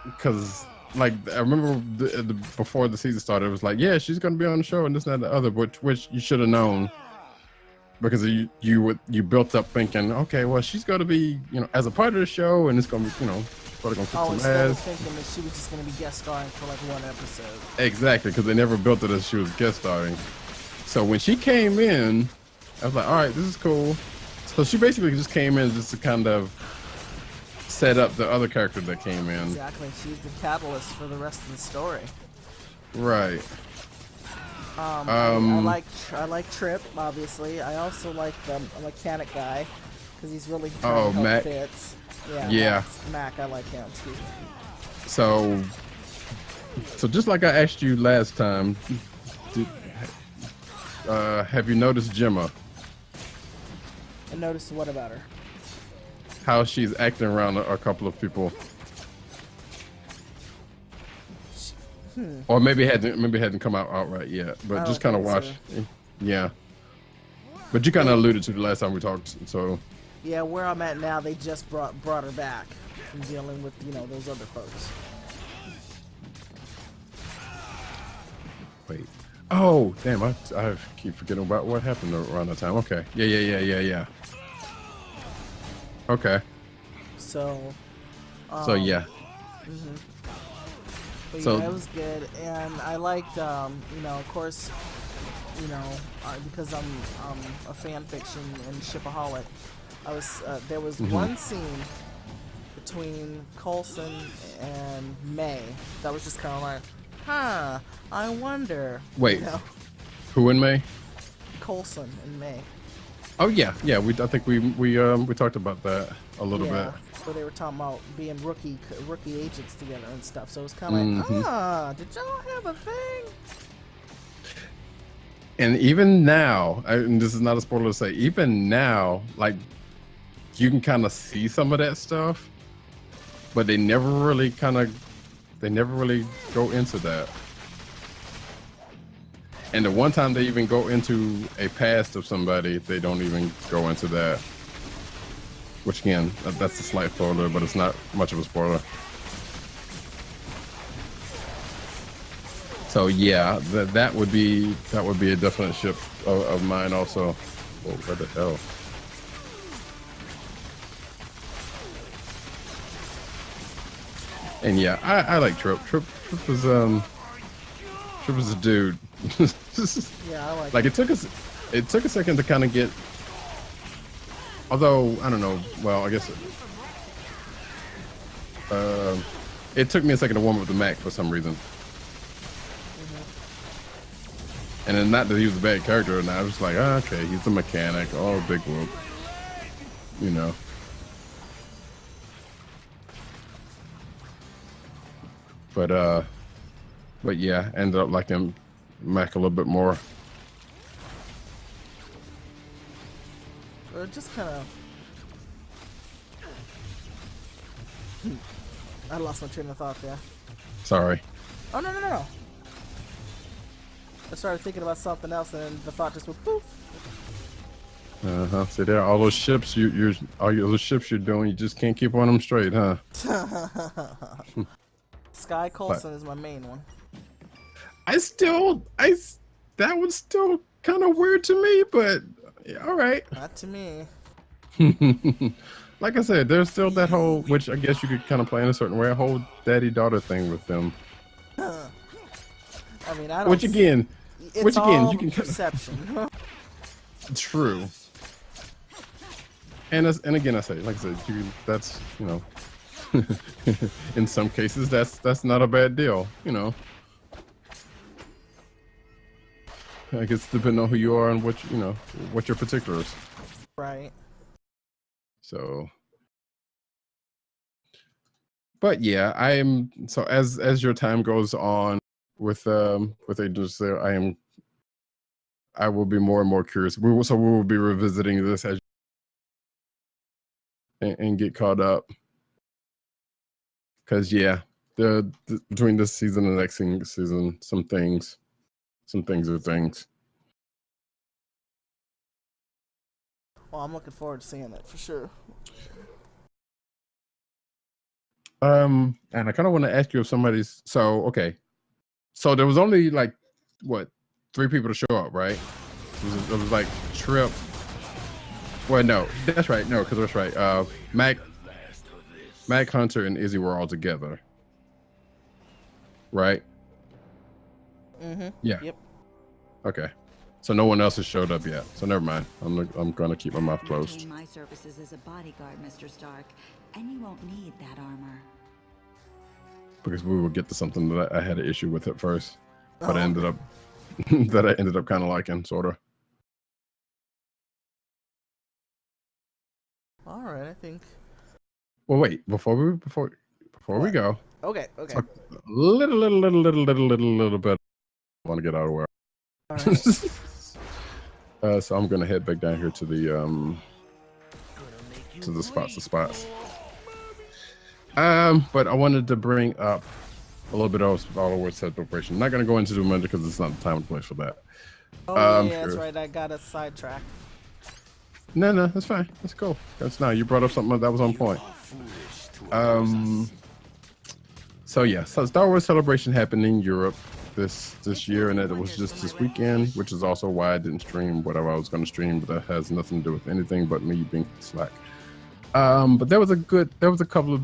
because like I remember before the season started, it was like, yeah, she's gonna be on the show and this and that and the other, which you should have known. Because you built up thinking, okay, well, she's going to be, as a part of the show, and it's going to be, probably going to kick some instead of ass. thinking that she was just going to be guest starring for like 1 episode. Exactly, because they never built it as she was guest starring. So when she came in, I was like, all right, this is cool. So she basically just came in just to kind of set up the other character that came in. Exactly, she's the catalyst for the rest of the story. Right. I like Trip, obviously. I also like the mechanic guy because he's really trying to help Mac. Fitz. Yeah. Mac, I like him. Excuse me. So just like I asked you last time, have you noticed Gemma? I noticed what about her? How she's acting around a couple of people. Or maybe it hadn't come out outright yet, but just kind of watch. Yeah. But you kind of alluded to the last time we talked, so. Yeah, where I'm at now, they just brought her back from dealing with those other folks. Wait. Oh, damn! I keep forgetting about what happened around that time. Okay. Yeah. Okay. So. Yeah. But So- yeah, it was good, and I liked, of course, because I'm a fan fiction and shipaholic. There was one scene between Coulson and May that was just kind of like, I wonder. Wait. Who in May? Coulson and May. Oh yeah, yeah. I think we talked about that a little bit. So they were talking about being rookie agents together and stuff. So it's kind of like, did y'all have a thing? And even now, and this is not a spoiler to say, even now, like you can kind of see some of that stuff, but they never really go into that. And the one time they even go into a past of somebody, they don't even go into that. Which again, that's a slight spoiler, but it's not much of a spoiler. So yeah, that would be a definite ship of mine also. Whoa, what the hell? And yeah, I like Trip. Trip was a dude. Yeah, I like. Like it took a second to kind of get. Although I don't know. Well, I guess it took me a second to warm up the Mac for some reason. And then not that he was a bad character, and I was like, oh, okay, he's a mechanic. Oh, big whoop. You know. But yeah, ended up liking Mac a little bit more. Just kind of. I lost my train of thought there. Sorry. Oh no. I started thinking about something else, and then the thought just went poof. See there, all those ships all those ships you're doing, you just can't keep on them straight, huh? Sky Coulson is my main one. That was still kind of weird to me, but yeah, all right. Not to me. Like I said, there's still that whole, which I guess you could kind of play in a certain way, a whole daddy-daughter thing with them. I mean, I don't. Which again, all you can perception. True. And again, I say, like I said, that's in some cases that's not a bad deal, I guess depending on who you are and what your particulars. Right. So, but yeah, so as your time goes on with Agents there, I will be more and more curious. We will be revisiting this and get caught up. Because yeah, between this season and next season, some things are things. Well, I'm looking forward to seeing it for sure. And I kind of want to ask you if somebody's okay. So there was only like what 3 people to show up, right? It was like Trip. Well, no, that's right. No, because that's right. Mac Hunter and Izzy were all together, right? Yeah. Yep. Okay. So no one else has showed up yet. So never mind. I'm gonna keep my mouth closed. Maintain my services as a bodyguard, Mr. Stark, and you won't need that armor. Because we will get to something that I had an issue with at first, but I Oh. ended up kind of liking, sort of. All right, I think. Well, wait. Before we go, Okay. talk a little bit. I want to get out of where. All right. So I'm gonna head back down here to the spots. But I wanted to bring up a little bit of Star Wars celebration. Not gonna go into the Monday because it's not the time and place for that. Oh yeah, Sure. that's right. I got us sidetracked. No, that's fine. That's cool. You brought up something that was on point. So yeah, so Star Wars Celebration happened in Europe this year, and it was just this weekend, which is also why I didn't stream whatever I was going to stream, but that has nothing to do with anything but me being slack. But there was a couple of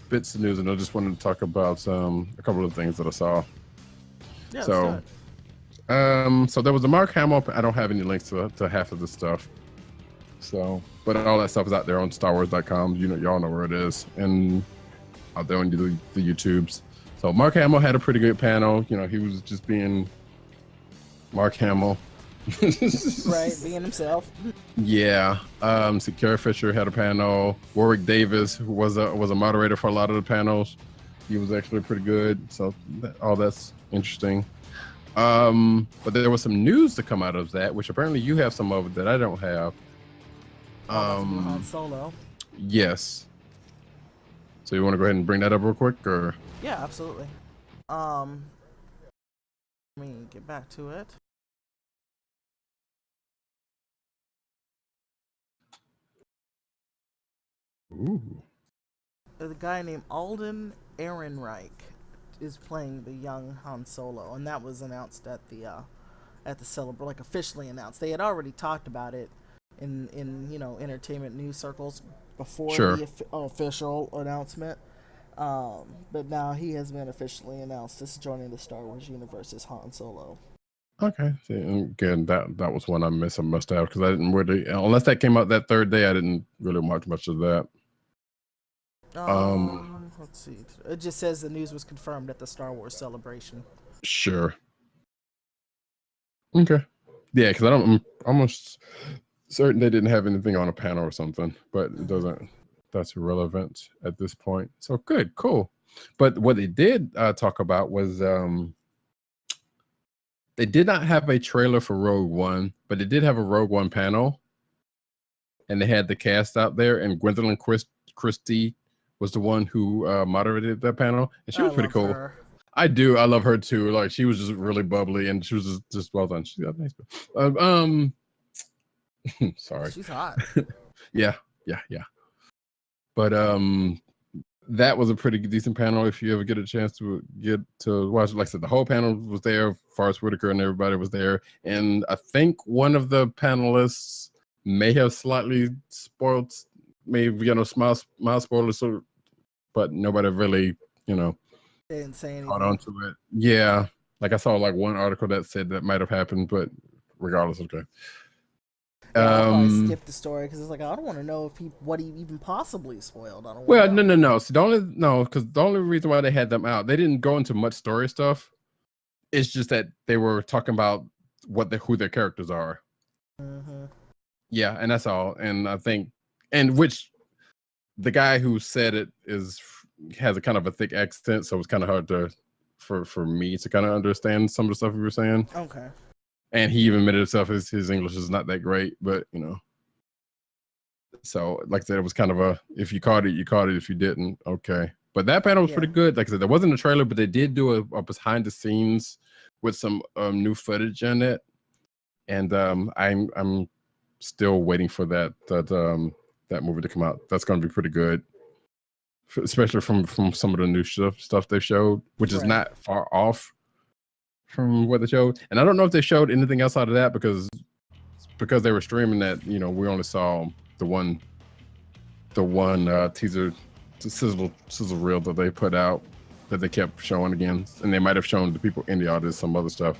bits of news, and I just wanted to talk about a couple of things that I saw. Yeah. So, so there was a Mark Hamill. I don't have any links to half of the stuff. So, but all that stuff is out there on StarWars.com. Y'all know where it is, and out there on the YouTubes. So Mark Hamill had a pretty good panel. He was just being Mark Hamill. Right, being himself. Yeah. So Carrie Fisher had a panel. Warwick Davis, who was a moderator for a lot of the panels, he was actually pretty good. So all that's interesting. But there was some news to come out of that, which apparently you have some of it that I don't have. Han Solo. Yes. So you want to go ahead and bring that up real quick, or? Yeah, absolutely. Let me get back to it. Ooh. There's a guy named Alden Ehrenreich is playing the young Han Solo, and that was announced at the celebration, like officially announced. They had already talked about it in entertainment news circles before Sure. the official announcement. But now he has been officially announced as joining the Star Wars universe as Han Solo. Okay. See, again, that was one I missed. I must have, because I didn't really, unless that came out that third day, I didn't really watch much of that. Let's see. It just says the news was confirmed at the Star Wars celebration. Sure. Okay. Yeah, because I'm almost certain they didn't have anything on a panel or something, but it doesn't. That's irrelevant at this point. So good, cool. But what they did talk about was they did not have a trailer for Rogue One, but they did have a Rogue One panel, and they had the cast out there, and Gwendolyn Christie was the one who moderated that panel, and she was pretty cool. Her. I do. I love her too. Like, she was just really bubbly, and she was just well done. She got nice. Sorry. She's hot. Yeah. But that was a pretty decent panel. If you ever get a chance to get to watch it, like I said, the whole panel was there. Forrest Whitaker and everybody was there, and I think one of the panelists may have slightly spoiled, maybe mild spoilers, but nobody really, They didn't say anything. caught on to it. Yeah, like I saw like one article that said that might have happened, but regardless, okay. Yeah, I skipped the story because it's like I don't want to know what he even possibly spoiled. I don't. Well, know. no. So because the only reason why they had them out, they didn't go into much story stuff. It's just that they were talking about who their characters are. Mm-hmm. Yeah, and that's all. And I think, and which the guy who said it has a kind of a thick accent, so it's kind of hard for me to kind of understand some of the stuff we were saying. Okay. And he even admitted himself his English is not that great, but so like I said, it was kind of if you caught it, you caught it. If you didn't, okay. But that panel was pretty good. Like I said, there wasn't a trailer, but they did do a behind the scenes with some new footage in it, and I'm still waiting for that movie to come out. That's going to be pretty good, especially from some of the new stuff they showed, which is not far off from what they showed. And I don't know if they showed anything outside of that because they were streaming that. We only saw the one teaser sizzle reel that they put out that they kept showing again, and they might have shown the people in the audience some other stuff.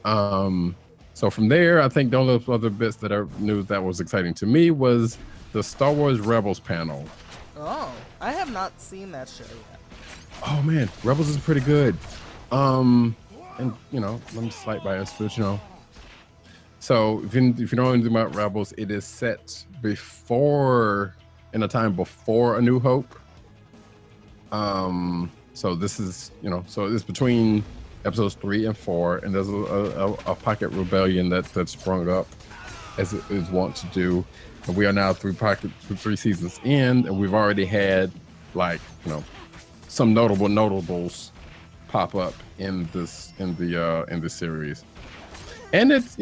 So from there, I think the only other bits that are news that was exciting to me was the Star Wars Rebels panel. Oh, I have not seen that show yet. Oh man, Rebels is pretty good. And I'm slight bias, but So if you know anything about Rebels, it is set in a time before A New Hope. So this is so it's between episodes 3 and 4, and there's a pocket rebellion that sprung up, as it is wont to do. And we are now 3 seasons in, and we've already had some notables pop up in the series. And it's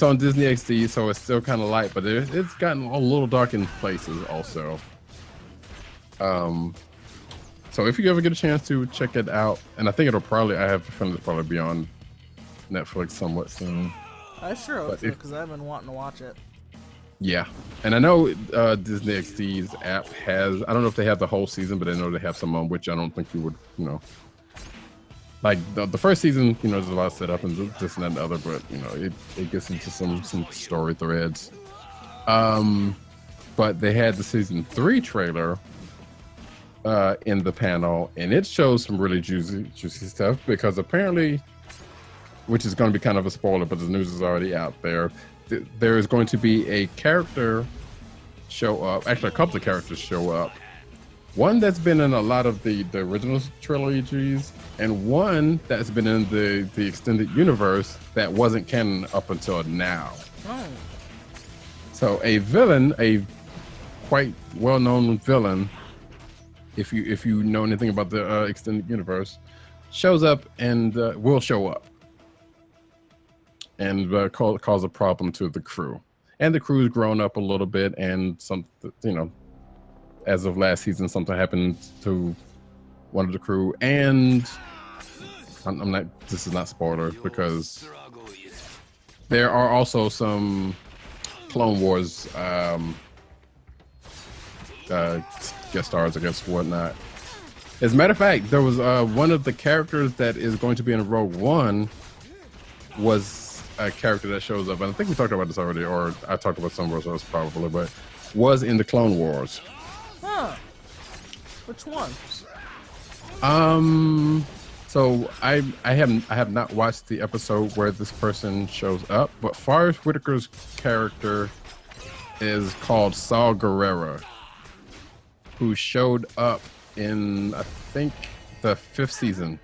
on Disney XD, so it's still kind of light, but it's gotten a little dark in places also. So if you ever get a chance to check it out, and I think I have a feeling it'll probably be on Netflix somewhat soon. I sure hope so, because I've been wanting to watch it. Yeah, and I know Disney XD's app has, I don't know if they have the whole season, but I know they have some on which I don't think you would, like the first season, there's a lot set up and this and that and the other, but it gets into some story threads. But they had the season 3 trailer in the panel, and it shows some really juicy stuff, because apparently which is going to be kind of a spoiler, but the news is already out there. There is going to be a character show up. Actually, a couple of characters show up. One that's been in a lot of the original trilogies, and one that's been in the extended universe that wasn't canon up until now. Oh. So a villain, a quite well-known villain, if you know anything about the extended universe, shows up and will show up and cause a problem to the crew. And the crew's grown up a little bit, and as of last season, something happened to one of the crew. And I'm not. This is not spoiler because there are also some Clone Wars guest stars, I guess, whatnot. As a matter of fact, there was one of the characters that is going to be in Rogue One was a character that shows up, and I think we talked about this already, or I talked about some of those probably, but was in the Clone Wars. Huh. Which one? So I have not watched the episode where this person shows up, but Forrest Whitaker's character is called Saw Gerrera, who showed up in, I think, the 5th season,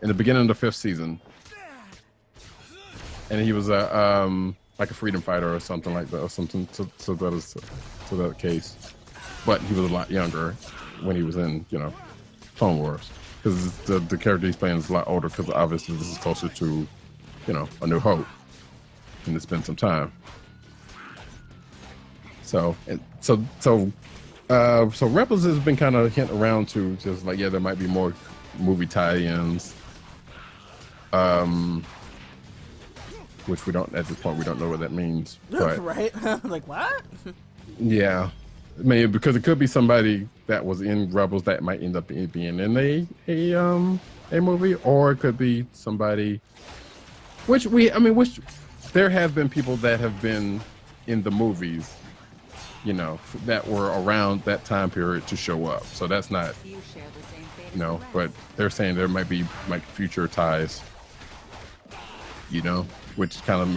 in the beginning of the 5th season. And he was like a freedom fighter or something like that, or something to that case. But he was a lot younger when he was in, Clone Wars, because the character he's playing is a lot older. Because obviously this is closer to, A New Hope, and it's been some time. So Rebels has been kind of hinting around to just like, yeah, there might be more movie tie-ins. Which we don't, at this point, we don't know what that means. But, right? Like, what? Yeah. I mean, because it could be somebody that was in Rebels that might end up being in a movie, or it could be somebody, which there have been people that have been in the movies, that were around that time period to show up. So that's not, You share the same fate. but they're saying there might be like future ties, which kind of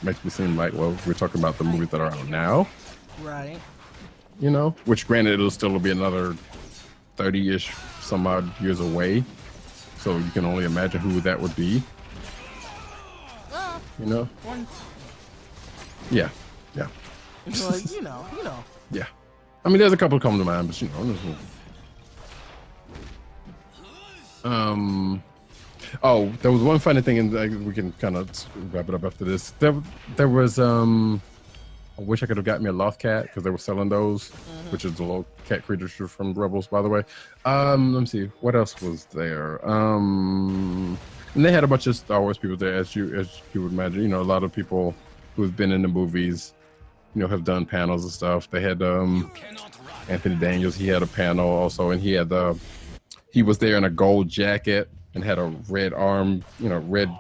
makes me seem like, well, we're talking about the movies that are out now, Right. which granted it'll still be another 30-ish some odd years away, so you can only imagine who that would be. One. Yeah. Like, Yeah. I mean, there's a couple come to mind, but oh, there was one funny thing, and we can kind of wrap it up after this. There was I wish I could have got me a loft cat, because they were selling those, which is the little cat creature from Rebels, by the way. Let me see, what else was there? And they had a bunch of Star Wars people there, as you would imagine. A lot of people who have been in the movies, have done panels and stuff. They had Anthony Daniels. He had a panel also, and he was there in a gold jacket and had a red arm, red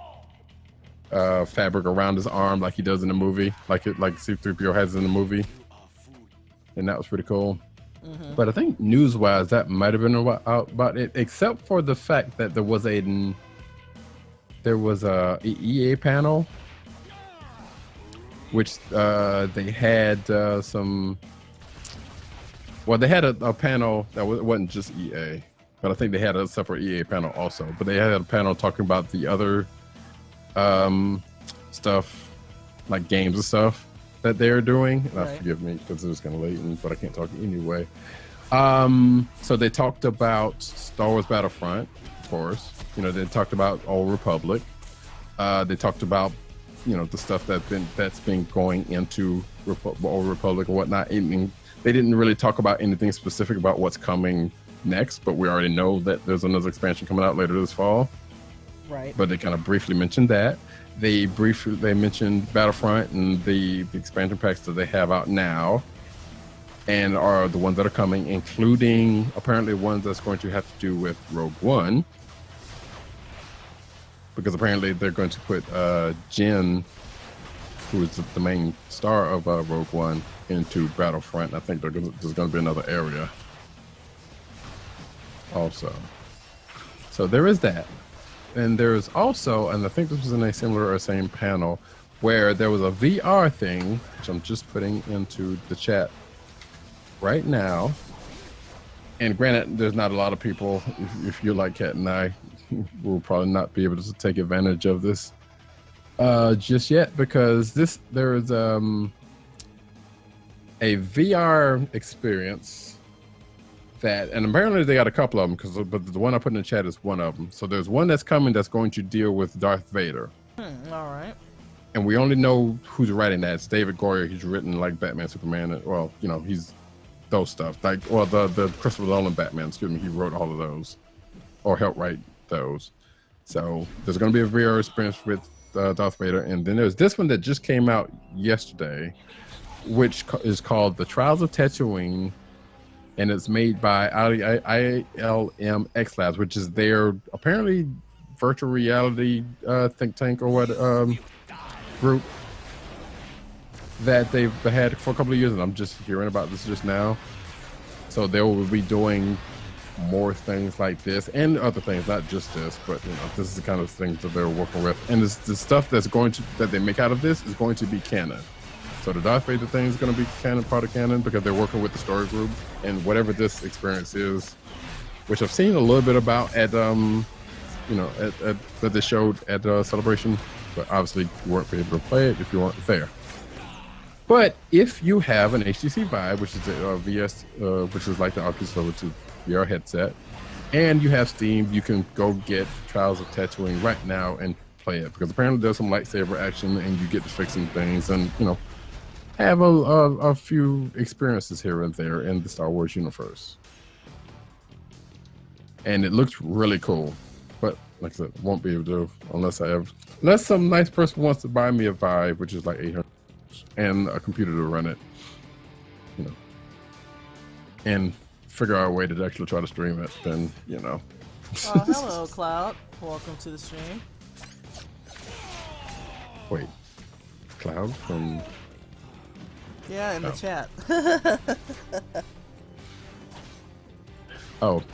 fabric around his arm, like he does in the movie, like C-3PO has in the movie, and that was pretty cool. But I think news-wise, that might have been about it, except for the fact that there was a EA panel, which they had some. Well, they had a panel that wasn't just EA, but I think they had a separate EA panel also. But they had a panel talking about the other stuff, like games and stuff that they're doing. And Right. forgive me because it was kind of late, but I can't talk anyway. So they talked about Star Wars Battlefront, of course. They talked about Old Republic. They talked about the stuff that's been going into Old Republic and whatnot. They didn't really talk about anything specific about what's coming next, but we already know that there's another expansion coming out later this fall. Right. But they kind of briefly mentioned that. They mentioned Battlefront and the expansion packs that they have out now, and are the ones that are coming, including apparently ones that's going to have to do with Rogue One, because apparently they're going to put Jyn, who is the main star of Rogue One, into Battlefront. I think there's going to be another area also. So there is that. And there's also, and I think this was in a similar or same panel, where there was a VR thing, which I'm just putting into the chat right now. And granted, there's not a lot of people, if you're like Kat and I, will probably not be able to take advantage of this just yet, because there is a VR experience that, and apparently they got a couple of them, but the one I put in the chat is one of them. So there's one that's coming that's going to deal with Darth Vader. All right. And we only know who's writing that. It's David Goyer. He's written like Batman, Superman. Well, you know, he's those stuff. Like, well, the Christopher Nolan Batman, excuse me, he wrote all of those or helped write those. So there's going to be a VR experience with Darth Vader. And then there's this one that just came out yesterday, which is called The Trials of Tatooine. And it's made by ILM X Labs, which is their apparently virtual reality think tank or what group that they've had for a couple of years. And I'm just hearing about this just now. So they will be doing more things like this and other things, not just this, but you know, this is the kind of things that they're working with. And this, the stuff that they make out of this is going to be canon. So the Darth Vader thing is going to be part of canon because they're working with the story group, and whatever this experience is, which I've seen a little bit about at that they showed at Celebration, but obviously you weren't able to play it if you weren't there. But if you have an HTC Vive, which is a VS, which is like the Oculus Rift VR headset, and you have Steam, you can go get Trials of Tatooine right now and play it, because apparently there's some lightsaber action and you get to fix some things and, you know, have a few experiences here and there in the Star Wars universe. And it looks really cool. But like I said, won't be able to unless some nice person wants to buy me a Vive, which is like $800, and a computer to run it, you know, and figure out a way to actually try to stream it, then, you know. Hello, Cloud. Welcome to the stream. Wait, Cloud from... Yeah, in the chat. Oh.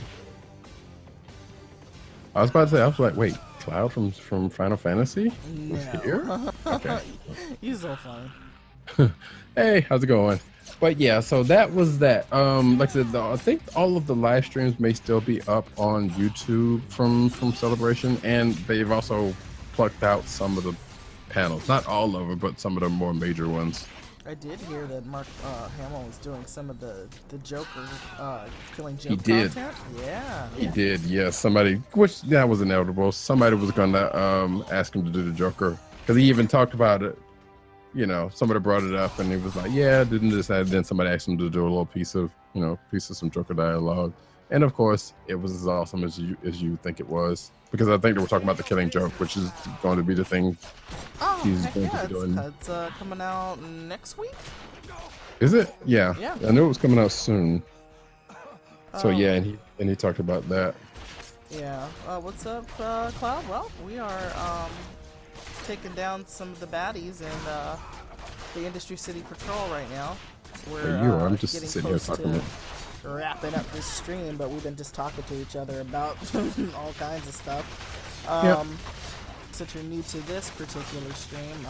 I was about to say, I was like, wait, Cloud from Final Fantasy? No. Here? Okay. You're so funny. Hey, how's it going? But yeah, so that was that. Like I said, I think all of the live streams may still be up on YouTube from Celebration, and they've also plucked out some of the panels. Not all of it, but some of the more major ones. I did hear that Mark Hamill was doing some of the Joker, killing Joker content. Yeah. He did, yeah. Somebody, which that was inevitable. Somebody was gonna ask him to do the Joker, because he even talked about it. You know, somebody brought it up, and he was like, "Yeah, didn't decide." Then somebody asked him to do a little piece of some Joker dialogue, and of course, it was as awesome as you think it was, because I think they were talking about the Killing Joke, which is going to be the thing. Oh, He's heck going yeah, to be doing. it's coming out next week. Is it? Yeah. Yeah. I knew it was coming out soon. So yeah, and he talked about that. Yeah. What's up, Cloud? Well, we are taking down some of the baddies in the Industry City Patrol right now. We're Hey, you are. I'm just getting sitting here close talking to to... wrapping up this stream, but we've been just talking to each other about all kinds of stuff. Yep. Since you're new to this particular stream,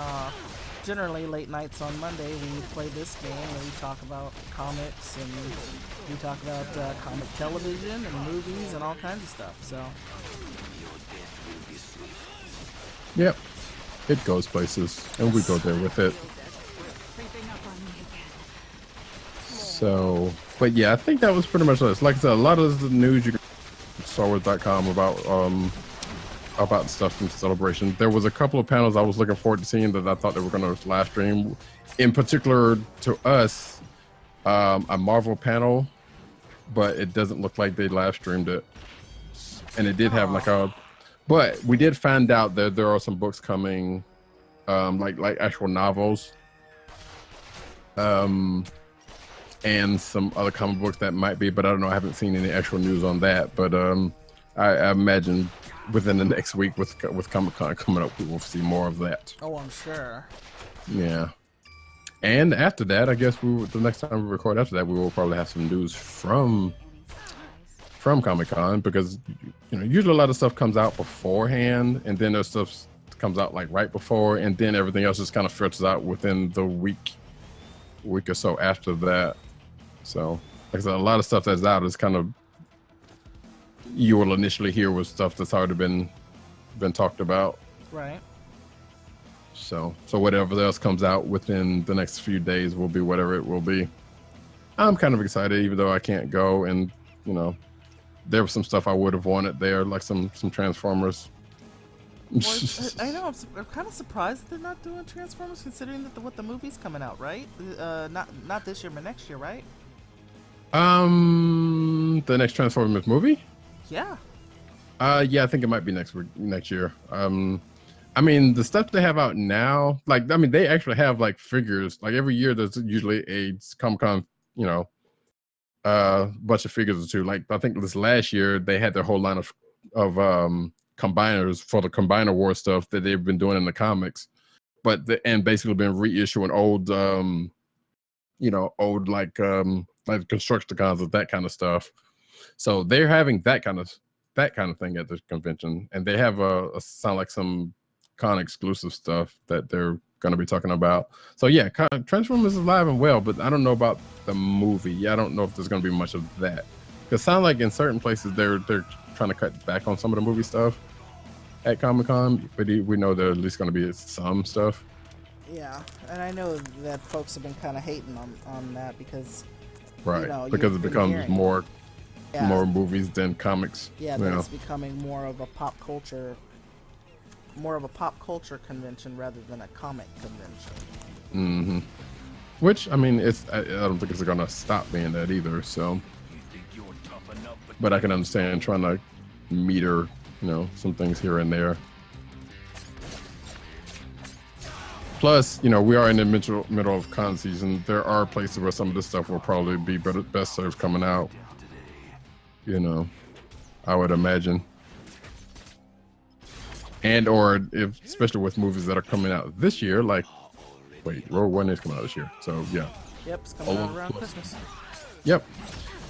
generally late nights on Monday we play this game and we talk about comics and we talk about comic television and movies and all kinds of stuff. So Yep. It goes places, and we go there with it. So, but yeah, I think that was pretty much it. Like I said, a lot of the news you can StarWars.com about stuff from Celebration. There was a couple of panels I was looking forward to seeing that I thought they were going to live stream. In particular, to us, a Marvel panel, but it doesn't look like they live streamed it. And it did have like a, but we did find out that there are some books coming, like actual novels, and some other comic books that might be, but I don't know. I haven't seen any actual news on that. But I imagine within the next week with Comic-Con coming up, we will see more of that. oh, I'm sure. Yeah. And after that, I guess the next time we record after that, we will probably have some news from from Comic-Con because usually a lot of stuff comes out beforehand, and then there's stuff comes out like right before, and then everything else just kind of filters out within the week or so after that. So, like I said, a lot of stuff that's out is kind of you will initially hear with stuff that's already been talked about. Right. So whatever else comes out within the next few days will be whatever it will be. I'm kind of excited, even though I can't go, and there was some stuff I would have wanted there, like some Transformers. Well, I know. I'm kind of surprised that they're not doing Transformers, considering that what the movie's coming out, right? Not this year, but next year, right? The next Transformers movie? Yeah. Yeah, I think it might be next year. I mean, the stuff they have out now, they actually have like figures. Like every year, there's usually a Comic-Con, bunch of figures or two. Like I think this last year, they had their whole line of combiners for the Combiner War stuff that they've been doing in the comics, and basically been reissuing old, like Constructicons of that kind of stuff. So they're having that kind of thing at the convention, and they have sound like some con exclusive stuff that they're going to be talking about. So yeah, Transformers is alive and well, but I don't know about the movie. I don't know if there's going to be much of that, because it sounds like in certain places they're trying to cut back on some of the movie stuff at Comic-Con, but we know there's at least going to be some stuff. Yeah, and I know that folks have been kind of hating on that because because it becomes more movies than comics. Yeah, it's becoming more of a pop culture convention rather than a comic convention. Mm-hmm. Which, I mean, I don't think it's going to stop being that either. So, but I can understand trying to meter, some things here and there. Plus, we are in the middle of con season. There are places where some of this stuff will probably be best served coming out. I would imagine. And or especially with movies that are coming out this year, like Rogue One is coming out this year. So yeah. Yep, it's coming out around Christmas. Yep.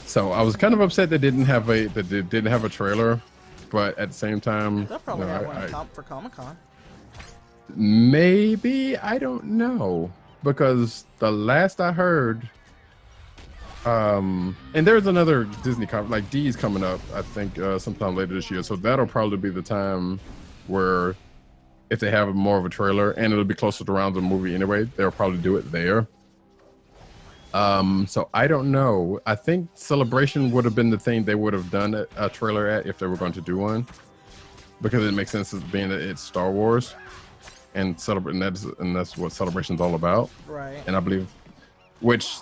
So I was kind of upset they didn't have a trailer, but at the same time, They'll probably have one for Comic-Con. Maybe, I don't know, because the last I heard, and there's another Disney like D's coming up, I think sometime later this year. So that'll probably be the time where, if they have more of a trailer, and it'll be closer to around the movie anyway, they'll probably do it there. So I don't know. I think Celebration would have been the thing they would have done a trailer at if they were going to do one, because it makes sense as being that it's Star Wars, and that's what Celebration's all about. Right. And I believe, which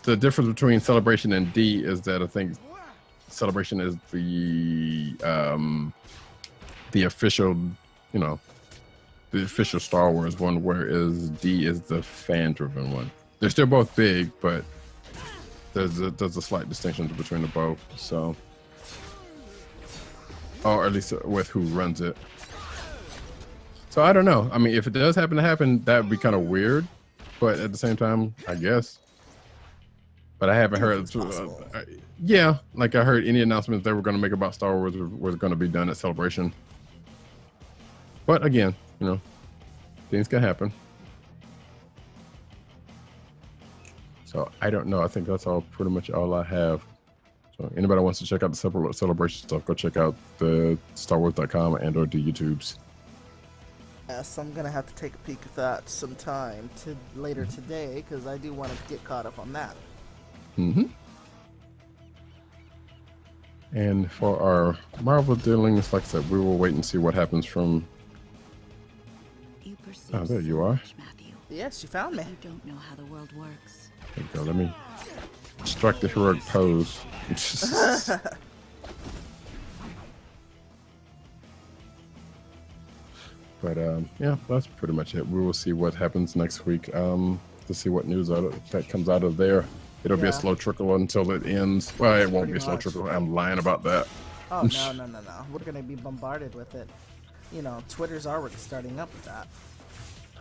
the difference between Celebration and D is that I think Celebration is the official, the official Star Wars one, whereas D is the fan-driven one. They're still both big, but there's a slight distinction between the both. So, or at least with who runs it. So I don't know. I mean, if it does happen to happen, that would be kind of weird. But at the same time, I guess. But I haven't heard. Yeah, like I heard any announcements they were going to make about Star Wars was going to be done at Celebration. But again, things can happen. So I don't know. I think that's pretty much all I have. So anybody wants to check out the Celebration stuff, go check out the StarWars.com and or the YouTubes. Yes, I'm gonna have to take a peek at that sometime later today, because I do want to get caught up on that. Mm-hmm. And for our Marvel dealings, like I said, we will wait and see what happens from. Oh, there you are. Matthew. Yes, you found me. You don't know how the world works. There you go. Let me strike the heroic pose. But yeah, that's pretty much it. We will see what happens next week. To see what news that comes out of there. It'll be a slow trickle until it ends. Well, it won't be a slow trickle. I'm lying about that. Oh no! We're gonna be bombarded with it. Twitter's already starting up with that.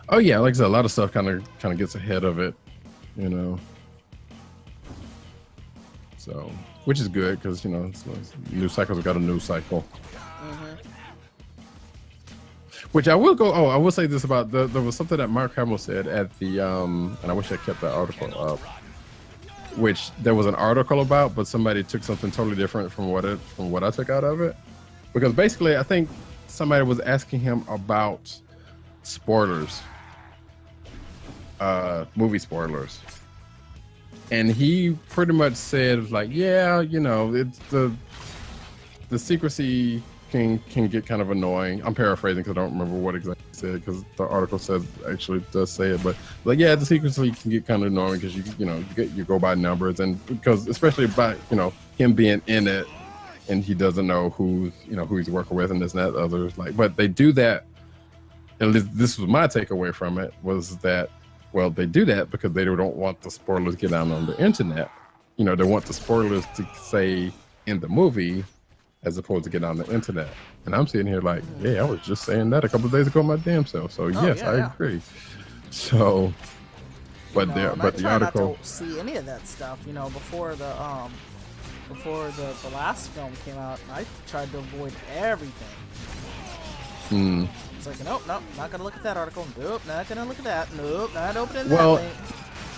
Oh yeah, like I said, a lot of stuff kind of gets ahead of it, So, which is good because new cycles have got a new cycle. Which I will go. Oh, I will say this about there was something that Mark Hamill said at the and I wish I kept that article up. Which there was an article about, but somebody took something totally different from what I took out of it. Because basically, I think somebody was asking him about spoilers, movie spoilers, and he pretty much said like, yeah, it's the secrecy can get kind of annoying. I'm paraphrasing because I don't remember what exactly he said because the article actually does say it, but like, yeah, the secrecy can get kind of annoying because you go by numbers, and because especially by him being in it and he doesn't know who he's working with and this and that, others like, but they do that. At least this was my takeaway from it, was that, well, they do that because they don't want the spoilers to get out on the internet. They want the spoilers to say in the movie as opposed to get on the internet. And I'm sitting here like, yeah, I was just saying that a couple of days ago my damn self. So yes, I agree. So, but the article, not to see any of that stuff. Before the last film came out, I tried to avoid everything. It's like, nope, not gonna look at that article. Nope, not gonna look at that. Nope, not opening that thing.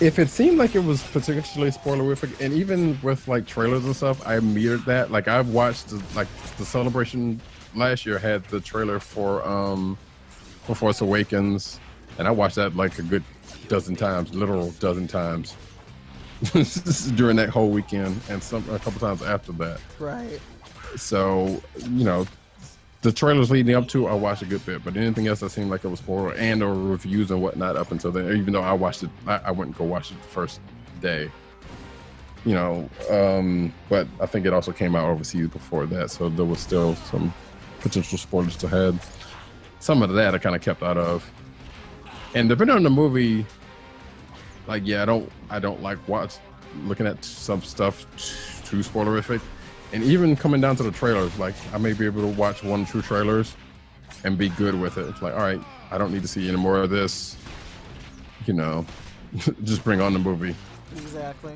If it seemed like it was particularly spoilerific, and even with like trailers and stuff, I metered that. Like I've watched the Celebration last year had the trailer for Force Awakens, and I watched that like a good literal dozen times during that whole weekend, and a couple times after that. Right. So the trailers leading up to, I watched a good bit, but anything else that seemed like it was spoiler and or reviews and whatnot up until then, even though I watched it, I went and go watch it the first day. But I think it also came out overseas before that, so there was still some potential spoilers to have. Some of that I kind of kept out of. And depending on the movie, like, yeah, I don't like looking at some stuff too spoilerific. And even coming down to the trailers, like I may be able to watch 1 or 2 trailers and be good with it. It's like, all right, I don't need to see any more of this. Just bring on the movie. Exactly.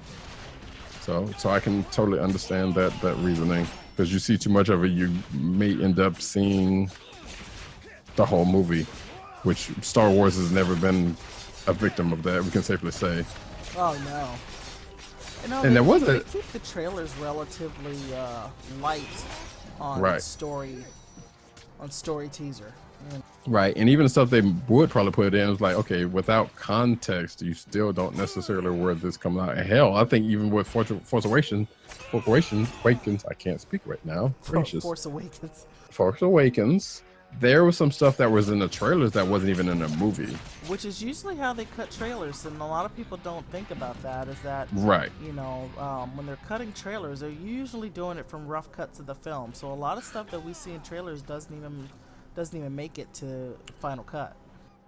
So I can totally understand that reasoning, because you see too much of it, you may end up seeing the whole movie, which Star Wars has never been a victim of that. We can safely say. Oh no. And there was they keep the trailers relatively light on story teaser. Right, and even the stuff they would probably put in was like, okay, without context, you still don't necessarily where this comes out. And hell, I think even with Force Awakens, I can't speak right now. Force Awakens. There was some stuff that was in the trailers that wasn't even in the movie. Which is usually how they cut trailers, and a lot of people don't think about that. Is that right? When they're cutting trailers, they're usually doing it from rough cuts of the film. So a lot of stuff that we see in trailers doesn't even make it to final cut.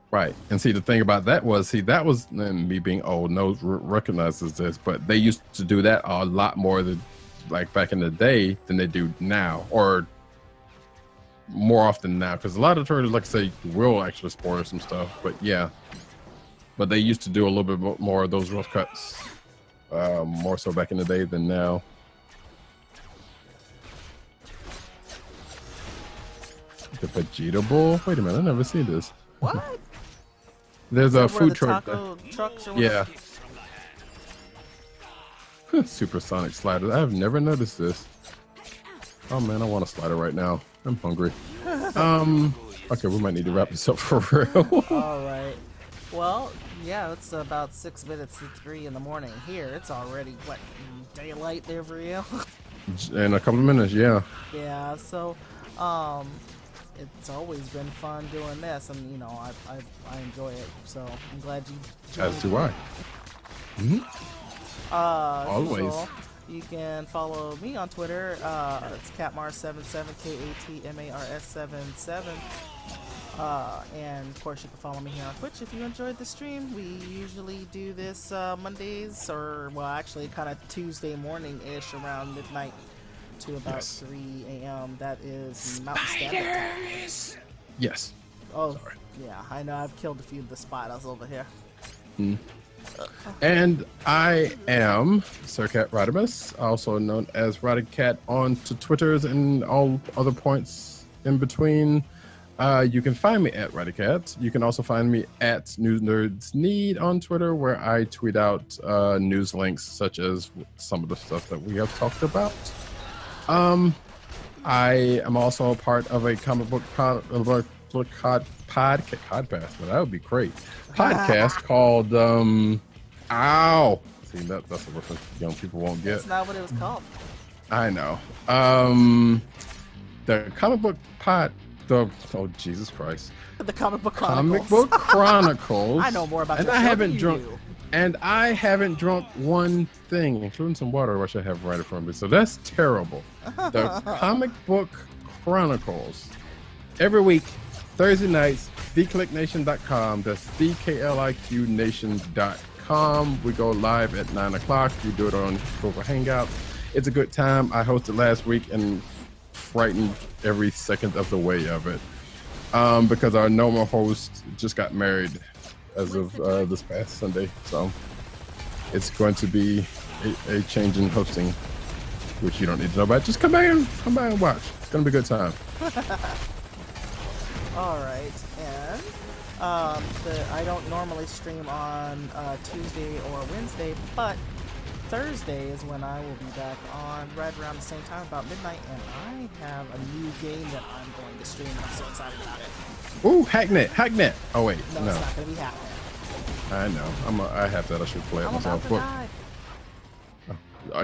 Right, and see the thing about that was, and me being old recognizes this, but they used to do that a lot more like back in the day than they do now, or more often now, because a lot of trailers, like I say, will actually spoil some stuff. But yeah, but they used to do a little bit more of those rough cuts, more so back in the day than now. The Vegeta Bowl? Wait a minute, I never seen this. What? There's a food truck. Trucks or yeah. Supersonic sliders. I've never noticed this. Oh man, I want a slider right now. I'm hungry. Okay, we might need to wrap this up for real. All right. Well, yeah, it's about 6 minutes to 3 in the morning here. It's already daylight there for you. In a couple of minutes, yeah. Yeah. So, it's always been fun doing this, and I enjoy it. So I'm glad you joined. As do I. Always. Usual, you can follow me on Twitter. It's Katmars77, KATMARS77. And of course, you can follow me here on Twitch if you enjoyed the stream. We usually do this Mondays, or well, actually, kind of Tuesday morning-ish, around midnight to about 3 a.m. That is Mountain Standard Time. Yes. Oh, sorry. Yeah, I know. I've killed a few of the spiders over here. And I am Sir Cat Rodimus, also known as Rodicat on to Twitters and all other points in between. You can find me at Rodicat. You can also find me at News Nerds Need on Twitter, where I tweet out news links such as some of the stuff that we have talked about. I am also a part of a comic book podcast. But that would be great. Podcast called See, that's a reference young people won't get. That's not what it was called. I know. The comic book oh Jesus Christ. The Comic Book Chronicles. Comic Book Chronicles. I know more about and your I show haven't than you drunk do. and I haven't drunk one thing, including some water, which I have right in front of me. So that's terrible. The Comic Book Chronicles. Every week, Thursday nights, theklicknation.com. That's thekliqnation.com. We go live at 9 o'clock. We do it on Google Hangout. It's a good time. I hosted last week and frightened every second of the way of it. Because our normal host just got married as of this past Sunday. So it's going to be a change in hosting, which you don't need to know about. Just come by and watch. It's going to be a good time. All right, and I don't normally stream on Tuesday or Wednesday, but Thursday is when I will be back on right around the same time, about midnight, and I have a new game that I'm going to stream, and I'm so excited about it. Ooh, Hacknet. Oh wait, No, no. it's not going to be happening. I know. I have that. I should play it I'm myself. about to die.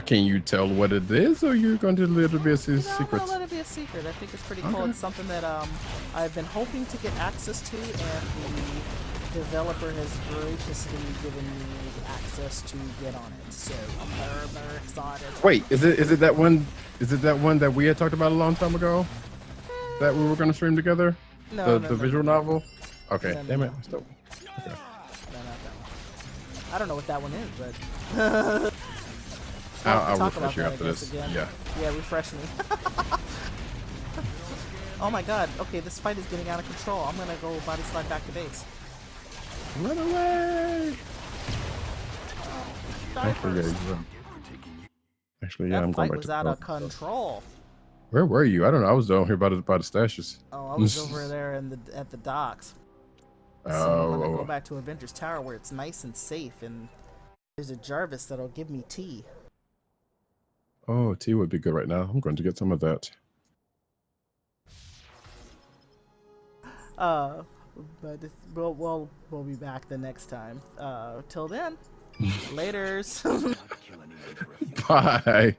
Can you tell what it is, or you're going to let it be a I'm secret? gonna let it be a secret. I think it's pretty cool. Okay. It's something that I've been hoping to get access to, and the developer has graciously given me access to get on it. So I'm very, very excited. Wait, is it that one? Is it that one that we had talked about a long time ago? That we were going to stream together? No, The visual novel? Okay, No, no, damn it. no. Still. Okay. No, not that one. I don't know what that one is, but I'll talk about refresh you that, I after guess, this. again. Yeah. Yeah, refresh me. Oh my god, okay, this fight is getting out of control. I'm gonna go body slide back to base. Run away! Die Actually, first. yeah, I'm That going fight back was to out of control. Where were you? I don't know. I was down here by the stashes. Oh, I was over there at the docks. So I'm gonna go back to Avengers Tower where it's nice and safe, and there's a Jarvis that'll give me tea. Oh, tea would be good right now. I'm going to get some of that. But we'll be back the next time. Till then, laters. Bye.